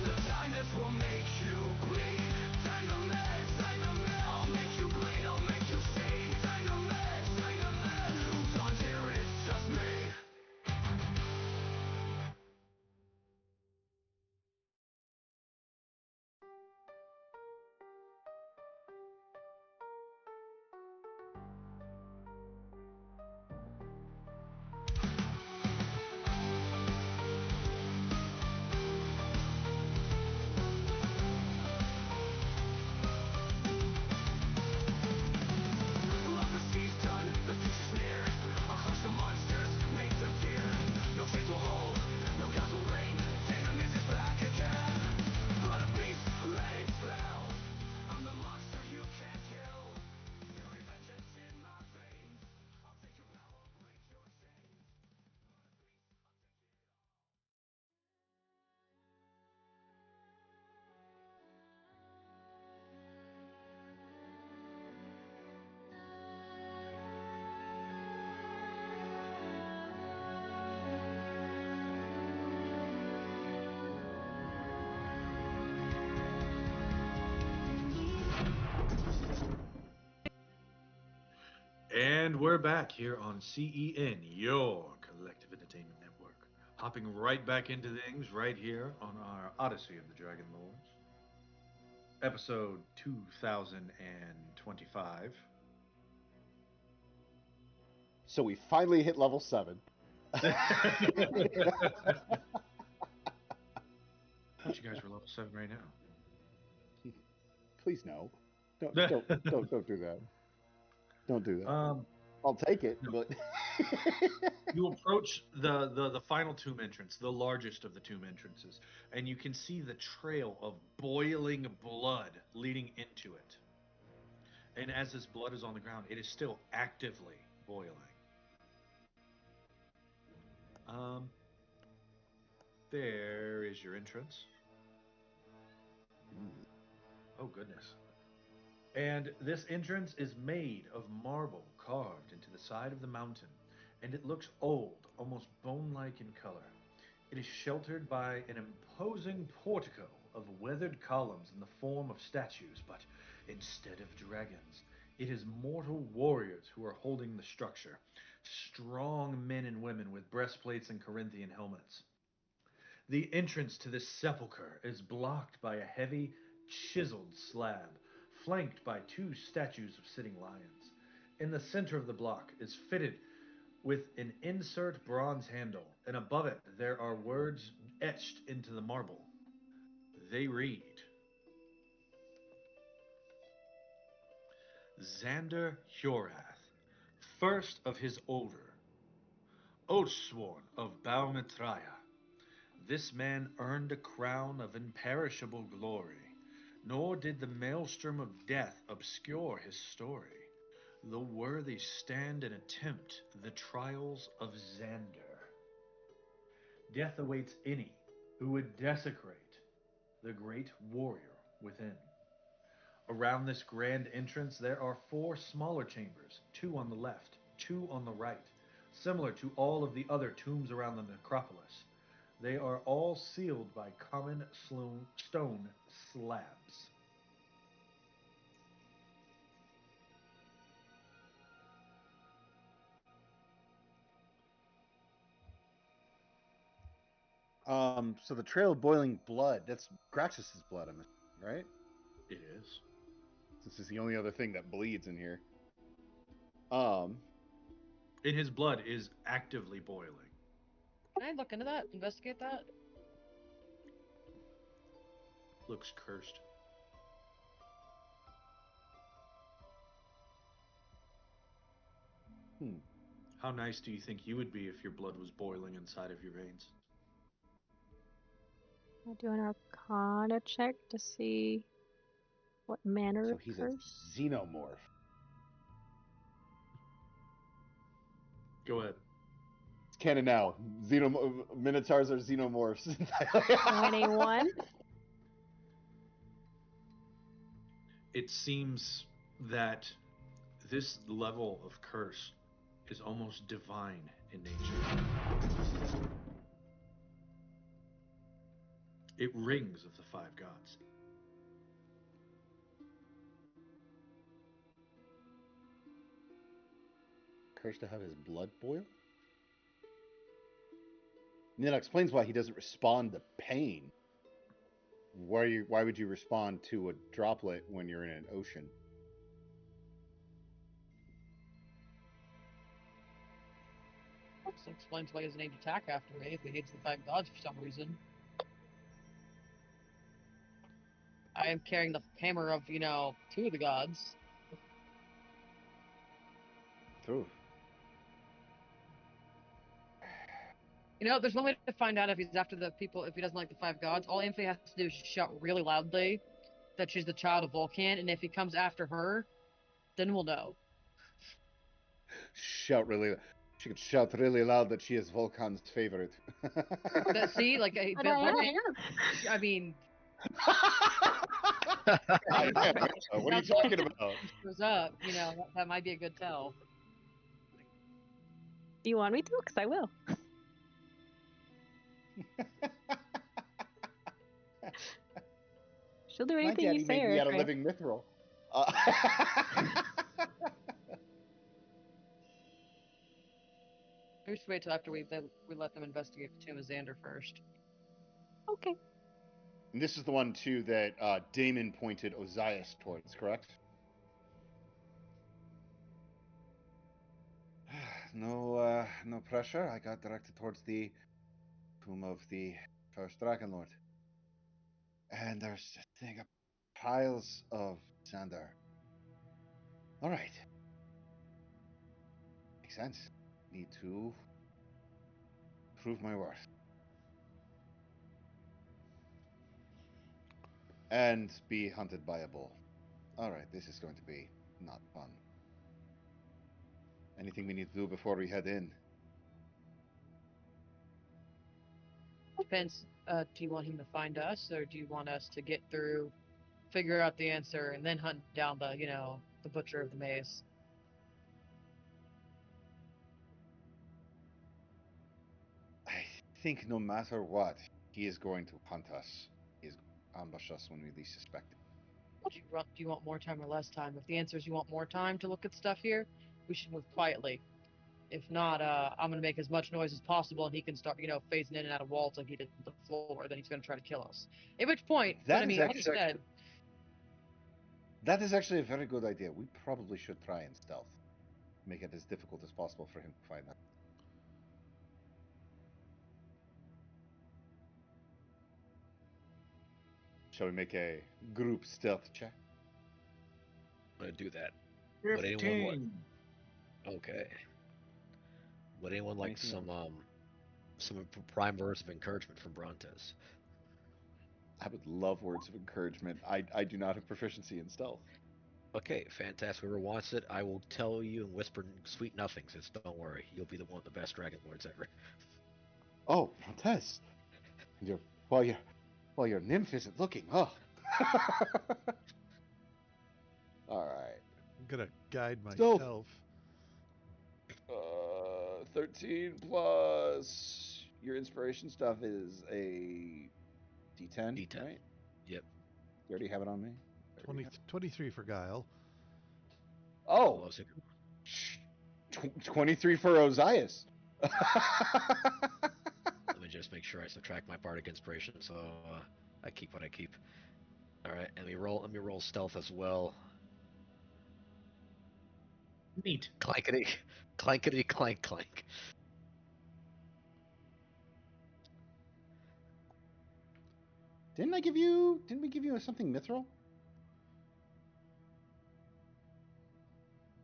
The kindness will make you bleed. Venomous, venomous, I'll make you bleed, I'll make you see. Venomous, venomous, who's on here, it's just me. The prophecy's done, the future's near. I'll crush the monsters, make them fear. No chains will hold, no gods will reign. Taneias is back again. Blood of beast, let it spell. I'm the monster you can't kill. Fury vengeance in my veins. I'll take your power, break your chains. And we're back here on CEN, your collective entertainment network. Hopping right back into things right here on our Odyssey of the Dragonlords. Episode 2025. So we finally hit level 7. I thought you guys were level 7 right now. Please no. Don't do that. Don't do that. I'll take it, no. but You approach the final tomb entrance, the largest of the tomb entrances, and you can see the trail of boiling blood leading into it. And as this blood is on the ground, it is still actively boiling. There is your entrance. Oh, goodness. And this entrance is made of marble carved into the side of the mountain, and it looks old, almost bone-like in color. It is sheltered by an imposing portico of weathered columns in the form of statues, but instead of dragons, it is mortal warriors who are holding the structure. Strong men and women with breastplates and Corinthian helmets. The entrance to this sepulchre is blocked by a heavy, chiseled slab, flanked by 2 statues of sitting lions. In the center of the block is fitted with an insert bronze handle, and above it there are words etched into the marble. They read, Xander Hurath, first of his order, Oathsworn of Balmetraia. This man earned a crown of imperishable glory, nor did the maelstrom of death obscure his story. The worthy stand and attempt the trials of Xander. Death awaits any who would desecrate the great warrior within. Around this grand entrance there are 4 smaller chambers, 2 on the left, 2 on the right, similar to all of the other tombs around the necropolis. They are all sealed by common stone slabs. So the trail of boiling blood, that's Graxis' blood, I'm assuming, right? It is. This is the only other thing that bleeds in here. Um, And his blood is actively boiling. Can I look into that? Investigate that? Looks cursed. How nice do you think you would be if your blood was boiling inside of your veins? I'll do an Arcana check to see what manner so of he's curse. a xenomorph. Go ahead. It's canon now. Minotaurs are xenomorphs. 21. It seems that this level of curse is almost divine in nature. It rings of the five gods. Curse to have his blood boil? And that explains why he doesn't respond to pain. Why would you respond to a droplet when you're in an ocean? Also explains why he doesn't aim to attack after me if he hates the five gods for some reason. I am carrying the hammer of, two of the gods. True. There's one way to find out if he's after the people, if he doesn't like the five gods. All Amphi has to do is just shout really loudly that she's the child of Vulcan, and if he comes after her, then we'll know. Shout really. She could shout really loud that she is Vulcan's favorite. See, like, But I am. I mean, What are you talking about? He shows up, that might be a good tell. Do you want me to? Because I will. She'll do My anything daddy you say, made me out of Eric. living mithril. We should wait till after we let them investigate the tomb of Xander first. Okay. And this is the one too that Damon pointed Ozias towards, correct? No pressure. I got directed towards the tomb of the first Dragonlord, and there's a thing of piles of Xander. All right, makes sense. Need to prove my worth. And be hunted by a bull. Alright, this is going to be not fun. Anything we need to do before we head in? Depends. Do you want him to find us, or do you want us to get through, figure out the answer, and then hunt down the butcher of the maze? I think no matter what, he is going to hunt us. He is going to ambush us when we least suspect it. Do you want more time or less time? If the answer is you want more time to look at stuff here, we should move quietly. If not, I'm gonna make as much noise as possible, and he can start, phasing in and out of walls like he did the floor. Then he's gonna try to kill us. At which point, That like is I said, That is actually a very good idea. We probably should try and stealth. Make it as difficult as possible for him to find us. Shall we make a group stealth check? I'm gonna do that. Would anyone want? 15. Okay. Would anyone like Anything some prime words of encouragement from Brontes? I would love words of encouragement. I do not have proficiency in stealth. Okay, fantastic. Whoever wants it, I will tell you and whisper sweet nothings. It's don't worry, you'll be the one of the best Dragonlords ever. Oh, Montez. Your while your nymph isn't looking, huh? All right. I'm gonna guide Stealth. myself. 13 plus your inspiration stuff is a D10, D10. right? Yep. You already have it on me? 23 for guile. Oh, Well, 23 for Ozias. let me just make sure I subtract my bardic inspiration, so I keep what I keep. All right, and let me roll stealth as well. Neat. Clankety, clankety, clank, clank. Didn't we give you something mithril?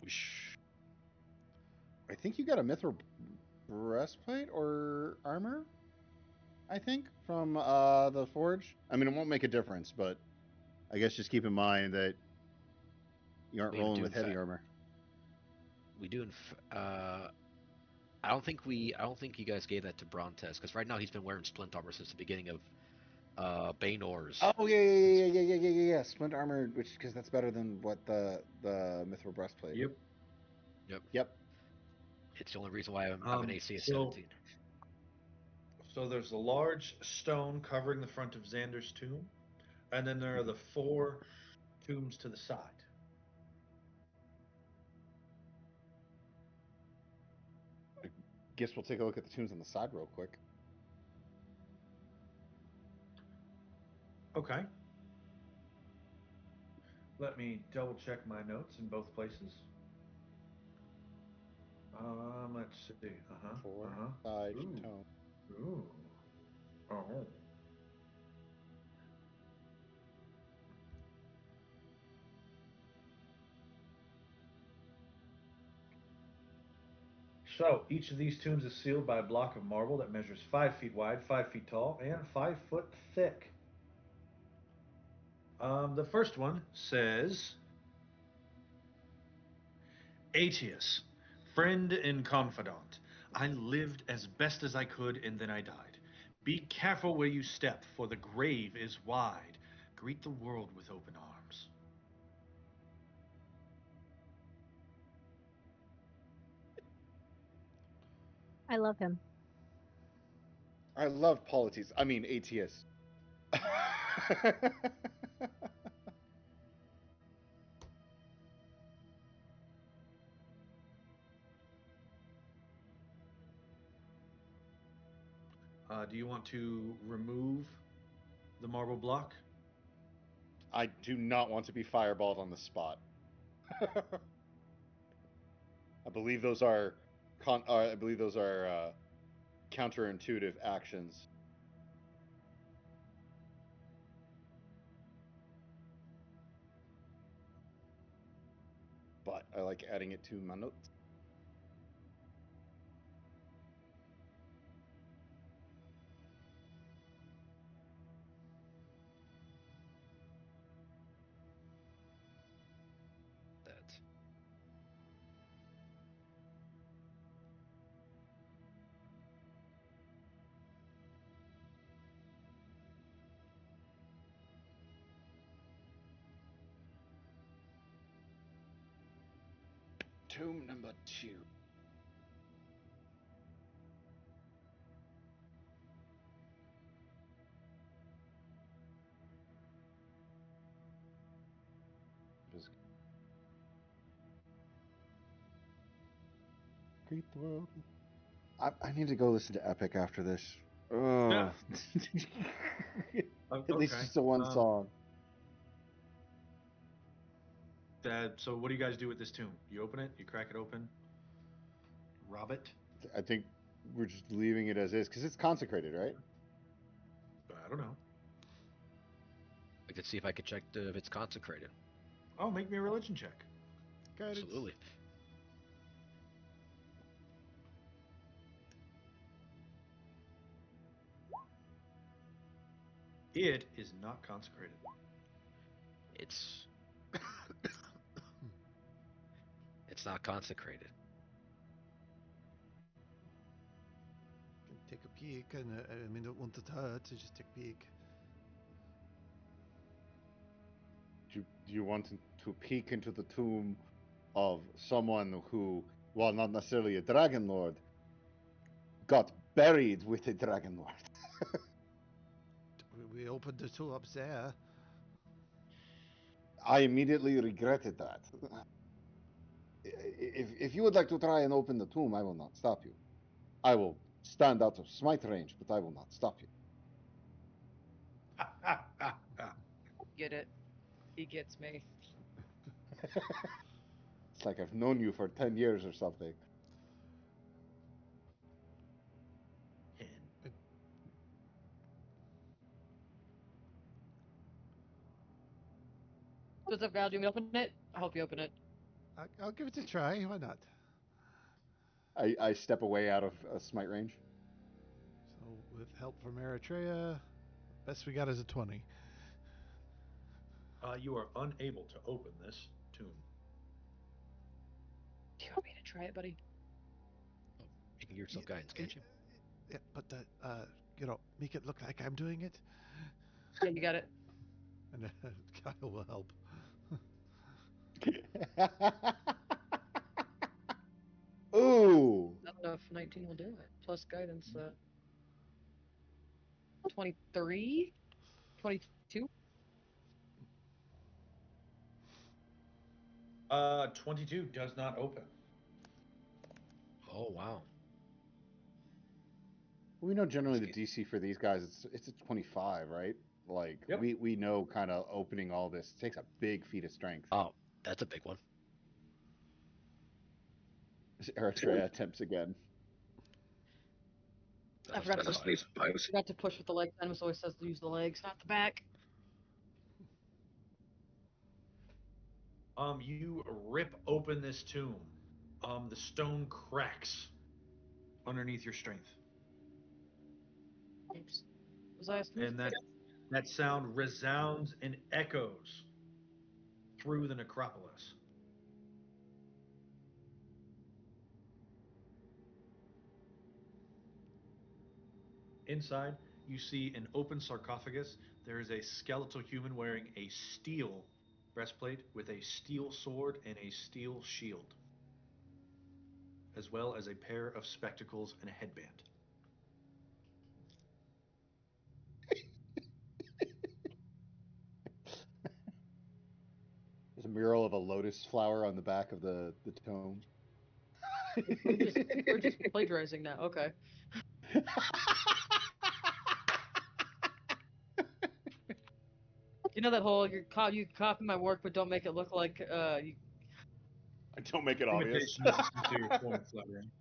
Whoosh. I think you got a mithril breastplate or armor. I think from the forge. I mean, it won't make a difference, but I guess just keep in mind that you aren't We rolling do with in heavy fact. armor. We do. I don't think you guys gave that to Brontes because right now he's been wearing splint armor since the beginning of Baneors. Oh yeah. Splint armor, which because that's better than what the mithril breastplate. Yep. Yep. It's the only reason why I'm an AC of So 17. So there's a large stone covering the front of Xander's tomb, and then there are the 4 tombs to the side. Guess we'll take a look at the tombs on the side real quick. Okay. Let me double check my notes in both places. Let's see. 4 side Ooh. tone. Ooh. Oh. So each of these tombs is sealed by a block of marble that measures 5 feet wide, 5 feet tall, and 5 foot thick. The first one says, Aetius, friend and confidant, I lived as best as I could and then I died. Be careful where you step, for the grave is wide. Greet the world with open arms. I love him. I love polities. I mean ATS. Do you want to remove the marble block? I do not want to be fireballed on the spot. I believe those are counterintuitive actions. But I like adding it to my notes. That. Tomb number 2. Greet the world. I need to go listen to Epic after this. Oh. At least Okay. just the one song. So what do you guys do with this tomb? You open it? You crack it open? Rob it? I think we're just leaving it as is because it's consecrated, right? I don't know. I could see if I could check if it's consecrated. Oh, make me a religion check. Guidance. Absolutely. It is not consecrated. It's it's not consecrated. Take a peek, and I mean, don't want to touch. Just take a peek. Do you want to peek into the tomb of someone who, while not necessarily a Dragonlord, got buried with a Dragonlord? We opened the two up there. I immediately regretted that. If you would like to try and open the tomb, I will not stop you. I will stand out of smite range, but I will not stop you. Get it? He gets me. It's like I've known you for 10 years or something. What's up, Val? Do you want me to open it? I hope you open it. I'll give it a try. Why not? I step away out of smite range. So, with help from Eritrea, best we got is a 20. You are unable to open this tomb. Do you want me to try it, buddy? You can give yourself guidance, can't you? Yeah, but make it look like I'm doing it, Yeah, you got it. and Kyle will help. Ooh! I don't know if 19 will do it. Plus guidance, 23? 22? 22 does not open. Oh wow. We know generally the DC for these guys it's a 25, right? Like Yep. we know kind of opening all this takes a big feat of strength. Oh, that's a big one. Eritrea attempts again. I forgot to push with the legs. Animus always says to use the legs, not the back. You rip open this tomb. The stone cracks underneath your strength. Oops. Was I asking? And that sound resounds and echoes through the necropolis. Inside, you see an open sarcophagus. There is a skeletal human wearing a steel breastplate with a steel sword and a steel shield, as well as a pair of spectacles and a headband. There's a mural of a lotus flower on the back of the tomb. We're just plagiarizing now. Okay. You know that whole you copy my work, but don't make it look like you. Don't make it obvious. Imitation is a sincere form of flattering.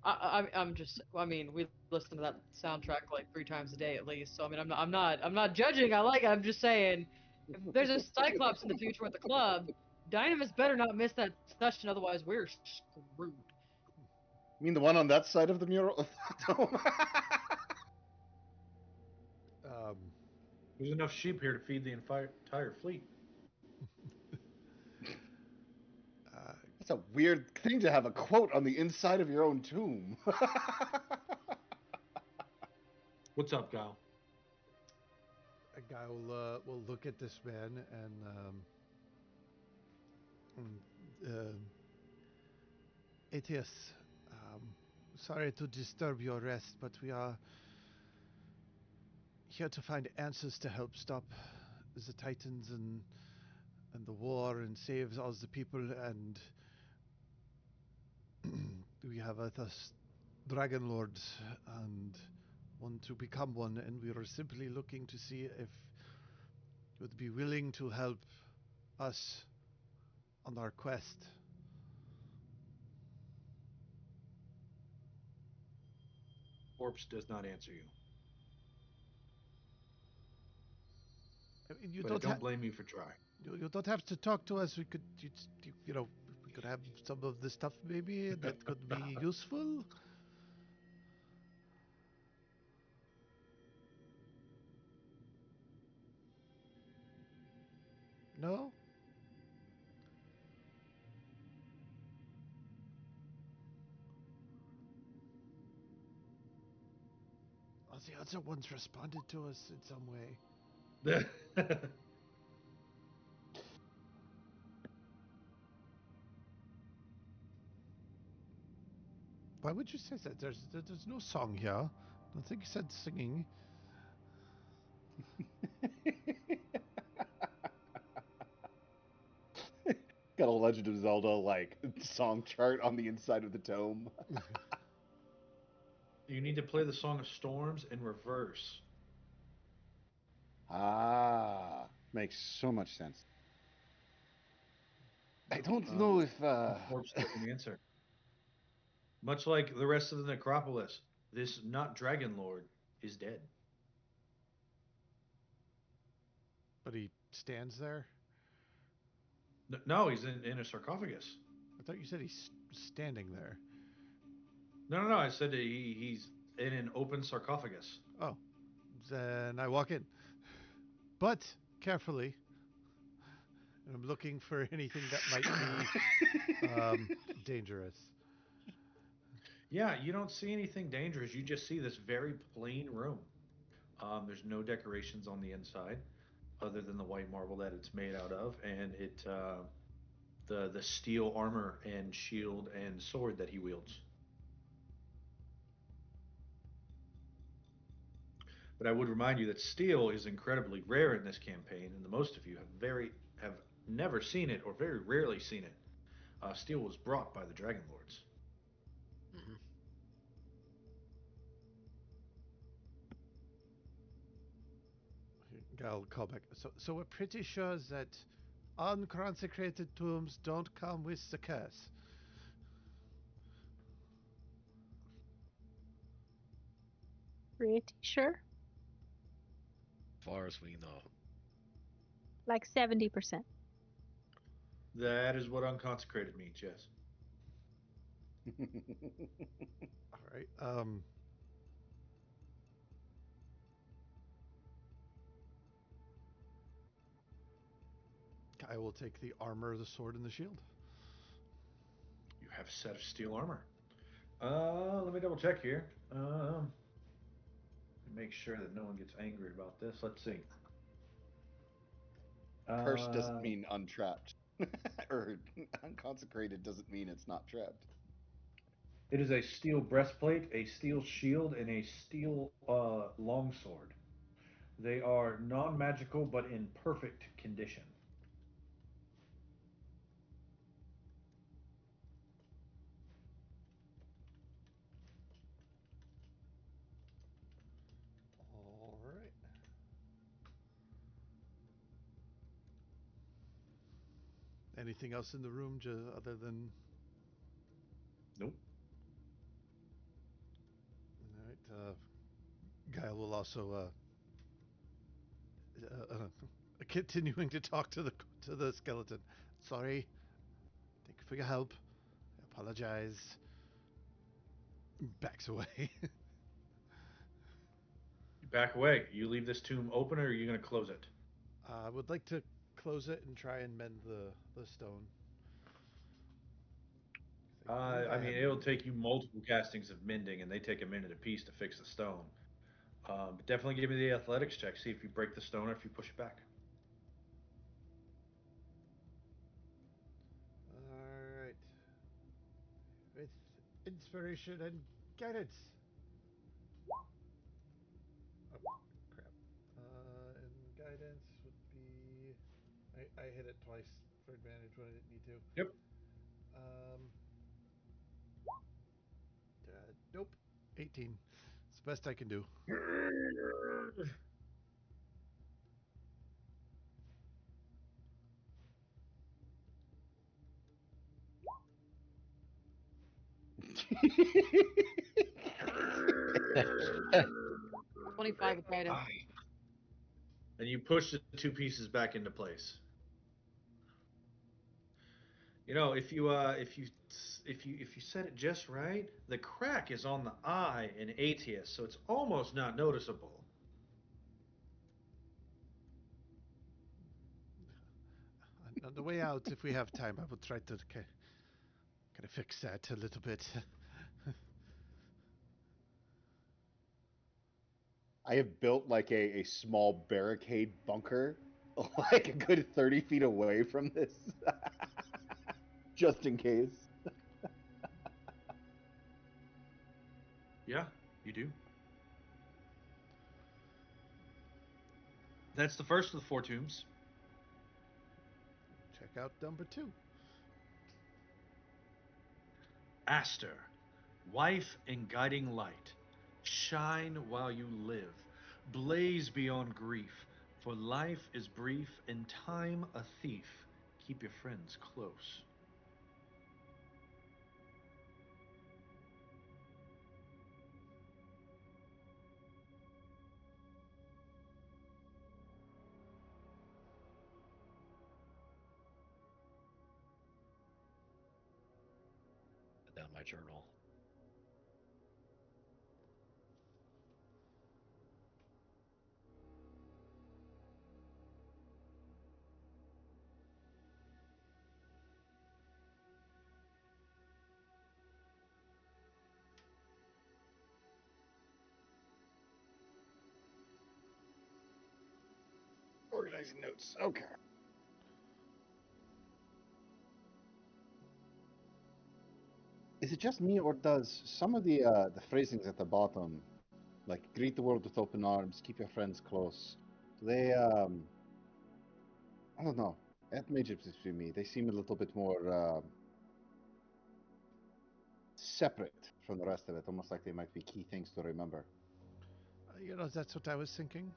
I'm just. I mean, we listen to that soundtrack like 3 times a day at least. So I mean, I'm not judging. I like it. I'm just saying, if there's a Cyclops in the future with the club, Dynamis better not miss that session. Otherwise, we're screwed. You mean the one on that side of the mural? There's enough sheep here to feed the entire fleet. That's a weird thing to have a quote on the inside of your own tomb. What's up, Kyle? A guy will look at this man and Aetius, sorry to disturb your rest, but we are here to find answers to help stop the Titans and the war and save all the people, and we have with us Dragonlords and want to become one, and we are simply looking to see if you would be willing to help us on our quest. Corpse does not answer you. I mean, you But don't I don't blame you for trying. You don't have to talk to us. We could, we could have some of the stuff maybe that could be useful. No? Well, the other ones responded to us in some way. Why would you say that? There's no song here. I don't think you said singing. Got a Legend of Zelda like song chart on the inside of the tome. You need to play the Song of Storms in reverse. Ah, makes so much sense. I don't Um, know if corpse doesn't answer. Much like the rest of the necropolis, this not Dragonlord is dead. But he stands there. No, he's in a sarcophagus. I thought you said he's standing there. No. I said he's in an open sarcophagus. Oh, then I walk in, but carefully, and I'm looking for anything that might be dangerous. Yeah, you don't see anything dangerous. You just see this very plain room. There's no decorations on the inside other than the white marble that it's made out of, and the steel armor and shield and sword that he wields. But I would remind you that steel is incredibly rare in this campaign, and the most of you have never seen it or very rarely seen it. Steel was brought by the Dragonlords. Hmm. I'll call back. So we're pretty sure that unconsecrated tombs don't come with the curse. Pretty sure. As far as we know. Like 70%. That is what unconsecrated means, yes. All right. I will take the armor, the sword, and the shield. You have a set of steel armor. Let me double check here. Make sure that no one gets angry about this. Let's see. Cursed doesn't Uh, mean untrapped. Or unconsecrated doesn't mean it's not trapped. it is a steel breastplate, a steel shield, and a steel longsword. They are non-magical but in perfect condition. All right. Anything else in the room other than? Nope. All right. Guile will also continuing to talk to the skeleton. Sorry. Thank you for your help. I apologize. Backs away. You back away. You leave this tomb open, or are you going to close it? I would like to close it and try and mend the stone. I believe I I mean, had. it'll take you multiple castings of mending, and they take a minute apiece to fix the stone. But definitely give me the athletics check. See if you break the stone or if you push it back. All right. With inspiration and guidance. Oh, crap. And guidance would be. I hit it twice for advantage when I didn't need to. Yep. Um, nope. 18. It's the best I can do. He's 25 with guidance. And you push the two pieces back into place. You know, if you set it just right, the crack is on the eye in Aetius, so it's almost not noticeable. On the way out, if we have time, I will try to kind of fix that a little bit. I have built like a small barricade bunker, like a good 30 feet away from this, just in case. Yeah, you do. That's the first of the four tombs. Check out number 2. Aster, wife and guiding light, Shine while you live. Blaze beyond grief. For life is brief and time a thief. Keep your friends close. Down my journal. Organizing notes. Okay. Is it just me, or does some of the phrasings at the bottom, like greet the world with open arms, keep your friends close, they I don't know. At Egypt to me, they seem a little bit more separate from the rest of it, almost like they might be key things to remember. That's what I was thinking.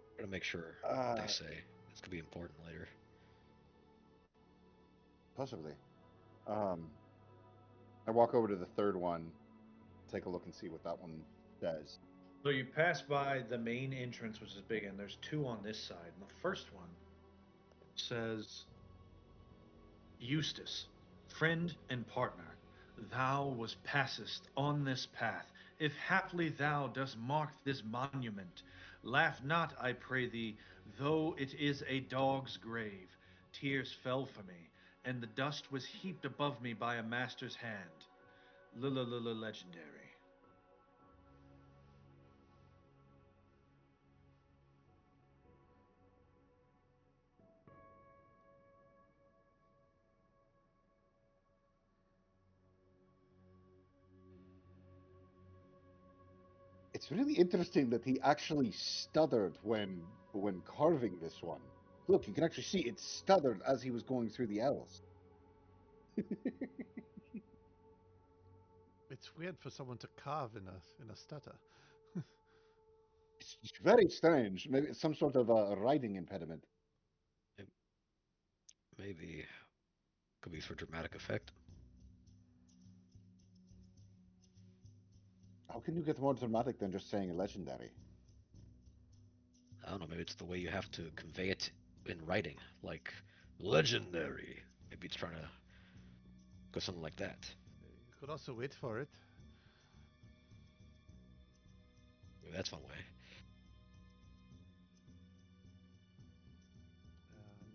I'm gonna make sure what they say. This could be important later. Possibly. I walk over to the third one, take a look and see what that one says. So you pass by the main entrance, which is big, and there's two on this side. And the first one says, Eustace, friend and partner, thou was passest on this path. If haply thou dost mark this monument, laugh not, I pray thee, though it is a dog's grave. Tears fell for me, and the dust was heaped above me by a master's hand. Legendary. It's really interesting that he actually stuttered when carving this one. Look, you can actually see it stuttered as he was going through the L's. It's weird for someone to carve in a stutter. It's very strange. Maybe it's some sort of a writing impediment. Maybe could be for dramatic effect. How can you get more dramatic than just saying legendary? I don't know. Maybe it's the way you have to convey it in writing, like legendary. Maybe it's trying to go something like that. You could also wait for it. Maybe that's one way.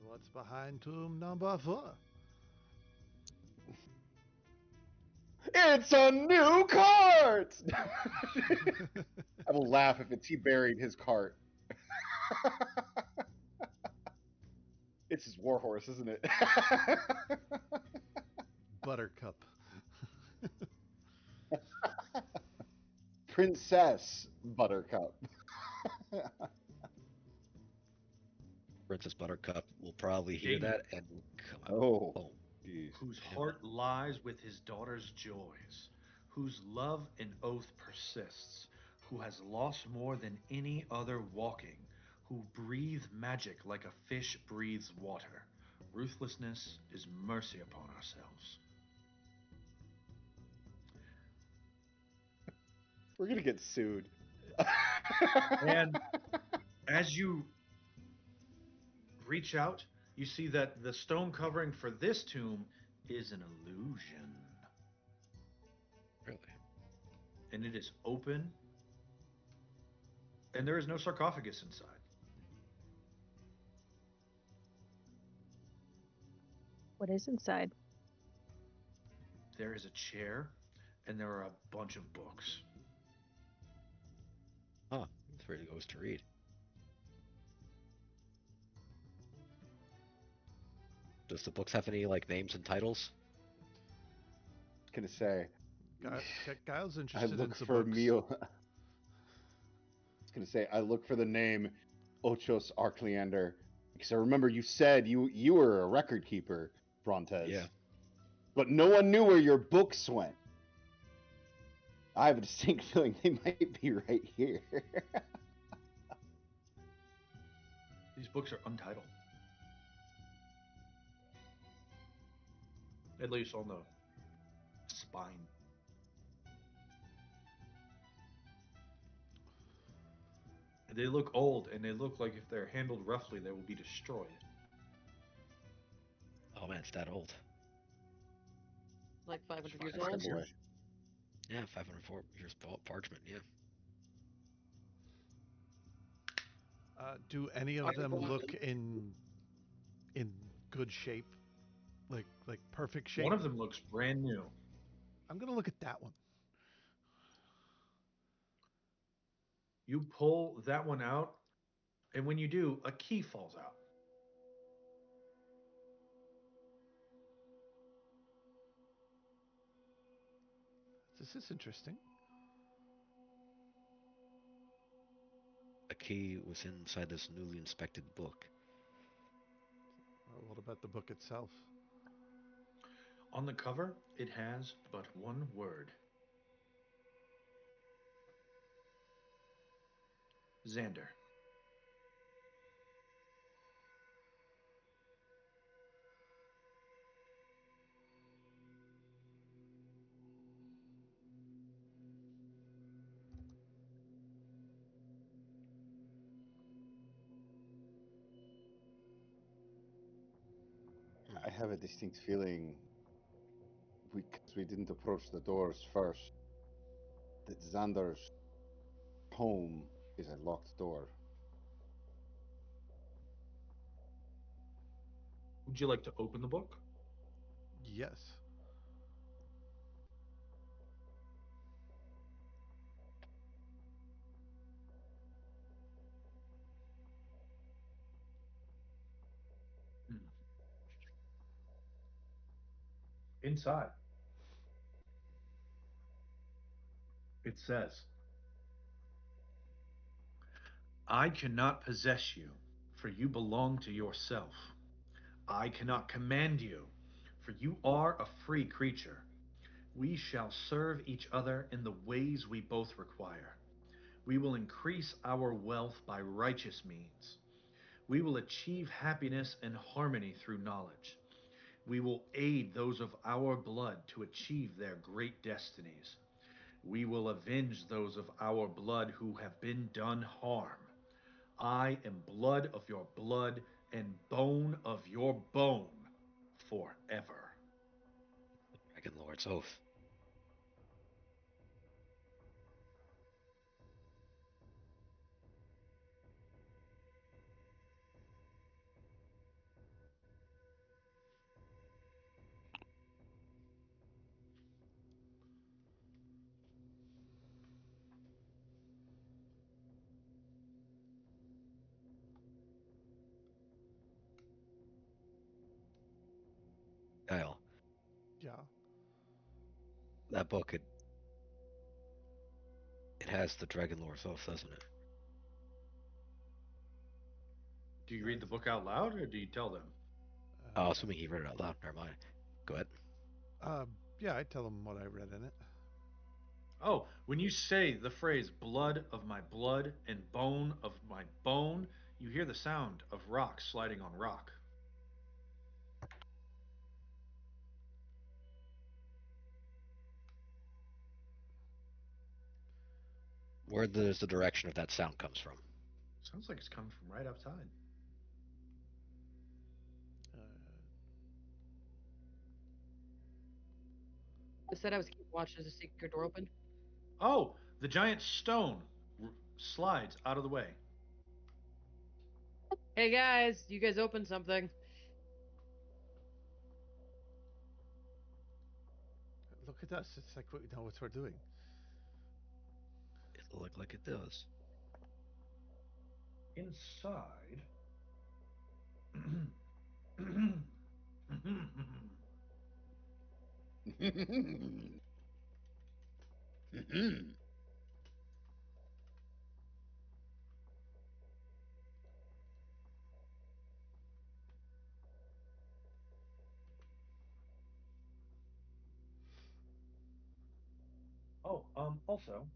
And what's behind tomb number 4? It's a new cart! I will laugh if it's he buried his cart. It's his warhorse, isn't it? Buttercup. Princess Buttercup. Princess Buttercup will probably hear Damien. that and come out. Oh, geez. Whose heart lies with his daughter's joys, whose love and oath persists, who has lost more than any other walking, who breathe magic like a fish breathes water. Ruthlessness is mercy upon ourselves. We're gonna get sued. And as you reach out, you see that the stone covering for this tomb is an illusion. Really? And it is open, and there is no sarcophagus inside. What is inside? There is a chair, and there are a bunch of books. Huh. That's where he goes to read. Does the books have any like names and titles? Gonna say, Giles I interested in look some for books. meal. I was gonna say, I look for the name Ochos Arcleander because I remember you said you were a record keeper, Brontes. Yeah. But no one knew where your books went. I have a distinct feeling they might be right here. These books are untitled. At least on the spine. They look old, and they look like if they're handled roughly, they will be destroyed. Oh man, it's that old. Like 500 years Oh old. boy. Yeah, 504 years parchment. Yeah. Do any of them look in good shape? Like perfect shape? One of them looks brand new. I'm gonna look at that one. You pull that one out, and when you do, a key falls out. This is interesting. A key was inside this newly inspected book. What about the book itself? On the cover, it has but one word: Xander. I have a distinct feeling, because we didn't approach the doors first, that Xander's home is a locked door. Would you like to open the book? Yes. Inside, it says, I cannot possess you, for you belong to yourself. I cannot command you, for you are a free creature. We shall serve each other in the ways we both require. We will increase our wealth by righteous means. We will achieve happiness and harmony through knowledge. We will aid those of our blood to achieve their great destinies. We will avenge those of our blood who have been done harm. I am blood of your blood and bone of your bone forever. Dragonlord's oath. Kyle, Yeah. that book it has the Dragonlord's oath, doesn't it? Do you read the book out loud or do you tell them? Oh, assuming he read it out loud. Never mind. Go ahead. Yeah, I tell them what I read in it. Oh, when you say the phrase blood of my blood and bone of my bone, you hear the sound of rock sliding on rock. Where does the direction of that sound comes from? Sounds like it's coming from right outside. Uh, I said I was keeping watch as the secret door opened. Oh, the giant stone slides out of the way. Hey guys, you guys opened something. Look at us. It's like we know what we're doing. It'll look like it does. Inside. Oh, also,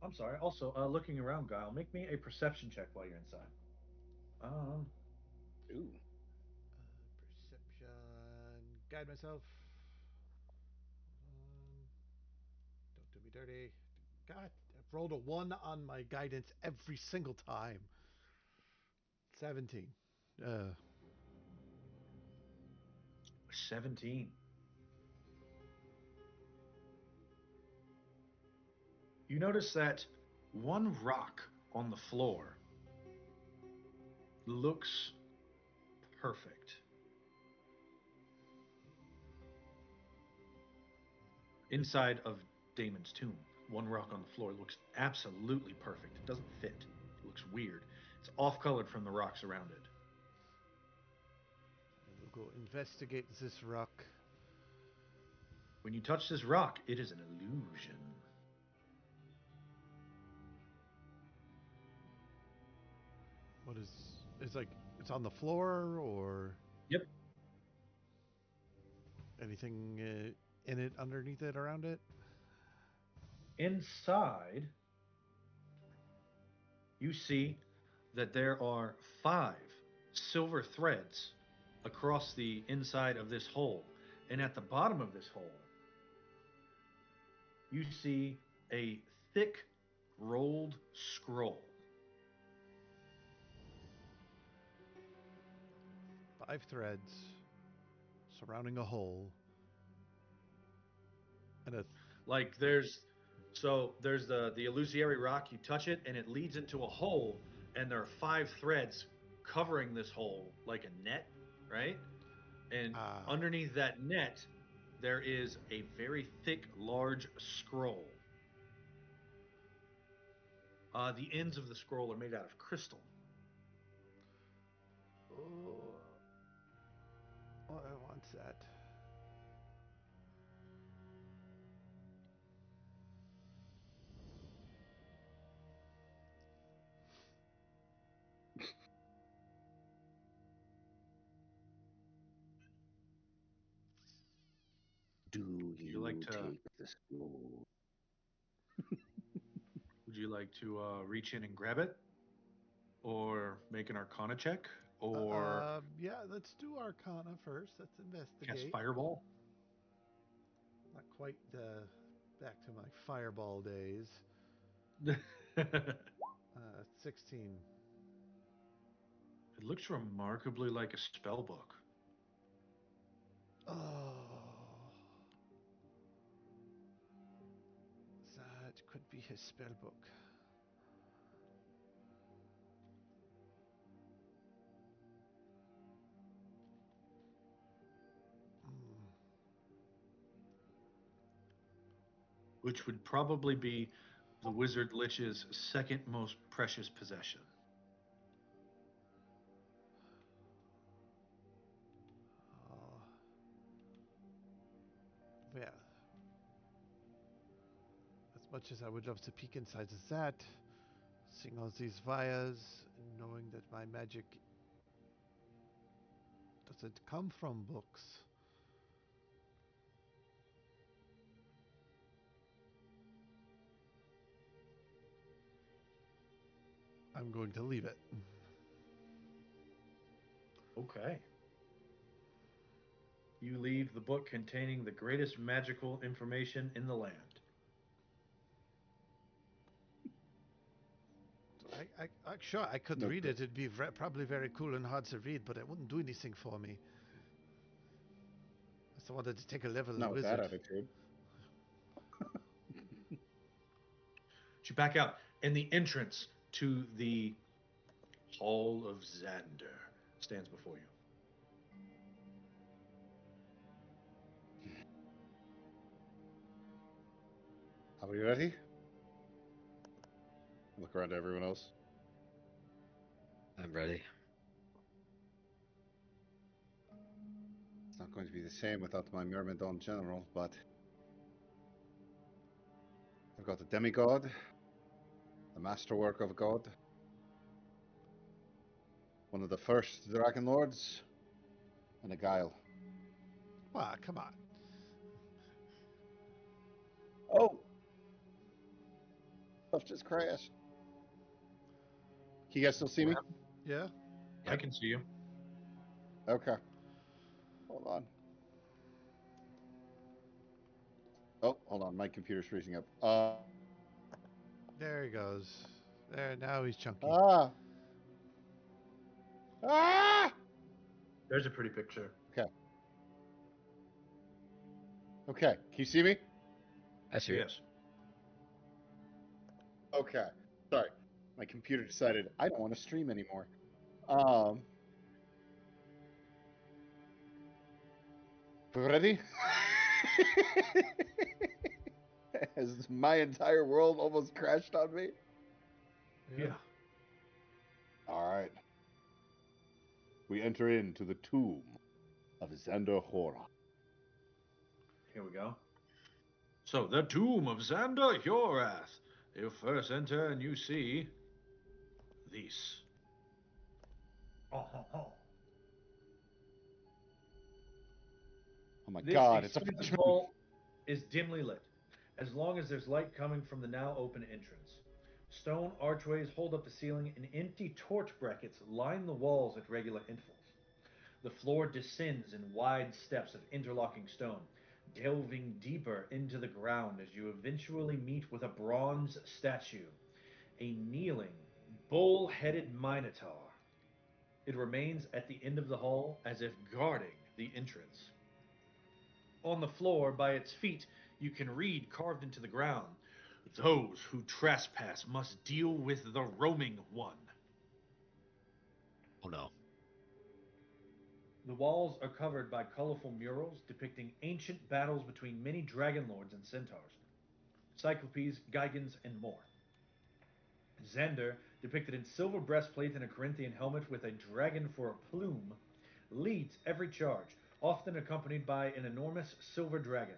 I'm sorry. Also, looking around, Guile, make me a perception check while you're inside. Um, Ooh. Perception. Guide myself. Um, don't do me dirty. God, I've rolled a 1 on my guidance every single time. 17. 17. You notice that one rock on the floor looks perfect. Inside of Damon's tomb, one rock on the floor looks absolutely perfect. It doesn't fit. It looks weird. It's off colored from the rocks around it. We'll go investigate this rock. When you touch this rock, it is an illusion. What is? It's like it's on the floor or Yep. anything in it, underneath it, around it. Inside, you see that there are 5 silver threads across the inside of this hole. And at the bottom of this hole, you see a thick rolled scroll. 5 threads surrounding a hole, and a Like there's the illusory rock, you touch it and it leads into a hole, and there are 5 threads covering this hole like a net, right? And underneath that net there is a very thick large scroll. The ends of the scroll are made out of crystal. oh, I want that. Do Would you like you to take the scroll? would you like to reach in and grab it, or make an arcana check, or Yeah, let's do Arcana first. Let's cast investigate. fireball? Not quite back to my fireball days. 16. It looks remarkably like a spell book. Oh, that could be his spell book. Which would probably be the wizard lich's second most precious possession. Oh, yeah. As much as I would love to peek inside of that, seeing all these vias, and knowing that my magic doesn't come from books. I'm going to leave it. Okay. You leave the book containing the greatest magical information in the land. Sure, I could No, read it. It'd be probably very cool and hard to read, but it wouldn't do anything for me. I just wanted to take a level not of with that wizard. attitude. You back out, and the entrance to the Hall of Xander stands before you. Are we ready? Look around to everyone else. I'm ready. It's not going to be the same without my Myrmidon general, but I've got the demigod, the masterwork of God, one of the first Dragonlords, And a guile. Ah, come on. Oh! Stuff just crashed. Can you guys still see me? Yeah. I can see you. Okay. Hold on. Oh, hold on. My computer's freezing up. There he goes. There, now he's chunky. Ah! There's a pretty picture. Okay. Okay. Can you see me? I see it. Yes. Okay. Sorry. My computer decided I don't want to stream anymore. Um. Ready? Has my entire world almost crashed on me? Yeah. All right. We enter into the tomb of Xander Hora. Here we go. So, the tomb of Xander Horath. You first enter and you see this. Oh, oh, oh. Oh my This God! It's a expensive Frenchman. hall is dimly lit, as long as there's light coming from the now open entrance. Stone archways hold up the ceiling, and empty torch brackets line the walls at regular intervals. The floor descends in wide steps of interlocking stone, delving deeper into the ground as you eventually meet with a bronze statue, a kneeling, bull-headed minotaur. It remains at the end of the hall as if guarding the entrance. On the floor, by its feet, you can read carved into the ground, "Those who trespass must deal with the roaming one." Oh no. The walls are covered by colorful murals depicting ancient battles between many Dragonlords and centaurs, cyclopes, gigans, and more. Xander, depicted in silver breastplate and a Corinthian helmet with a dragon for a plume, leads every charge, often accompanied by an enormous silver dragon.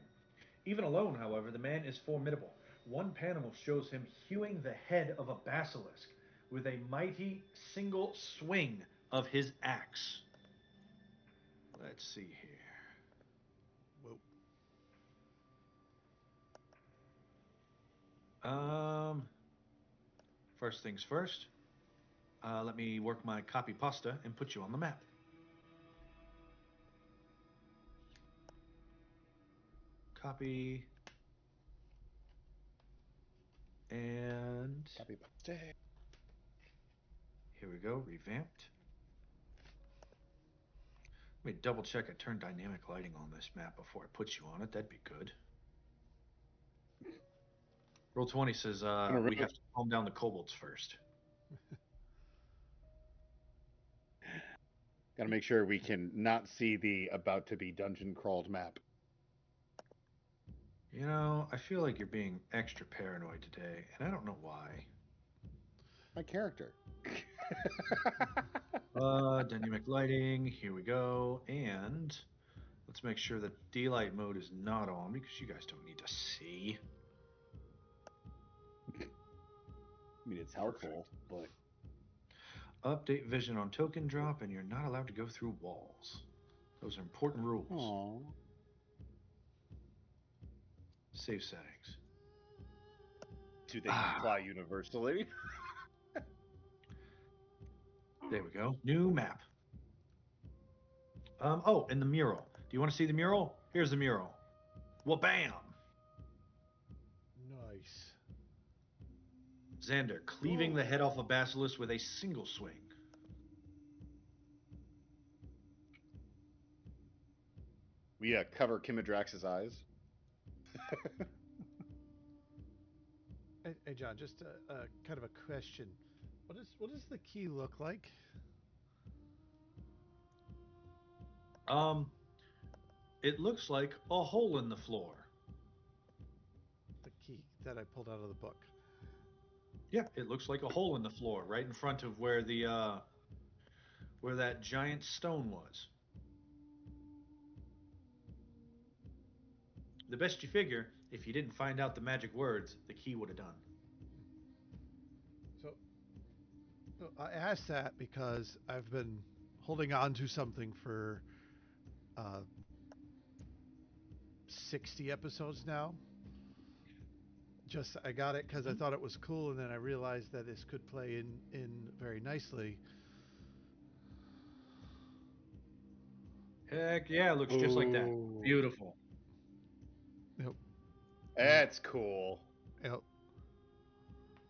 Even alone, however, the man is formidable. One panel shows him hewing the head of a basilisk with a mighty single swing of his axe. Let's see here. Whoa. First things first. Let me work my copy pasta and put you on the map. Copy. And Copy paste. here we go, revamped. Let me double check I turned dynamic lighting on this map before I put you on it. That'd be good. Roll 20 says we have to calm down the kobolds first. Gotta make sure we can not see the about to be dungeon crawled map. You know, I feel like you're being extra paranoid today, and I don't know why. My character. Dynamic lighting, here we go, and let's make sure that daylight mode is not on because you guys don't need to see. I mean, it's helpful, but Update vision on token drop, and you're not allowed to go through walls. Those are important rules. aww. Save settings. Do they apply universally? There we go. New map. Oh, and the mural. Do you want to see the mural? Here's the mural. Well, bam! Nice. Xander cleaving the head off a basilisk with a single swing. We cover Kimadrax's eyes. Hey, John, just a kind of a question. What does the key look like? It looks like a hole in the floor. The key that I pulled out of the book. Yeah, it looks like a hole in the floor, right in front of where the where that giant stone was. The best you figure, if you didn't find out the magic words, the key would have done. So I asked that because I've been holding on to something for uh, 60 episodes now. Just I got it because I thought it was cool, and then I realized that this could play in very nicely. Heck yeah, it looks just like that. Ooh. Beautiful. Yep. That's cool. Yep.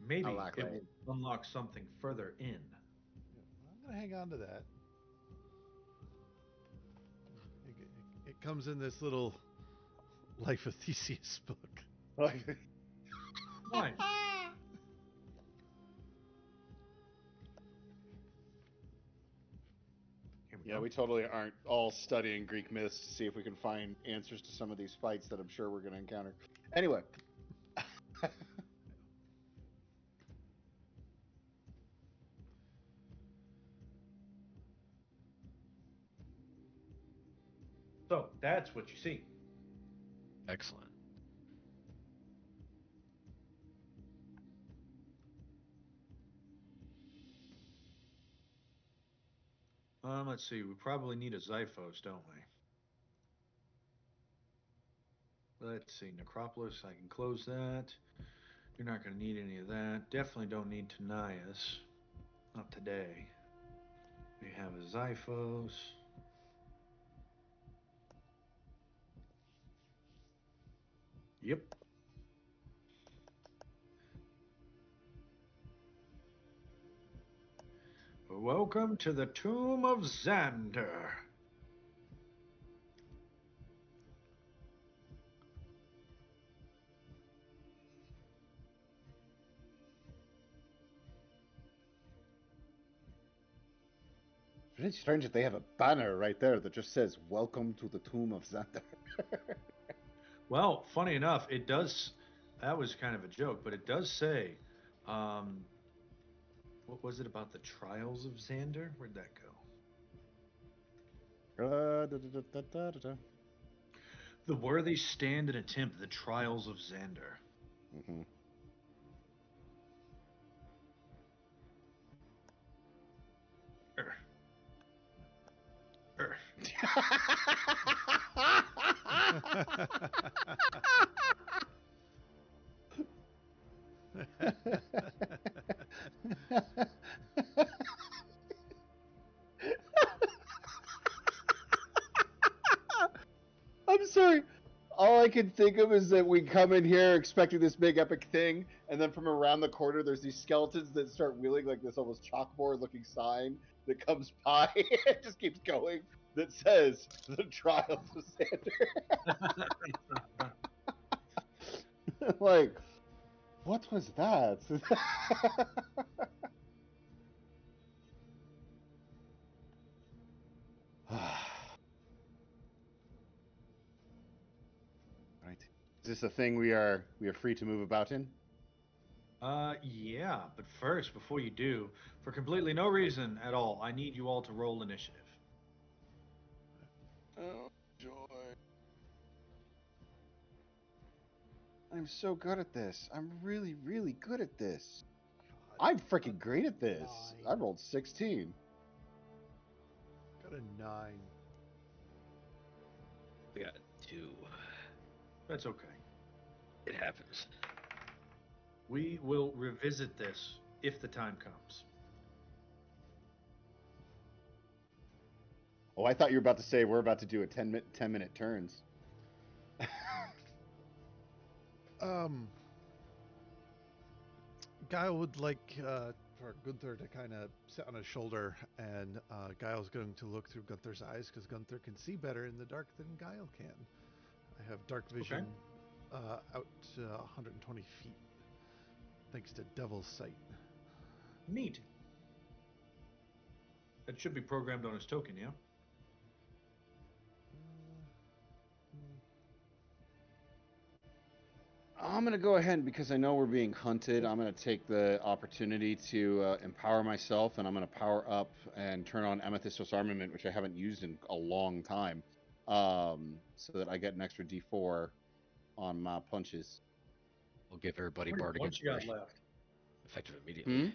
Maybe I like it that. will unlock something further in. I'm gonna hang on to that. It comes in this little Life of Theseus book. Nice. Here we Yeah, go. we totally aren't all studying Greek myths to see if we can find answers to some of these fights that I'm sure we're going to encounter. Anyway. So that's what you see. Excellent. Let's see. We probably need a Xiphos, don't we? Let's see. Necropolis. I can close that. You're not going to need any of that. Definitely don't need Taneias. Not today. We have a Xiphos. Yep. Welcome to the Tomb of Xander. It's really strange that they have a banner right there that just says, "Welcome to the Tomb of Xander." Well, funny enough, it does. That was kind of a joke, but it does say, um, what was it about the trials of Xander? Where'd that go? Da, da, da, da, da, da. The worthy stand and attempt the trials of Xander. Mhm. Er, er. I'm sorry. All I can think of is that we come in here expecting this big epic thing, and then from around the corner, there's these skeletons that start wheeling like this almost chalkboard-looking sign that comes by. It just keeps going. That says the trials of Xander. Like, what was that? Right. Is this a thing we are free to move about in? Yeah, but first, before you do, for completely no reason at all, I need you all to roll initiative. Oh joy. I'm so good at this. I'm really, really good at this. I'm freaking great at this. I rolled 16. Got a 9. We got 2. That's okay. It happens. We will revisit this if the time comes. Oh, I thought you were about to say we're about to do a 10-minute turns. Guile would like for Gunther to kind of sit on his shoulder, and Guile's going to look through Gunther's eyes because Gunther can see better in the dark than Guile can. I have dark vision out to 120 feet, thanks to Devil's Sight. Neat. That should be programmed on his token, yeah? I'm going to go ahead because I know we're being hunted. I'm going to take the opportunity to empower myself, and I'm going to power up and turn on Amethystos Armament, which I haven't used in a long time, so that I get an extra D4 on my punches. We'll give everybody How many Bardic points you got Inspiration. left? Effective immediately.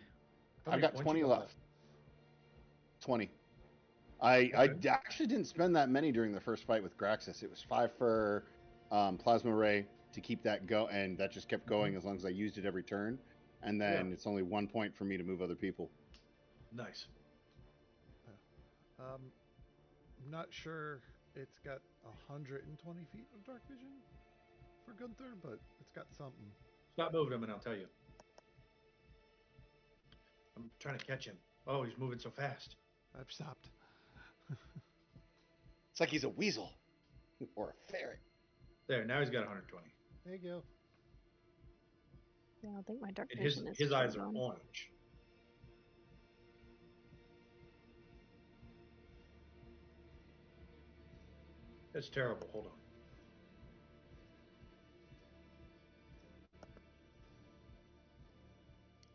How I've many got points 20 you left. 20. Actually didn't spend that many during the first fight with Graxis. It was 5 for Plasma Ray to keep that go, and that just kept going as long as I used it every turn. And then it's only 1 point for me to move other people. Nice. I'm not sure it's got 120 feet of dark vision for Gunther, but it's got something. Stop moving him and I'll tell you. I'm trying to catch him. Oh, he's moving so fast. I've stopped. It's like he's a weasel or a ferret. There, now he's got 120. There you go. Yeah, I think my dark And vision is his eyes are on. orange. That's terrible. Hold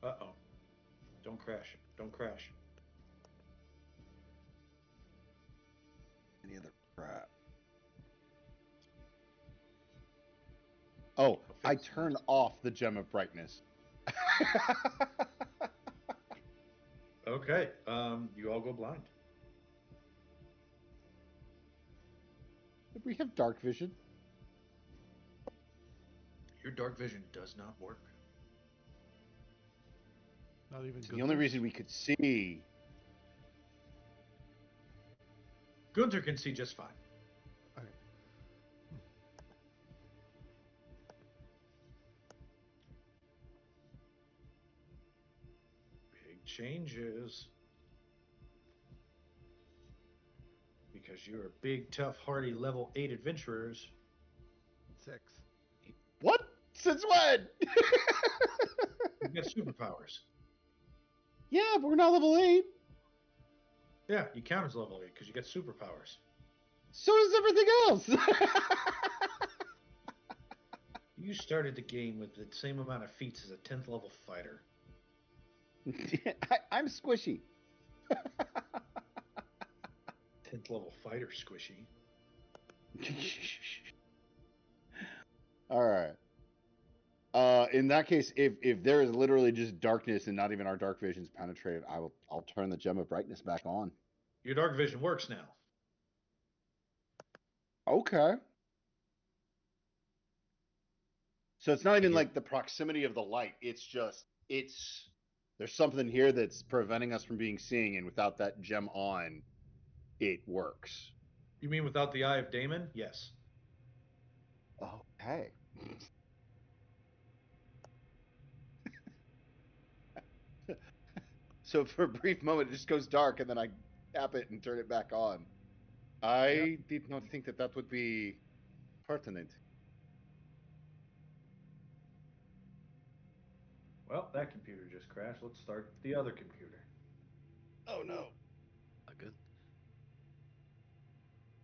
on. Uh-oh. Don't crash. Don't crash. Any other crap? Oh, I turned off the Gem of Brightness. Okay. You all go blind. Did we have dark vision? Your dark vision does not work. Not even The only reason we could see. Gunther can see just fine. Okay. Big changes. Because you're big, tough, hardy, level 8 adventurers. 6. What? Since when? You've got superpowers. Yeah, but we're not level 8. Yeah, you count as level 8 because you got superpowers. So does everything else. You started the game with the same amount of feats as a 10th level fighter. I'm squishy. 10th level fighter squishy. All right. In that case, if there is literally just darkness and not even our dark vision's penetrated, I'll turn the Gem of Brightness back on. Your dark vision works now. Okay. So it's not even like the proximity of the light. It's just there's something here that's preventing us from being seen, and without that gem on, it works. You mean without the Eye of Damon? Yes. Okay. So for a brief moment, it just goes dark, and then I tap it and turn it back on. I did not think that would be pertinent. Well, that computer just crashed. Let's start the other computer. Oh no. Not good.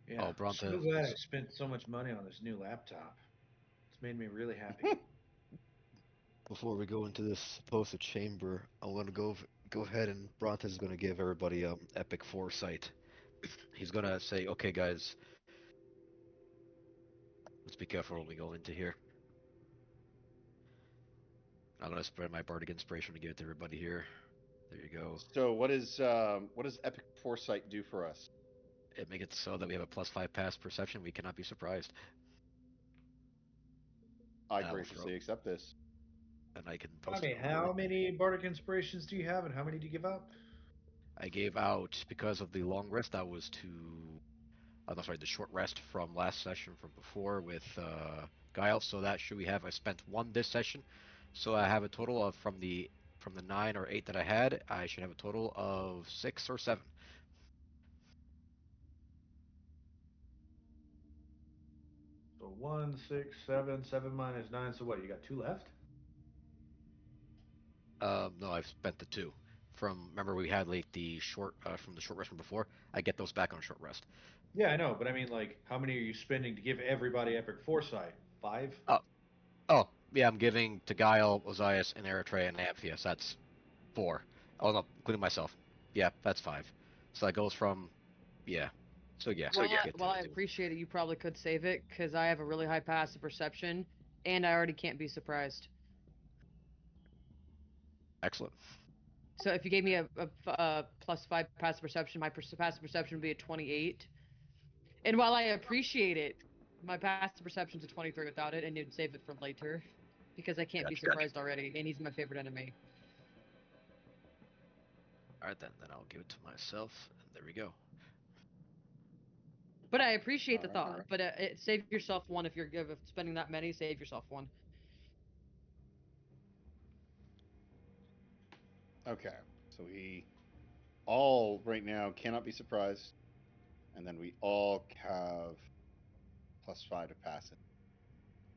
Yeah. Oh, Bronte. So glad I spent so much money on this new laptop. It's made me really happy. Before we go into this supposed chamber, I'm gonna go ahead and Bronte's gonna give everybody epic foresight. He's gonna say, "Okay, guys, let's be careful when we go into here." I'm gonna spread my bardic inspiration to give it to everybody here. There you go. So what does Epic Foresight do for us? It makes it so that we have a +5 past perception. We cannot be surprised. I graciously accept this. And I can I post mean, it. how many bardic inspirations do you have, and how many do you give out? I gave out, because of the long rest, that was to... Oh, no, sorry, the short rest from last session from before with Guile. So that should we have? I spent 1 this session, so I have a total of from the 9 or 8 that I had. I should have a total of 6 or 7. So 1, 6, 7, 7 minus 9. So what? You got 2 left? No, I've spent the 2. Remember we had like the short from the short rest from before. I get those back on a short rest. Yeah, I know, but I mean, like, how many are you spending to give everybody epic foresight? 5? Oh, yeah, I'm giving to Guile, Ozias, and Eritrea and Amphius. That's 4. Oh no, including myself. Yeah, that's 5. So that goes from, yeah. So yeah. Well, I appreciate it. You probably could save it because I have a really high passive perception, and I already can't be surprised. Excellent. So if you gave me a +5 passive perception, my passive perception would be a 28. And while I appreciate it, my passive perception's a 23 without it, and you'd save it for later, because I can't be Gotcha, gotcha. surprised already, and he's my favorite enemy. All right, then I'll give it to myself, and there we go. But I appreciate the Alright, thought. alright. But save yourself one if you're spending that many. Save yourself one. Okay, so we all right now cannot be surprised, and then we all have +5 to passive.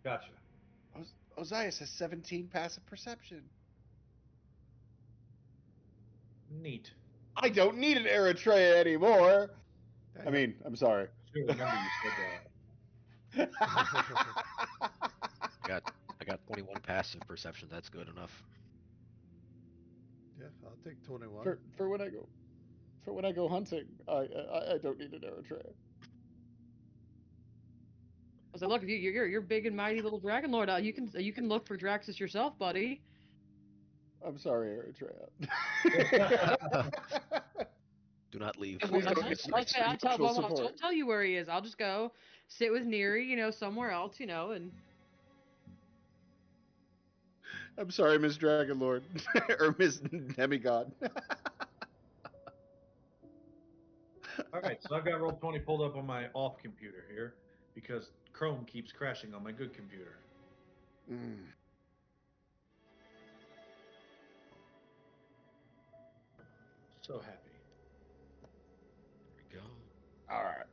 Gotcha. Ozias has 17 passive perception. Neat. I don't need an Eritrea anymore. Yeah, I mean, I'm sorry. I should remember you said that. I got 21 passive perception. That's good enough. yeah, I'll take 21. for when I go hunting, I don't need an Eritrea. I was like, look, if you're big and mighty little dragon lord, you can look for Draxis yourself, buddy. I'm sorry, Eritrea. Do not leave. Please don't Please. use emotional I'll support. tell you where he is. I'll just go sit with Neri, somewhere else, and I'm sorry, Miss Dragonlord or Miss Demigod. All right, so I've got Roll20 pulled up on my off computer here because Chrome keeps crashing on my good computer. Mm. So happy. There we go. All right.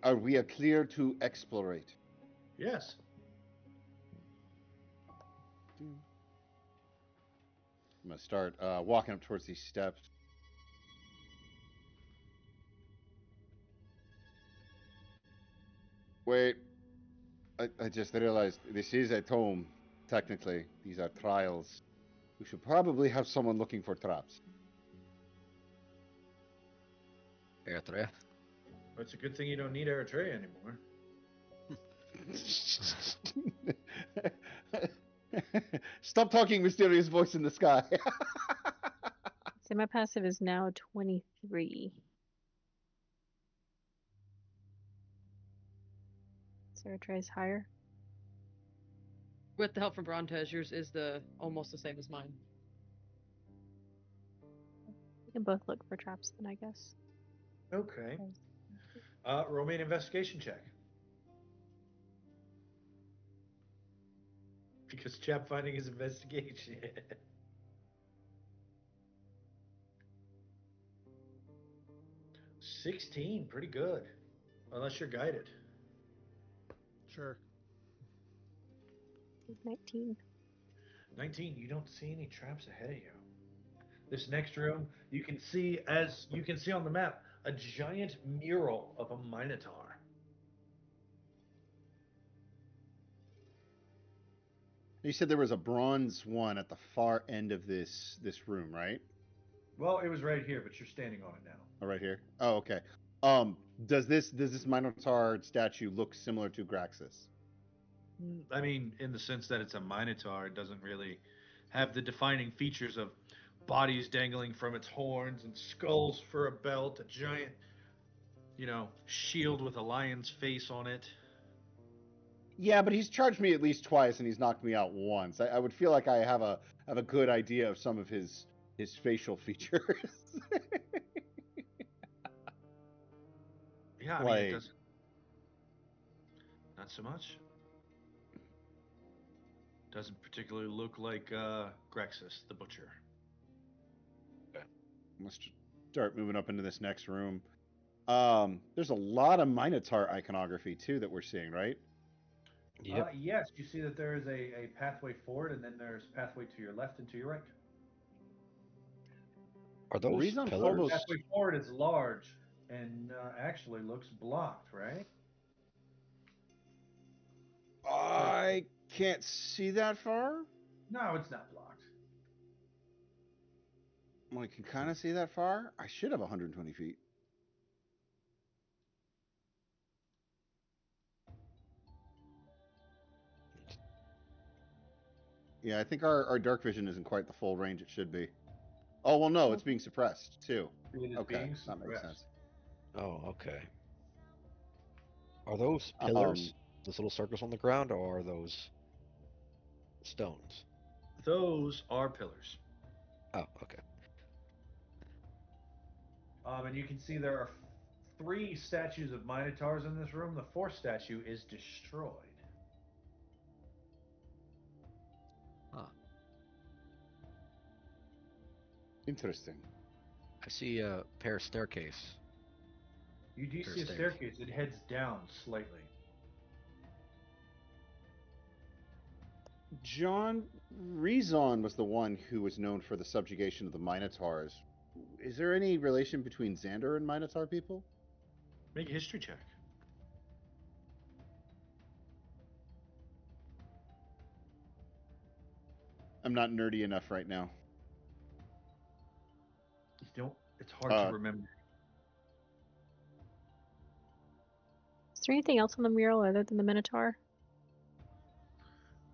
Are we clear to explorate? Yes. I'm gonna start walking up towards these steps. Wait, I just realized this is a tome. Technically, these are trials. We should probably have someone looking for traps. Eritrea. Well, it's a good thing you don't need Eritrea anymore. Stop talking, mysterious voice in the sky. So my passive is now 23. Sarah tries higher. with the help from Brontez, yours is almost the same as mine. We can both look for traps then, I guess. Okay. Roll me an investigation check. Because chap finding is investigation. 16, pretty good. Unless you're guided. Sure. 19. 19, you don't see any traps ahead of you. This next room, you can see on the map, a giant mural of a minotaur. You said there was a bronze one at the far end of this room, right? Well, it was right here, but you're standing on it now. Oh, right here. Oh, okay. Does this Minotaur statue look similar to Graxis? I mean, in the sense that it's a minotaur, it doesn't really have the defining features of bodies dangling from its horns and skulls for a belt, a giant, shield with a lion's face on it. Yeah, but he's charged me at least twice, and he's knocked me out once. I would feel like I have a good idea of some of his facial features. Yeah, I mean, it doesn't. Not so much. Doesn't particularly look like Graxis the Butcher. Let's start moving up into this next room. There's a lot of Minotaur iconography too that we're seeing, right? Yep. Yes, you see that there is a pathway forward, and then there's pathway to your left and to your right. Are The those reason I'm pillars? Phobos- Pathway forward is large and actually looks blocked, right? I can't see that far. No, it's not blocked. Well, I can kind of see that far. I should have 120 feet. Yeah, I think our dark vision isn't quite the full range it should be. Oh, well, no, it's being suppressed, too. It is Okay, being that makes suppressed. sense. Oh, okay. Are those Um, pillars? Those little circles on the ground, or are those stones? Those are pillars. Oh, okay. And you can see there are three statues of minotaurs in this room. The fourth statue is destroyed. Huh. interesting. I see a pair of staircase. You do Pair of see a stairs. staircase. It heads down slightly. John Rezon was the one who was known for the subjugation of the Minotaurs. Is there any relation between Xander and Minotaur people? Make a history check. I'm not nerdy enough right now. You don't. It's hard to Uh, remember. Is there anything else on the mural other than the Minotaur?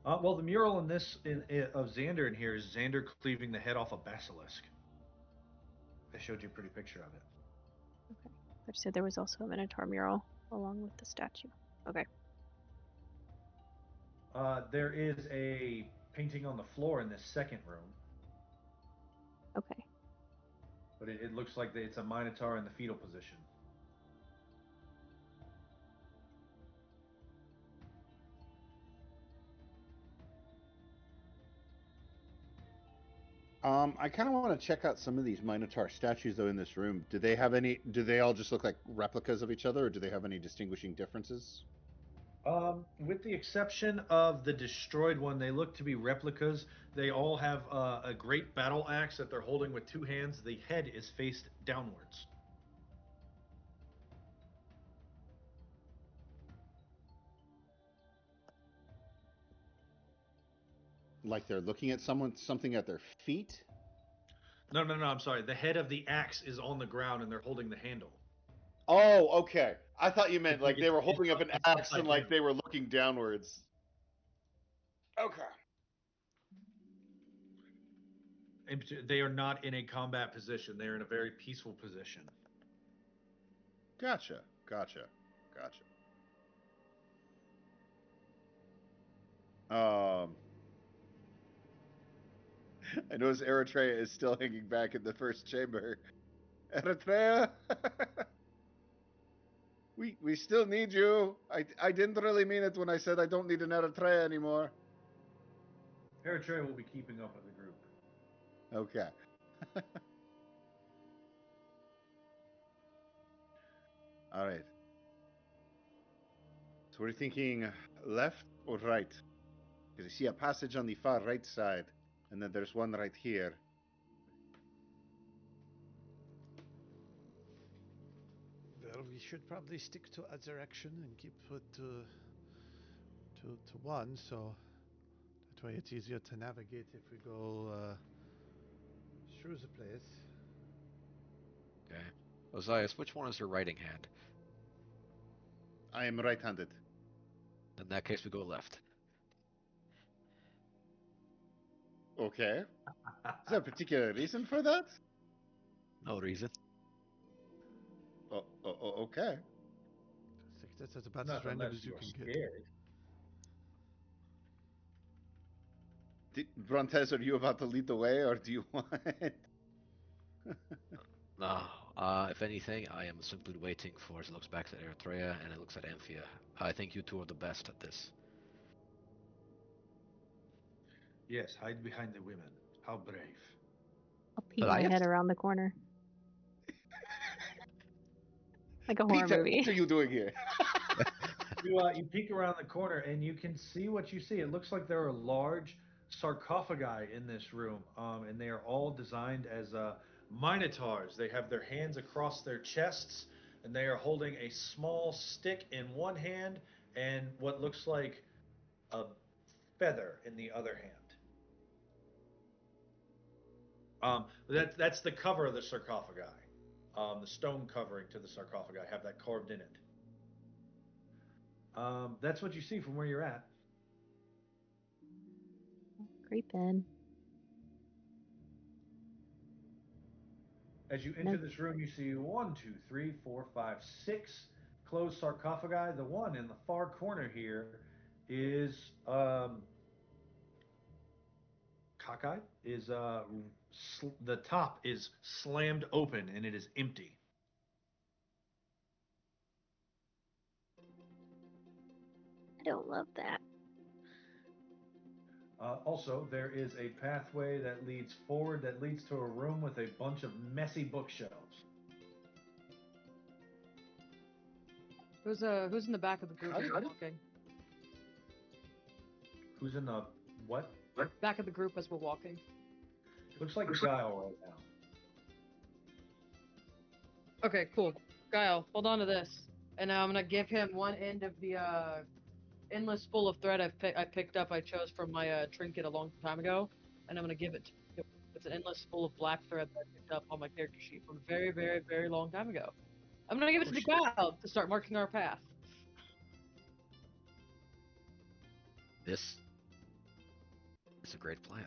Well, the mural in this of Xander in here is Xander cleaving the head off a basilisk. I showed you a pretty picture of it. Okay. I just said there was also a Minotaur mural along with the statue. Okay. There is a painting on the floor in this second room, Okay. but it looks like it's a minotaur in the fetal position. I kind of want to check out some of these Minotaur statues though in this room. Do they have any? Do they all just look like replicas of each other, or do they have any distinguishing differences? With the exception of the destroyed one, they look to be replicas. They all have a great battle axe that they're holding with two hands. The head is faced downwards. Like they're looking at something at their feet? No, no, no. I'm sorry. The head of the axe is on the ground, and they're holding the handle. Oh, okay. I thought you meant It's like they were it's, holding up an it's axe and upside like down. they were looking downwards. Okay. And they are not in a combat position. They are in a very peaceful position. Gotcha. Gotcha. Gotcha. I notice Eritrea is still hanging back in the first chamber. Eritrea, we still need you. I didn't really mean it when I said I don't need an Eritrea anymore. Eritrea will be keeping up with the group. Okay. All right. So we're thinking left or right? Because I see a passage on the far right side, and then there's one right here. Well, we should probably stick to a direction and keep it to one, so that way it's easier to navigate if we go through the place. Okay. Ozias, which one is your writing hand? I am right-handed. In that case, we go left. Okay. Is there a particular reason for that? No reason. Okay. I think that's about Not as random unless as you you're can get. scared. Brontes, are you about to lead the way, or do you want? No. If anything, I am simply waiting for it looks back at Eritrea and it looks at Amphia. I think you two are the best at this. Yes, hide behind the women. How brave. I'll peek my head around the corner. Like a horror Peter, movie. what are you doing here? You peek around the corner and you can see what you see. It looks like there are large sarcophagi in this room, and they are all designed as minotaurs. They have their hands across their chests, and they are holding a small stick in one hand and what looks like a feather in the other hand. That's the cover of the sarcophagi. The stone covering to the sarcophagi have that carved in it. That's what you see from where you're at. creep in. As you enter this room, you see 1, 2, 3, 4, 5, 6 closed sarcophagi. The one in the far corner here is cockeyed. The top is slammed open and it is empty. I don't love that. Also, there is a pathway that leads forward that leads to a room with a bunch of messy bookshelves. Who's in the back of the group as we're walking? Who's in the what? Back of the group as we're walking. Looks like Guile right now. Okay, cool. Guile, hold on to this, and now I'm gonna give him one end of the endless spool of thread I picked up. I chose from my trinket a long time ago, and I'm gonna give it to you. It's an endless spool of black thread that I picked up on my character sheet from a very, very, very long time ago. I'm gonna give it to Guile to start marking our path. This is a great plan.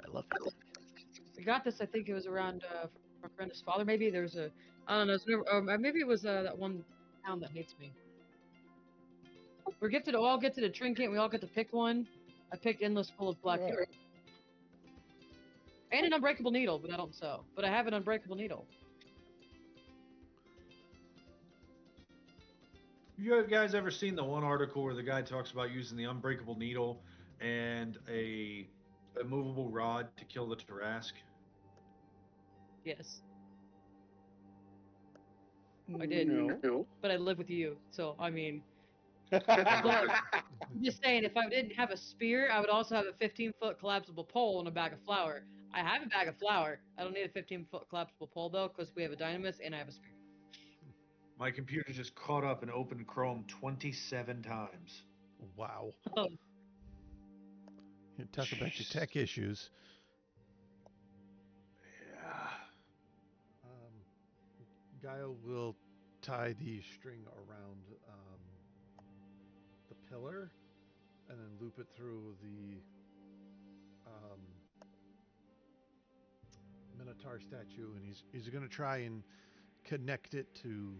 I love it. We got this. I think it was around from Brenda's father. Maybe there was a, I don't know. It's never, maybe it was that one town that hates me. We're all gifted a trinket. And we all get to pick one. I picked endless full of black hair. And an unbreakable needle, but I don't sew. But I have an unbreakable needle. You guys ever seen the one article where the guy talks about using the unbreakable needle and a movable rod to kill the Tarrasque? Yes. I did. No. But I live with you, so I mean. I'm just saying, if I didn't have a spear, I would also have a 15-foot collapsible pole and a bag of flour. I have a bag of flour. I don't need a 15-foot collapsible pole, though, because we have a dynamis and I have a spear. My computer just caught up and opened Chrome 27 times. Wow. Oh. You talk about your tech issues. Yeah. Guile will tie the string around the pillar and then loop it through the Minotaur statue, and he's going to try and connect it to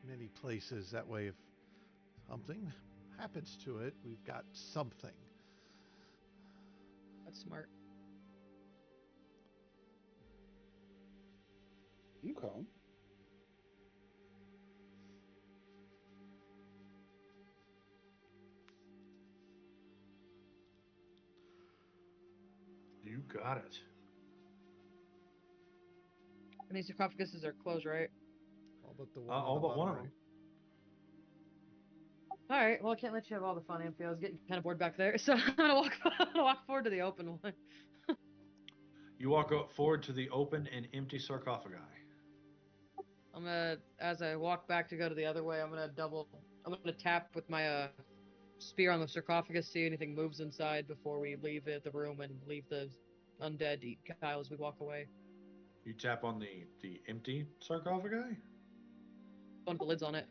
many places. That way, if something happens to it, we've got something. That's smart. Okay. You got it. And these sarcophaguses are closed, right? All but the one. All but one of them. All right. Well, I can't let you have all the fun, Amphi. I was getting kind of bored back there, so I'm gonna walk forward to the open one. You walk forward to the open and empty sarcophagi. I'm gonna, as I walk back to go to the other way, I'm gonna tap with my spear on the sarcophagus, see if anything moves inside before we leave the room and leave the undead to eat Kyle as we walk away. You tap on the empty sarcophagi? One of the lids on it.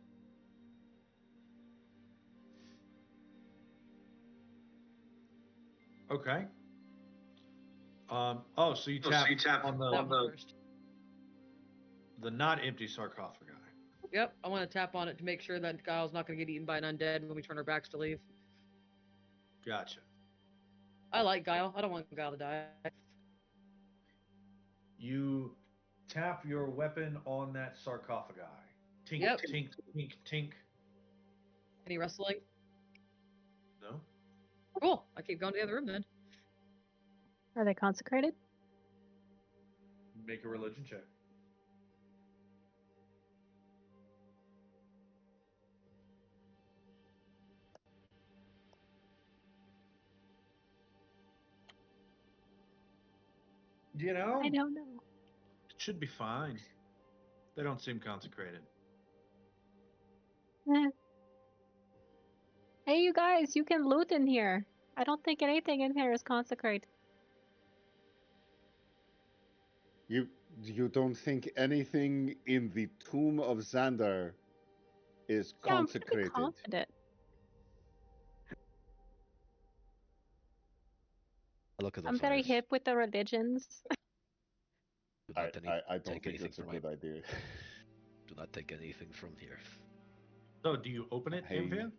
Okay. So you tap on the not empty sarcophagi. Yep, I want to tap on it to make sure that Kyle's not going to get eaten by an undead when we turn our backs to leave. Gotcha. I like Guile. I don't want Guile to die. You tap your weapon on that sarcophagi. Tink, Yep. tink, tink, tink. Any wrestling? No? Cool. I keep going to the other room then. Are they consecrated? Make a religion check. You know? I don't know. It should be fine. They don't seem consecrated. Hey, you guys, you can loot in here. I don't think anything in here is consecrated. You don't think anything in the tomb of Xander is Yeah, I'm consecrated? pretty confident. I look at the I'm very fires. hip with the religions. Do I, not I don't take think anything that's a from good idea. Do not take anything from here. So, do you open it, Hey. Amphia?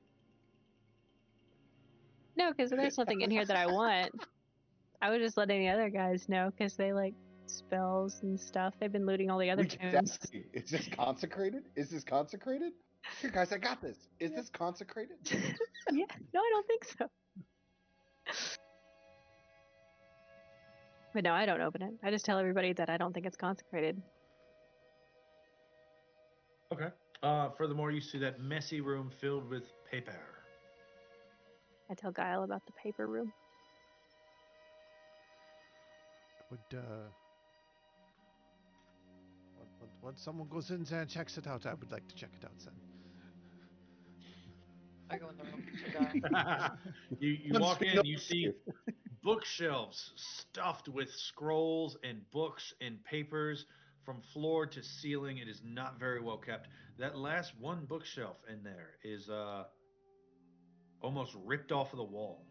No, because there's nothing in here that I want. I was just letting the other guys know because they like spells and stuff. They've been looting all the other We keep tombs. asking, is this consecrated? Is this consecrated? Here, guys, I got this. Is this consecrated? Yeah, no, I don't think so. But no, I don't open it. I just tell everybody that I don't think it's consecrated. Okay. Furthermore, you see that messy room filled with paper. I tell Guile about the paper room. Would once someone goes in there and checks it out, I would like to check it out then. I go in the room. So guy. You Once walk we in, know you it's see safe. bookshelves stuffed with scrolls and books and papers from floor to ceiling. It is not very well kept. That last one bookshelf in there is almost ripped off of the wall.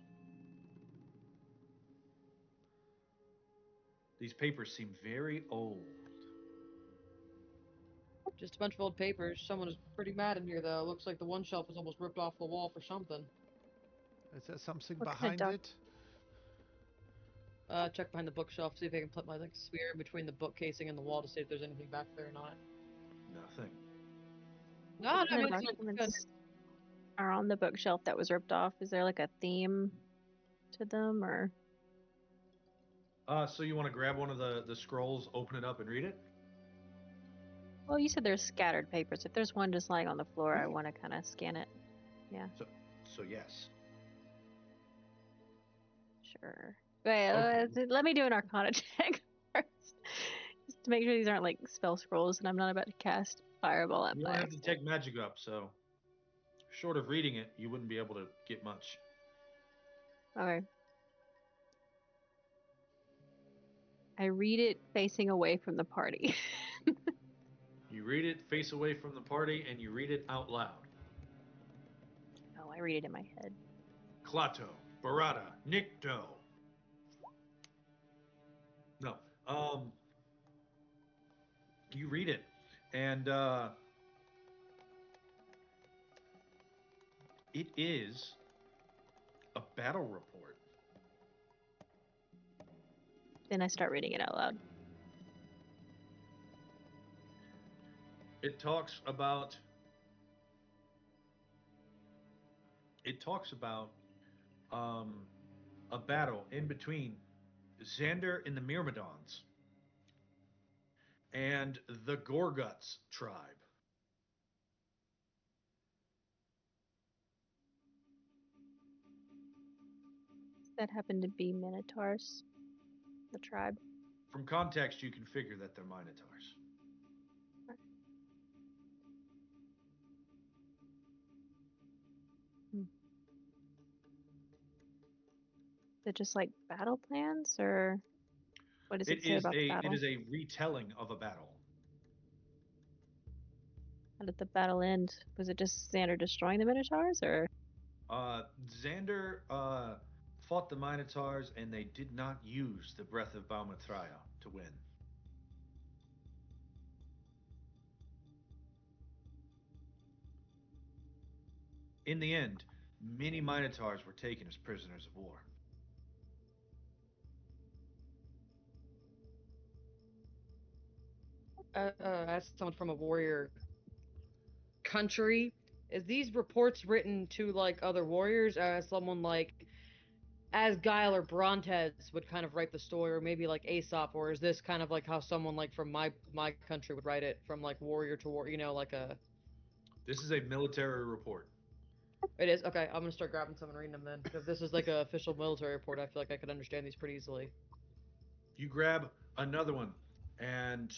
These papers seem very old. Just a bunch of old papers. Someone is pretty mad in here, though. Looks like the one shelf is almost ripped off the wall for something. Is there something What kind of behind doc- it? Check behind the bookshelf, see if I can put my like spear between the book casing and the wall to see if there's anything back there or not. Nothing. No, What no, I kind mean, of it's good. documents are on the bookshelf that was ripped off? Is there like a theme to them, or So you want to grab one of the scrolls, open it up, and read it? well, you said there's scattered papers. If there's one just lying on the floor, I want to kind of scan it. Yeah, So yes. sure. Wait, Okay. let me do an Arcana check first, just to make sure these aren't like spell scrolls, and I'm not about to cast Fireball at You my don't have to accident. take magic up, so short of reading it, you wouldn't be able to get much. Okay. I read it facing away from the party. You read it face away from the party, and you read it out loud. Oh, I read it in my head. Klato, Barada, Nikto. No. You read it, and it is a battle report. Then I start reading it out loud. It talks about um, a battle in between Xander and the Myrmidons and the Gorguts tribe. Does that happen to be Minotaurs, the tribe? From context, you can figure that they're Minotaurs. Hmm. Is it just like battle plans, or what does it say about the It battle? is a retelling of a battle. How did the battle end? Was it just Xander destroying the Minotaurs, or? Xander fought the Minotaurs, and they did not use the Breath of Balmathria to win. In the end, many Minotaurs were taken as prisoners of war. As someone from a warrior country, is these reports written to like other warriors, as someone like as Guile or Brontes would kind of write the story, or maybe like Aesop, or is this kind of like how someone like from my country would write it, from like warrior to war, like a. This is a military report. It is okay. I'm gonna start grabbing some and reading them then. If this is like an official military report, I feel like I could understand these pretty easily. You grab another one, and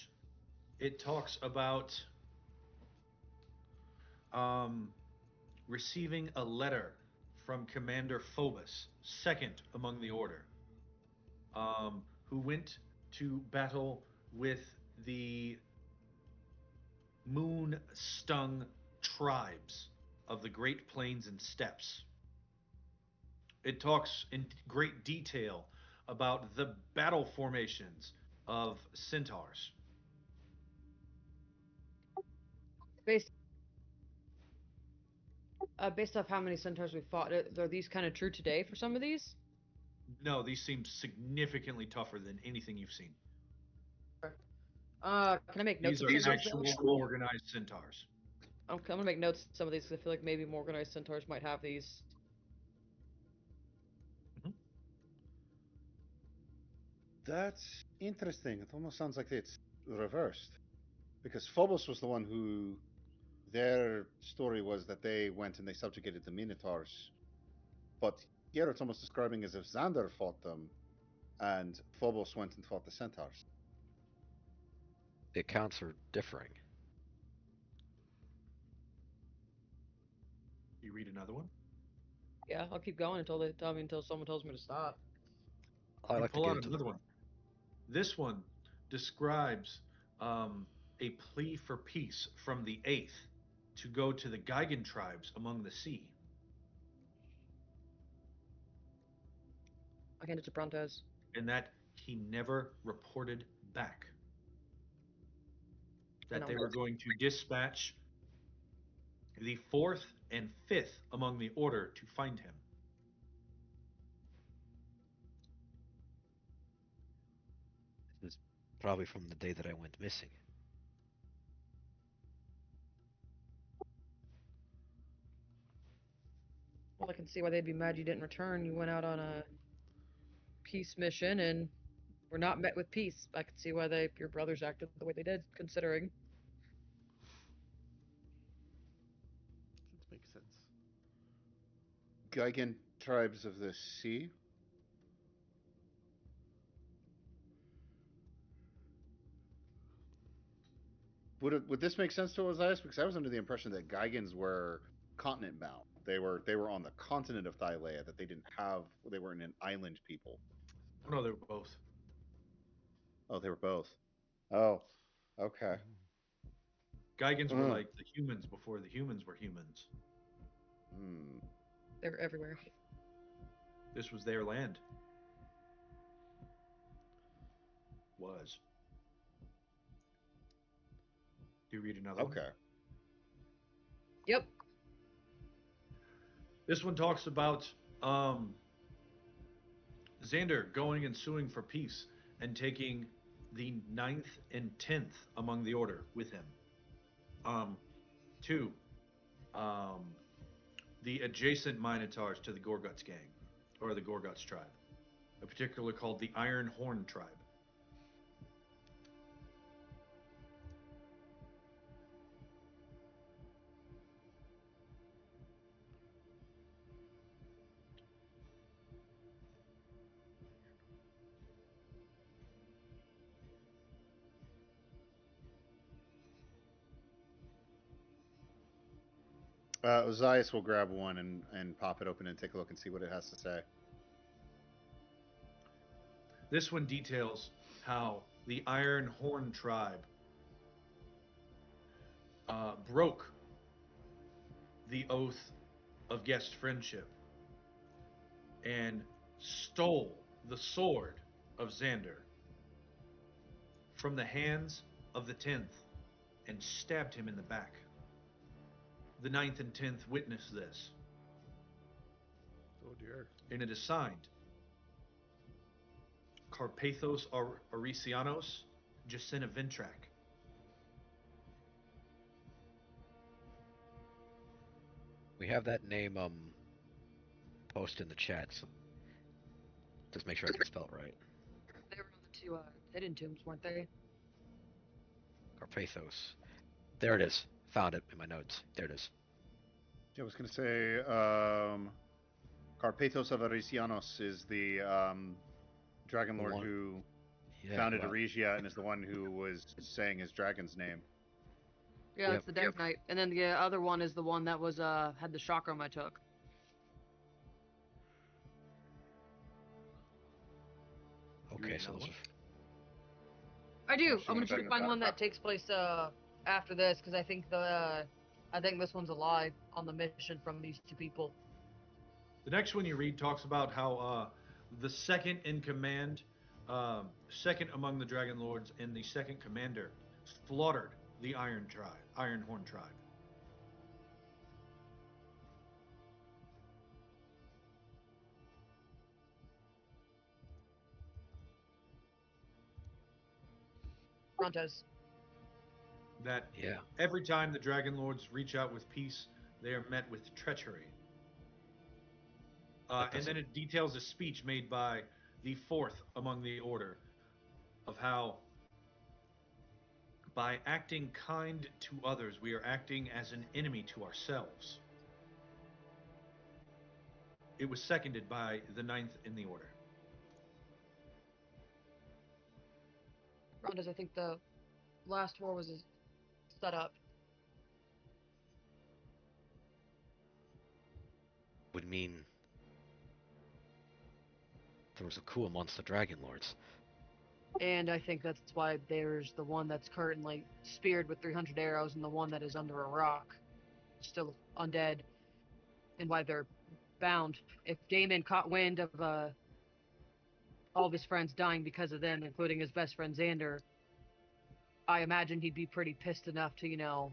it talks about um, receiving a letter from Commander Phobos, second among the order, who went to battle with the moon stung tribes of the Great Plains and Steppes. It talks in great detail about the battle formations of centaurs. Based based off how many centaurs we fought, are these kind of true today for some of these? No, these seem significantly tougher than anything you've seen. Can I make notes These of are some of those? actual organized centaurs. I'm gonna make notes of some of these because I feel like maybe more organized centaurs might have these. Mhm. That's interesting. It almost sounds like it's reversed. Because Phobos was the one who, their story was that they went and they subjugated the Minotaurs. But here it's almost describing as if Xander fought them and Phobos went and fought the Centaurs. The accounts are differing. You read another one? Yeah, I'll keep going until they tell me until someone tells me to stop. I You like to pull get out into another one. This one describes a plea for peace from the Eighth to go to the Geigen tribes among the sea. I hand it to Brontes. And that he never reported back. That they were going to dispatch the fourth and fifth among the order to find him. This is probably from the day that I went missing. Well, I can see why they'd be mad you didn't return. You went out on a peace mission and were not met with peace. I can see why your brothers acted the way they did, considering. That makes sense. Geigen tribes of the sea. Would this make sense to Ozias? Because I was under the impression that Geigens were continent bound. They were on the continent of Thylea. That they weren't an island people. Oh, no, they were both. Oh, they were both. Oh, okay. Geigens were like the humans before the humans were humans. Hmm. They're everywhere. This was their land. Was. Do you read another one? Okay. Yep. This one talks about Xander going and suing for peace and taking the 9th and 10th among the order with him. To the adjacent Minotaurs to the Gorguts gang, or the Gorguts tribe, a particular called the Iron Horn tribe. Ozias will grab one and pop it open and take a look and see what it has to say. This one details how the Iron Horn tribe broke the oath of guest friendship and stole the sword of Xander from the hands of the 10th and stabbed him in the back. The 9th and 10th witnessed this, Oh dear. and it is signed Carpathos Arisianos Jacinta Ventrak. We have that name posted in the chat, so just make sure I can spell it right. They were on the two hidden tombs, weren't they? Carpathos. There it is. Found it in my notes. There it is. I was going to say, Carpathos of Arisianos is the Dragonlord who founded Eregia and is the one who was saying his dragon's name. Yeah, it's the Death Knight. And then the other one is the one that was had the chakram I took. Okay, so those I do. she I'm gonna went try back to find and one got that takes place after this because I think this one's a lie on the mission from these two people. The next one you read talks about how The second in command, second among the Dragonlords, and the second commander slaughtered the Ironhorn tribe. Brontez. That Yeah, every time the Dragonlords reach out with peace, they are met with treachery. that And then doesn't. it details a speech made by the fourth among the order of how, by acting kind to others, we are acting as an enemy to ourselves. It was seconded by the ninth in the order. Brontez, I think the last war was set up. Would mean there was a coup amongst the Dragonlords. And I think that's why there's the one that's currently speared with 300 arrows and the one that is under a rock, still undead, and why they're bound. If Damon caught wind of all of his friends dying because of them, including his best friend Xander, I imagine he'd be pretty pissed enough to,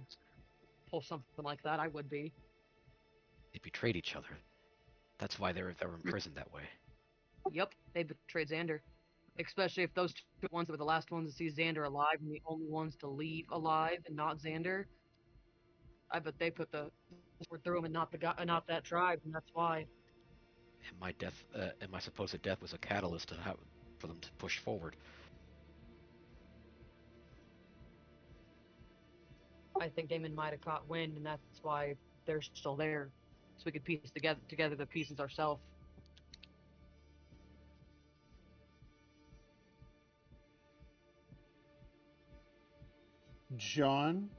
pull something like that. I would be. They betrayed each other. That's why they're imprisoned that way. Yep, they betrayed Xander. Especially if those two ones that were the last ones to see Xander alive and the only ones to leave alive and not Xander. I bet they put the sword through him and not the guy, not that tribe, and that's why. And my death, and my supposed death, was a catalyst to have for them to push forward. I think Damon might have caught wind, and that's why they're still there, so we could piece together the pieces ourselves. John,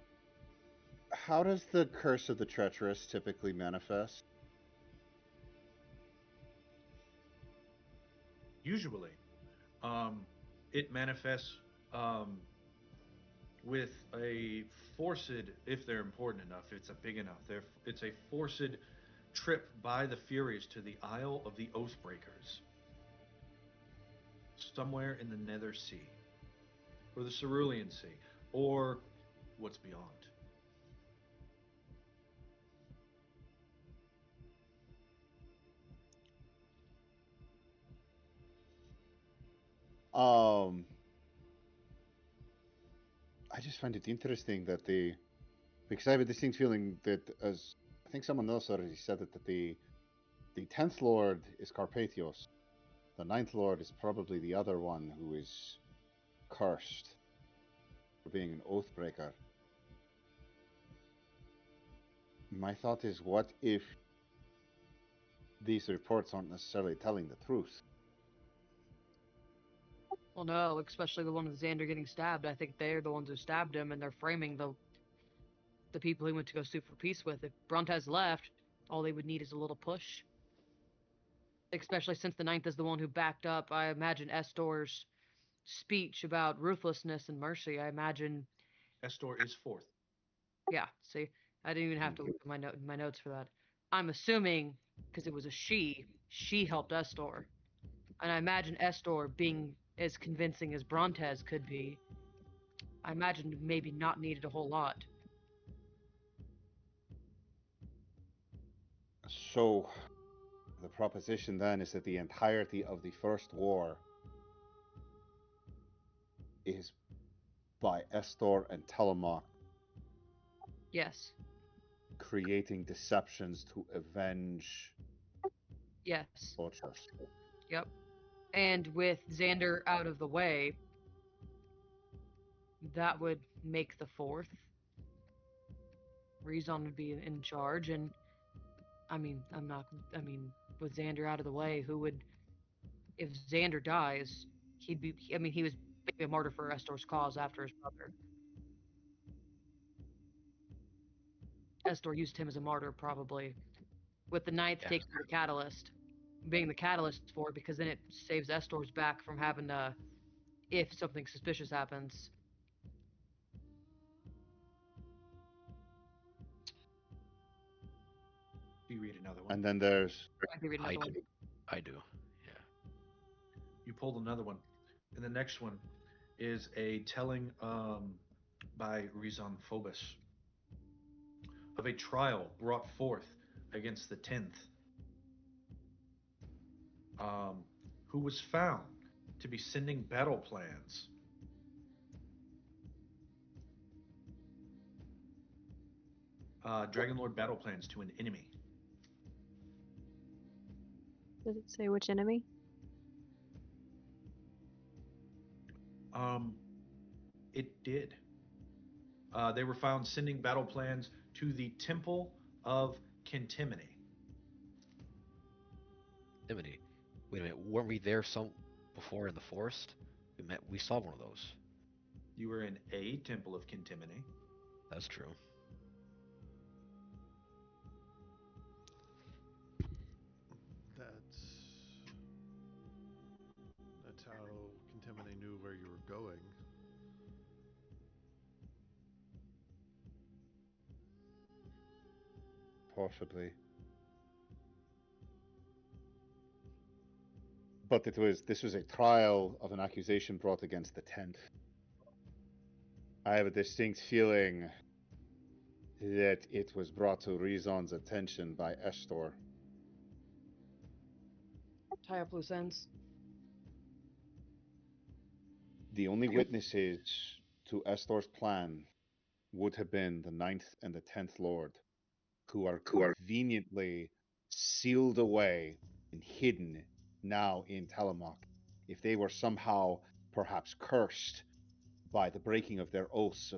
how does the curse of the treacherous typically manifest? Usually, um, it manifests um, with a forced, if they're important enough, if it's a big enough, it's a forced trip by the Furies to the Isle of the Oathbreakers, somewhere in the Nether Sea, or the Cerulean Sea, or what's beyond. Um, I just find it interesting that because I have a distinct feeling that, as I think someone else already said it, that the 10th Lord is Carpathios. The ninth Lord is probably the other one who is cursed for being an Oathbreaker. My thought is, what if these reports aren't necessarily telling the truth? Well, no, especially the one with Xander getting stabbed. I think they're the ones who stabbed him, and they're framing the people he went to go sue for peace with. If Brontez left, all they would need is a little push. Especially since the ninth is the one who backed up, I imagine, Estor's speech about ruthlessness and mercy. I imagine, Estor is fourth. yeah. See, I didn't even have to Mhm. look at my notes for that. I'm assuming because it was a she helped Estor, and I imagine Estor being as convincing as Brontez could be. I imagine maybe not needed a whole lot. So, the proposition then is that the entirety of the First War is by Estor and Telamock Yes, creating deceptions to avenge yes, vultures. yep. And with Xander out of the way, that would make the fourth. Rezon would be in charge, and I mean, I'm not. I mean, with Xander out of the way, who would? If Xander dies, he'd be. I mean, he was basically a martyr for Estor's cause after his brother. Estor used him as a martyr, probably, with the ninth Yeah, taking the catalyst, being the catalyst for it, because then it saves Estor's back from having to, if something suspicious happens. Do you read another one? And then there's I can read I another do. one. I do. Yeah. You pulled another one. And the next one is a telling by Rezon Phobos of a trial brought forth against the 10th, who was found to be sending battle plans. Dragonlord battle plans to an enemy. Does it say which enemy? It did. They were found sending battle plans to the Temple of Kentimony. Dimity. Wait a minute, weren't we there some before in the forest? We saw one of those. You were in a Temple of Kentimony. That's true. That's how Contemine knew where you were going. Possibly. But this was a trial of an accusation brought against the 10th. I have a distinct feeling that it was brought to Rezon's attention by Estor. Tie up loose ends. The only witnesses to Estor's plan would have been the 9th and the 10th Lord, who are conveniently sealed away and hidden now in Telamock. If they were somehow perhaps cursed by the breaking of their oaths,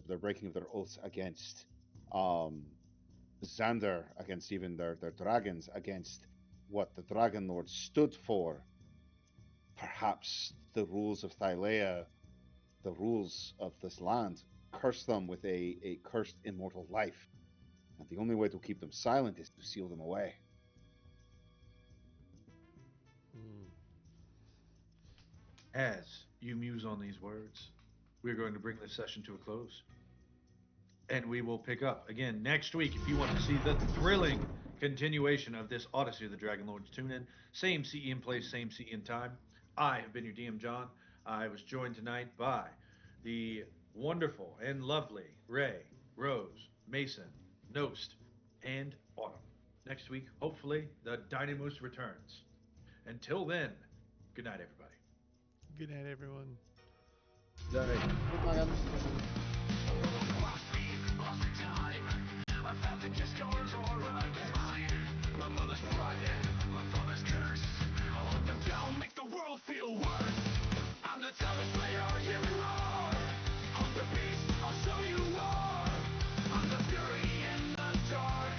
against Xander, against even their dragons, against what the Dragonlords stood for, perhaps the rules of Thylea, the rules of this land, curse them with a cursed immortal life. And the only way to keep them silent is to seal them away. As you muse on these words, we're going to bring this session to a close. And we will pick up again next week. If you want to see the thrilling continuation of this Odyssey of the Dragonlords, tune in. Same CE place, same CE time. I have been your DM, John. I was joined tonight by the wonderful and lovely Ray, Rose, Mason, Nost, and Autumn. Next week, hopefully, the Dynamus returns. Until then, good night, everybody. Good night, everyone. Make the world feel worse. I'm the toughest player you are. I'm the beast, I'll show you war. I'm the fury in the dark.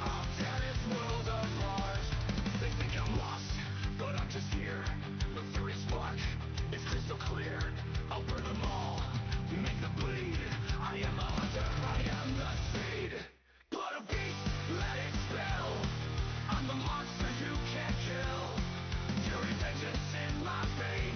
I'll tear this world apart. They think I'm lost, but I'm just here. The fury spark, it's crystal clear. I'll burn them all, make them bleed. I am the hunter, I am the seed. Blood of beast, let it spill. I'm the monster you can't kill. Fury vengeance in my veins.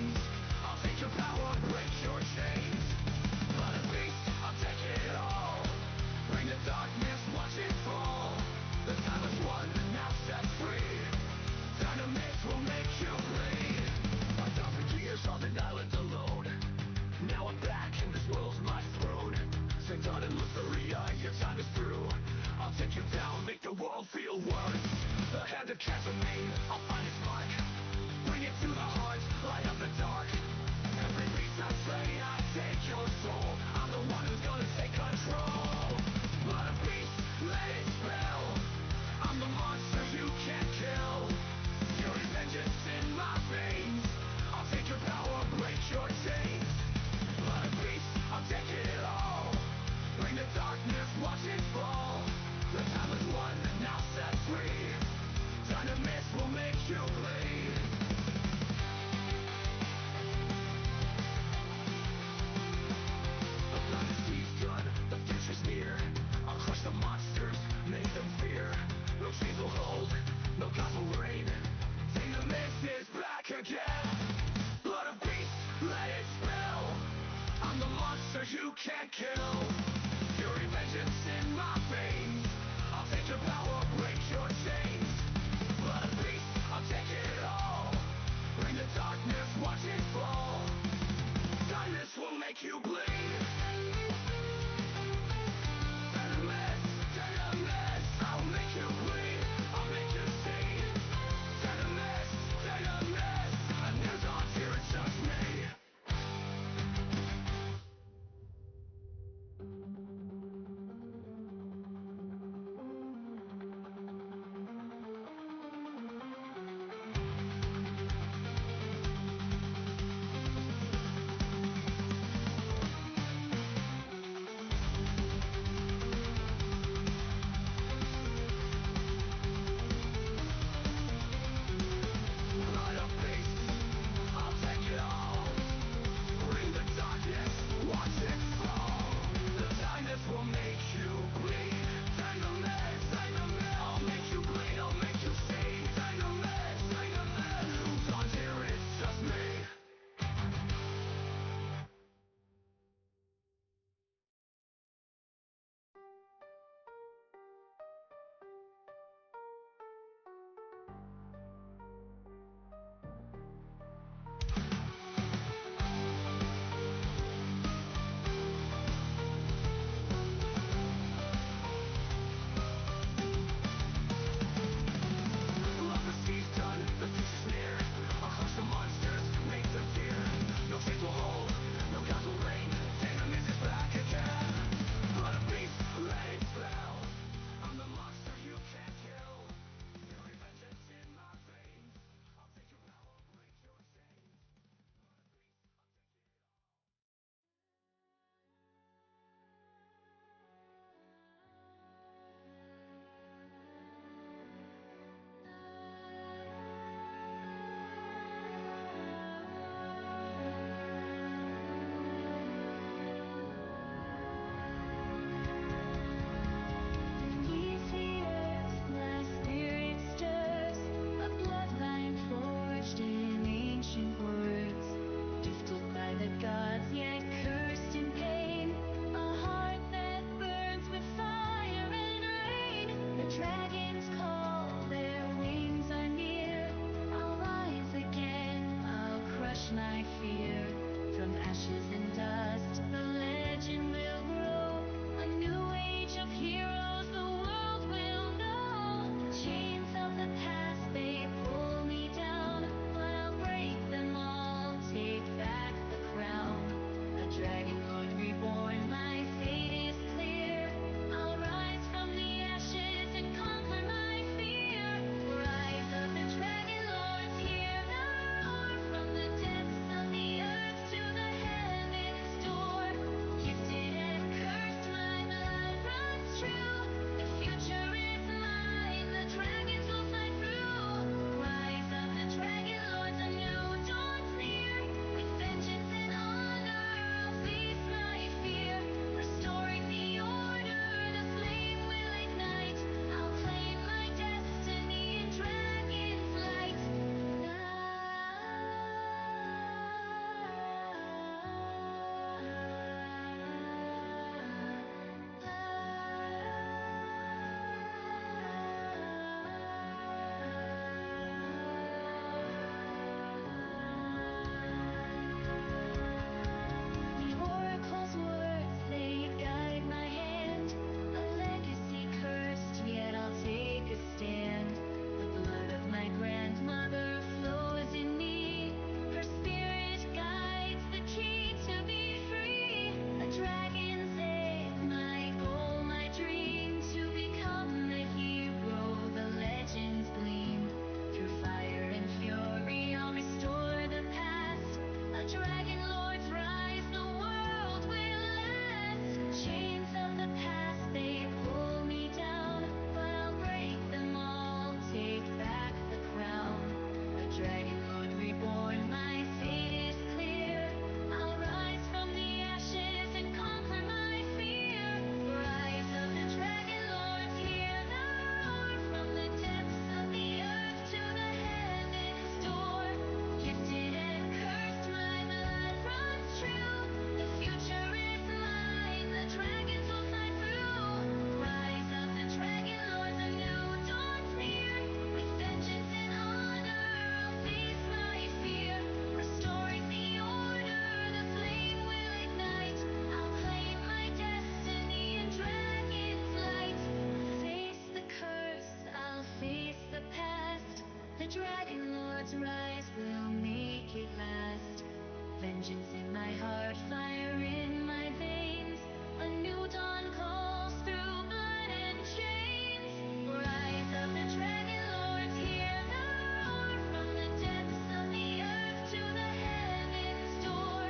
vengeance in my heart, fire in my veins. A new dawn calls through blood and chains. Rise of the Dragonlords, hear the roar from the depths of the earth to the heavens' door.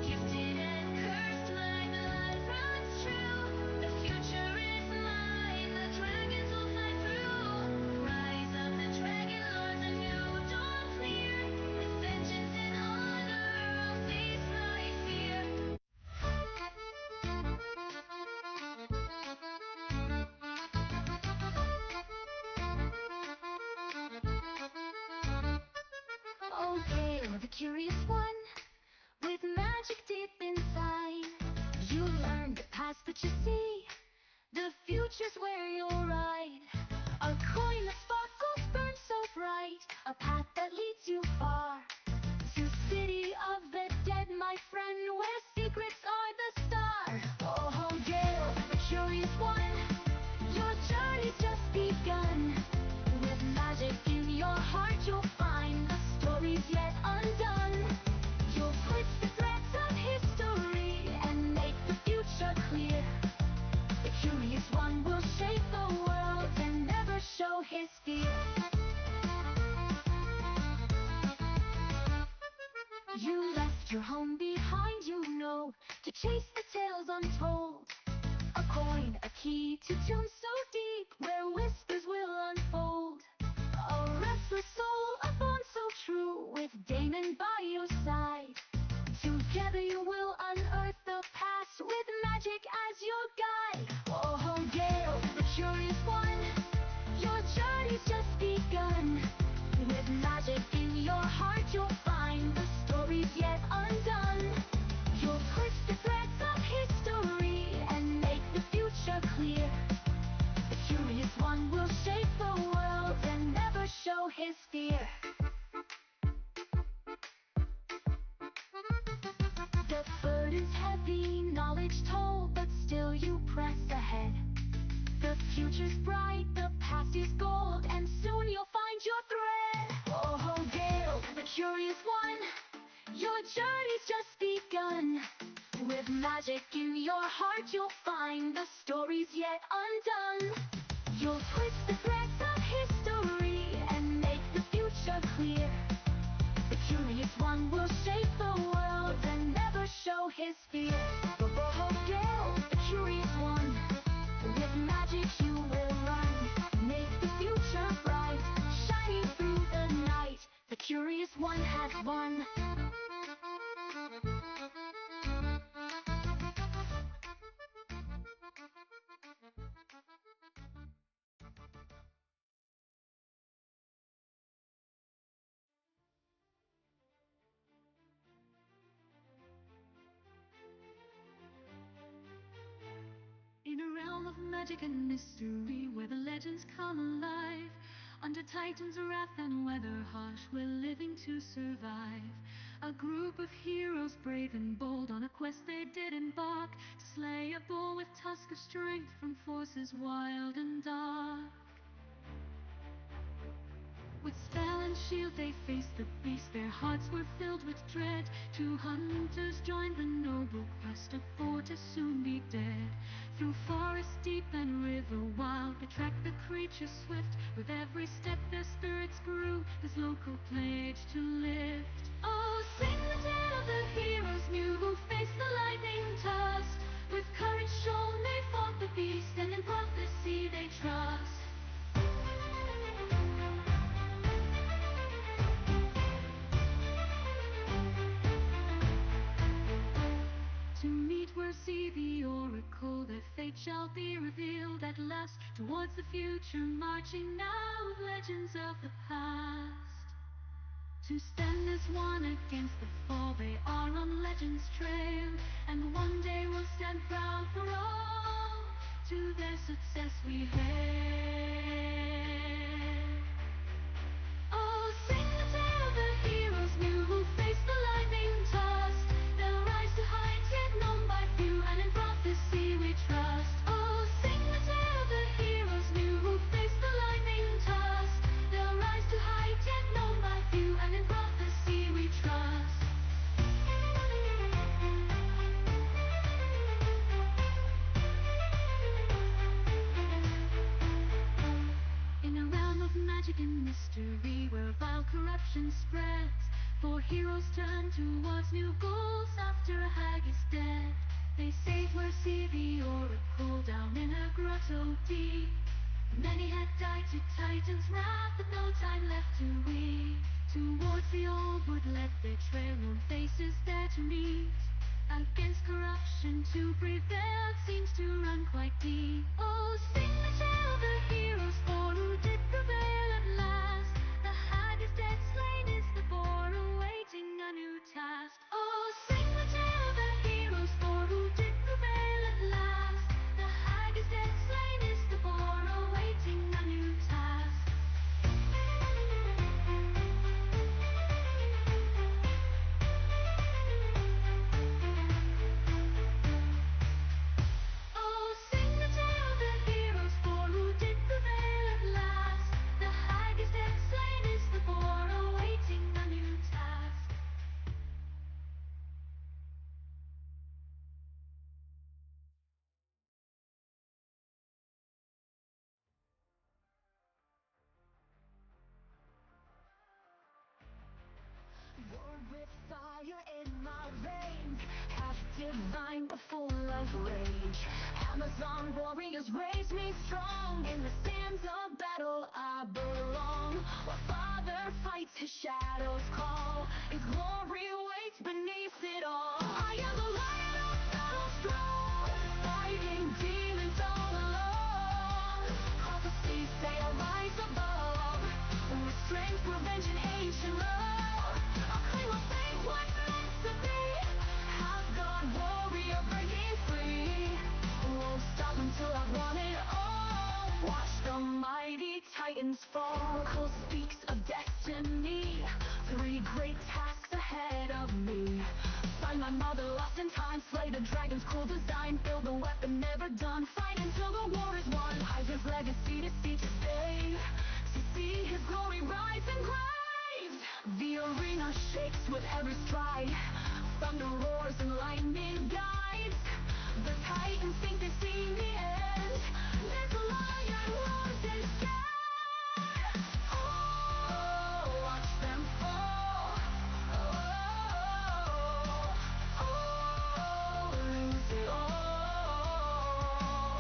Gifted and cursed, my blood runs true. The future is mine, the dragons will fly through. Rise of the Dragonlords, a new dawn clear. With vengeance and honor, I'll face my fear. Oh, hail the curious one, with magic deep inside. You learn the past, but you see the future's where you'll ride. A coin that sparkles burns so bright, a path that leads you far. To city of the dead, my friend, where secrets are the star. Oh, hail the curious one, your journey's just begun. With magic in your heart, you'll find the stories yet undone. You'll twist the threads of history and make the future clear. The curious one will shape the world and never show his fear. You left your home behind, you know, to chase the tales untold. A coin, a key to tunes so deep, where whispers will unfold. A restless soul, a bond so true, with Damon by your side. Together you will unearth the past, with magic as your guide. Oh, Gale, the curious one, your journey's just begun. With magic in your heart, you'll find the stories yet undone. You'll twist the threads of history and make the future clear. The curious one will shape the world and never show his fear. The burden's heavy, knowledge told, but still you press ahead. The future's bright, the past is gold, and soon you'll find your thread. Oh, Gale, the curious one, your journey's just begun. With magic in your heart, you'll find the stories yet undone. You'll twist the threads of history and make the future clear. The curious one will shape the world and never show his fear. Oh, Gale, the curious one, with magic you will run. Make the future bright, shining through the night. The curious one has won. In a realm of magic and mystery, where the legends come alive, under Titan's wrath and weather harsh, we're living to survive. A group of heroes brave and bold, on a quest they did embark, to slay a bull with tusk of strength from forces wild and dark. With spell and shield they faced the beast, their hearts were filled with dread. Two hunters joined the noble quest, a foe to soon be dead. Through forest deep and river wild, they tracked the creature swift. With every step their spirits grew, this local pledge to lift. Oh, sing the tale of the heroes new, who faced the lightning tossed. With courage shown they fought the beast, and in prophecy they trust. To meet where see the oracle, their fate shall be revealed at last. Towards the future marching now, with legends of the past. To stand as one against the fall, they are on legends trail. And one day we'll stand proud for all, to their success we hail. Oh, sing the tale of the heroes new, who faced the lightning tossed. They'll rise to heights yet known by few, and in prophecy we trust. Oh, sing the tale of the heroes new, who faced the lightning tossed. They'll rise to heights yet known by few, and in prophecy we trust. voices that meet against corruption to prevail seems to run quite deep. Oh, sing the tale of the heroes, for who did prevail at last. The hag is dead, slain is the boar, awaiting a new task. Oh, sing the tale of the heroes, for who did prevail at last. The hag is dead, slain is the boar, awaiting a new task. Oh, sing the tale of the heroes, for who did prevail at last. The hag is dead, slain is the boar, awaiting a new task. Born with fire in my veins, half divine but full of rage. Amazon warriors raise me strong. In the sands of battle I belong. While father fights, his shadows call. His glory waits beneath it all. I am the lion of battle strong, fighting demons all alone. Prophecies say I rise above, with strength, revenge, and ancient love. I'll claim my fate, what's meant to be. Half god warrior breaking free. Won't stop until I've won it all. Watch the mighty titans fall. Cole speaks of destiny. 3 great tasks ahead of me. Find my mother lost in time. Slay the dragon's cool design. Build a weapon never done. Fight until the war is won. Isaac's legacy to see to save. To see his glory rise and grave. The arena shakes with every stride. Thunder roars and lightning guides. The titans think they've seen the end. There's a lion roars and scared. Oh, watch them fall. Oh, lose it all.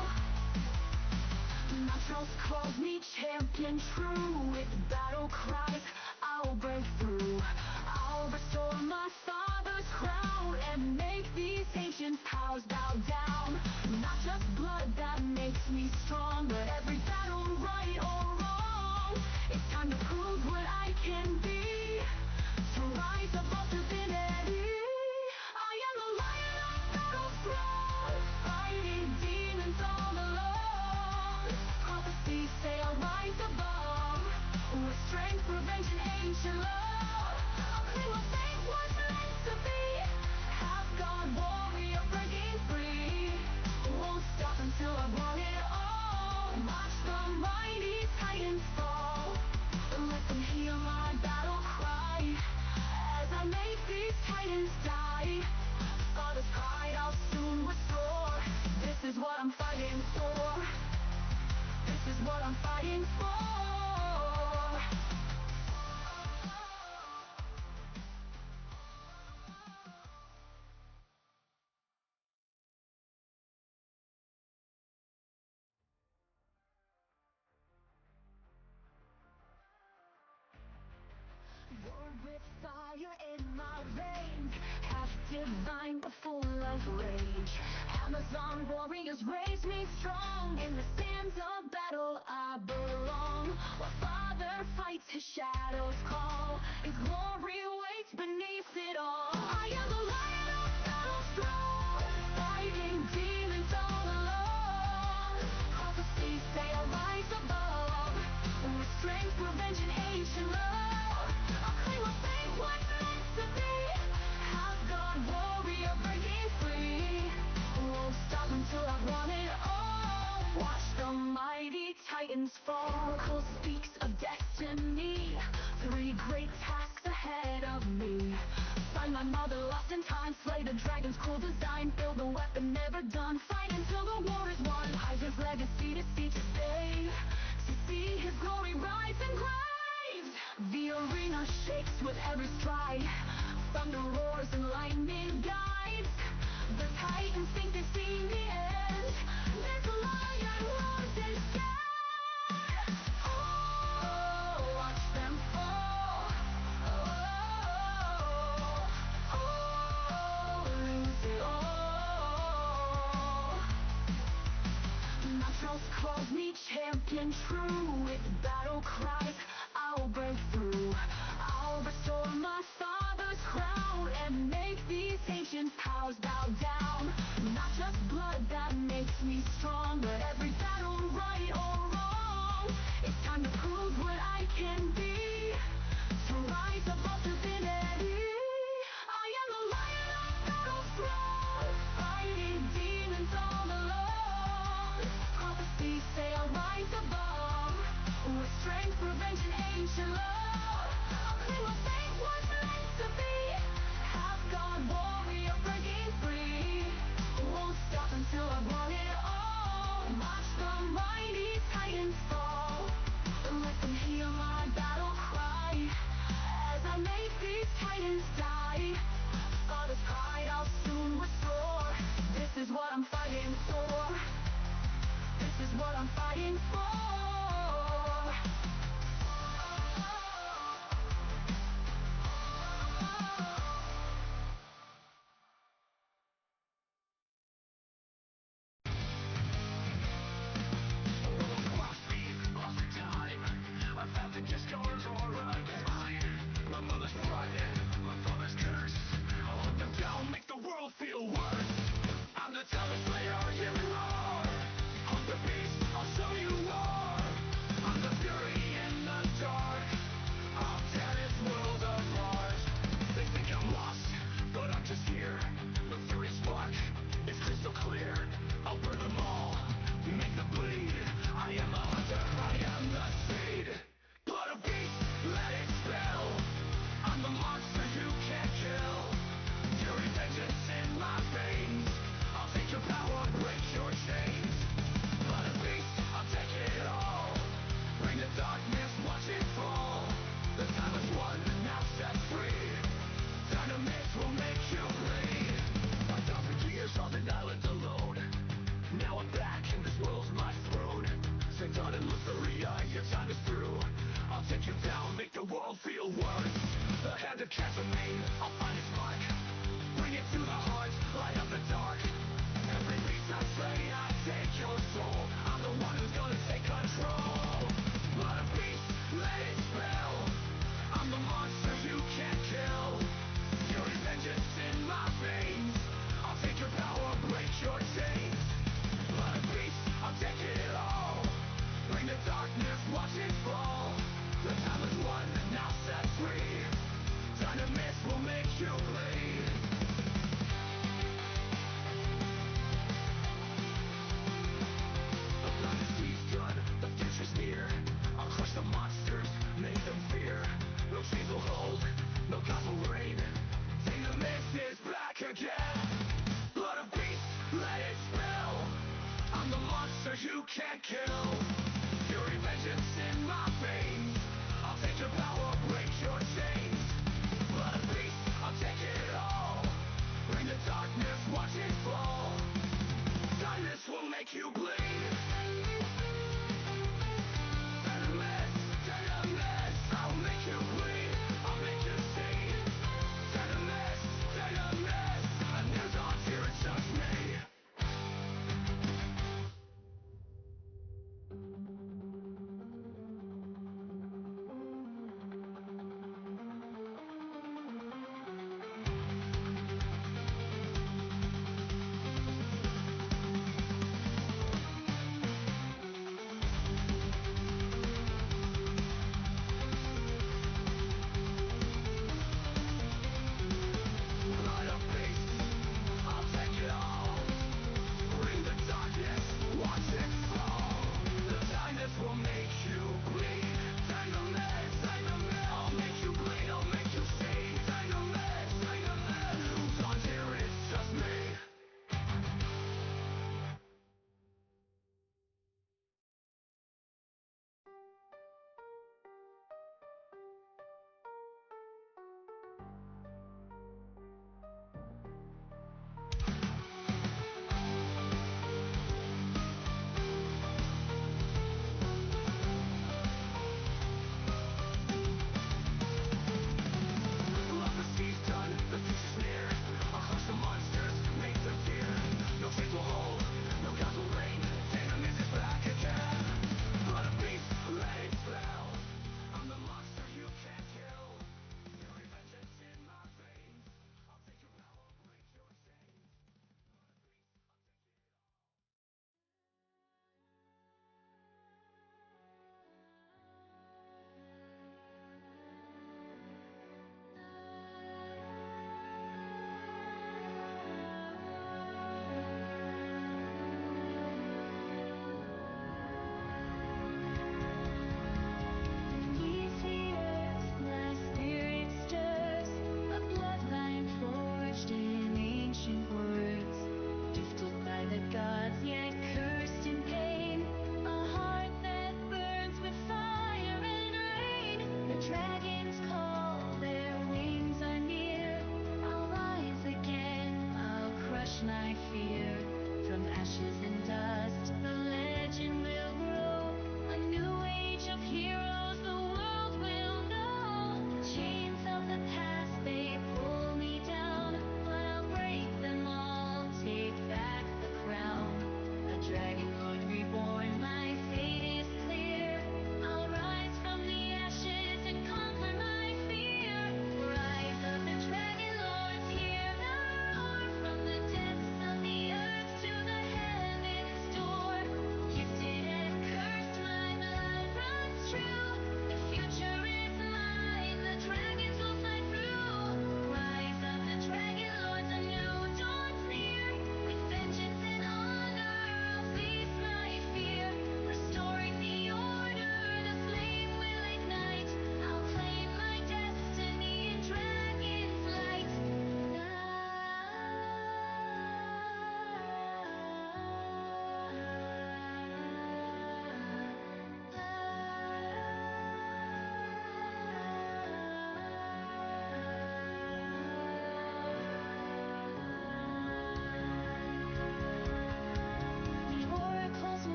Natros calls me champion true. With battle cries, I'll break through. I'll restore my father's crown and make these ancient powers bow down. Not just blood that makes me strong, but every battle, right or wrong. It's time to prove what I can be, to rise above divinity. I am the lion of battle strong, fighting demons all alone. Prophecies say I'll rise above, with strength, revenge, and ancient love. I'll claim my fate, what's meant to be. Half god warrior breaking free. Won't stop until I've won it all. Watch the mighty titans fall. Let them hear my battle cry. As I make these titans die. Father's pride I'll soon restore. This is what I'm fighting for. This is what I'm fighting for. Born with fire in my veins, half divine but full of rage. Amazon warriors raise me strong. In the sands of battle I belong. While father fights, his shadows call. His glory waits beneath it all. I am the lion of battle strong, fighting demons all alone. Prophecies say I rise above, with strength, revenge, and ancient love. I'll claim my fate, what's meant to be. Half god warrior breaking free. Won't stop until I've won it all. Watch the mighty titans fall. Cole speaks of destiny. 3 great tasks ahead of me. Find my mother lost in time. Slay the dragon's cool design. Build a weapon never done. Fight until the war is won. Isaac's legacy to see to save. To see his glory rise and grave. The arena shakes with every stride. Thunder roars and lightning guides. The titans think they've seen the end. There's a lion roars and scared. Oh, watch them fall. Oh, and true. With battle cries, I'll break through. I'll restore my father's crown and make these ancient powers bow down. Not just blood that makes me strong, but every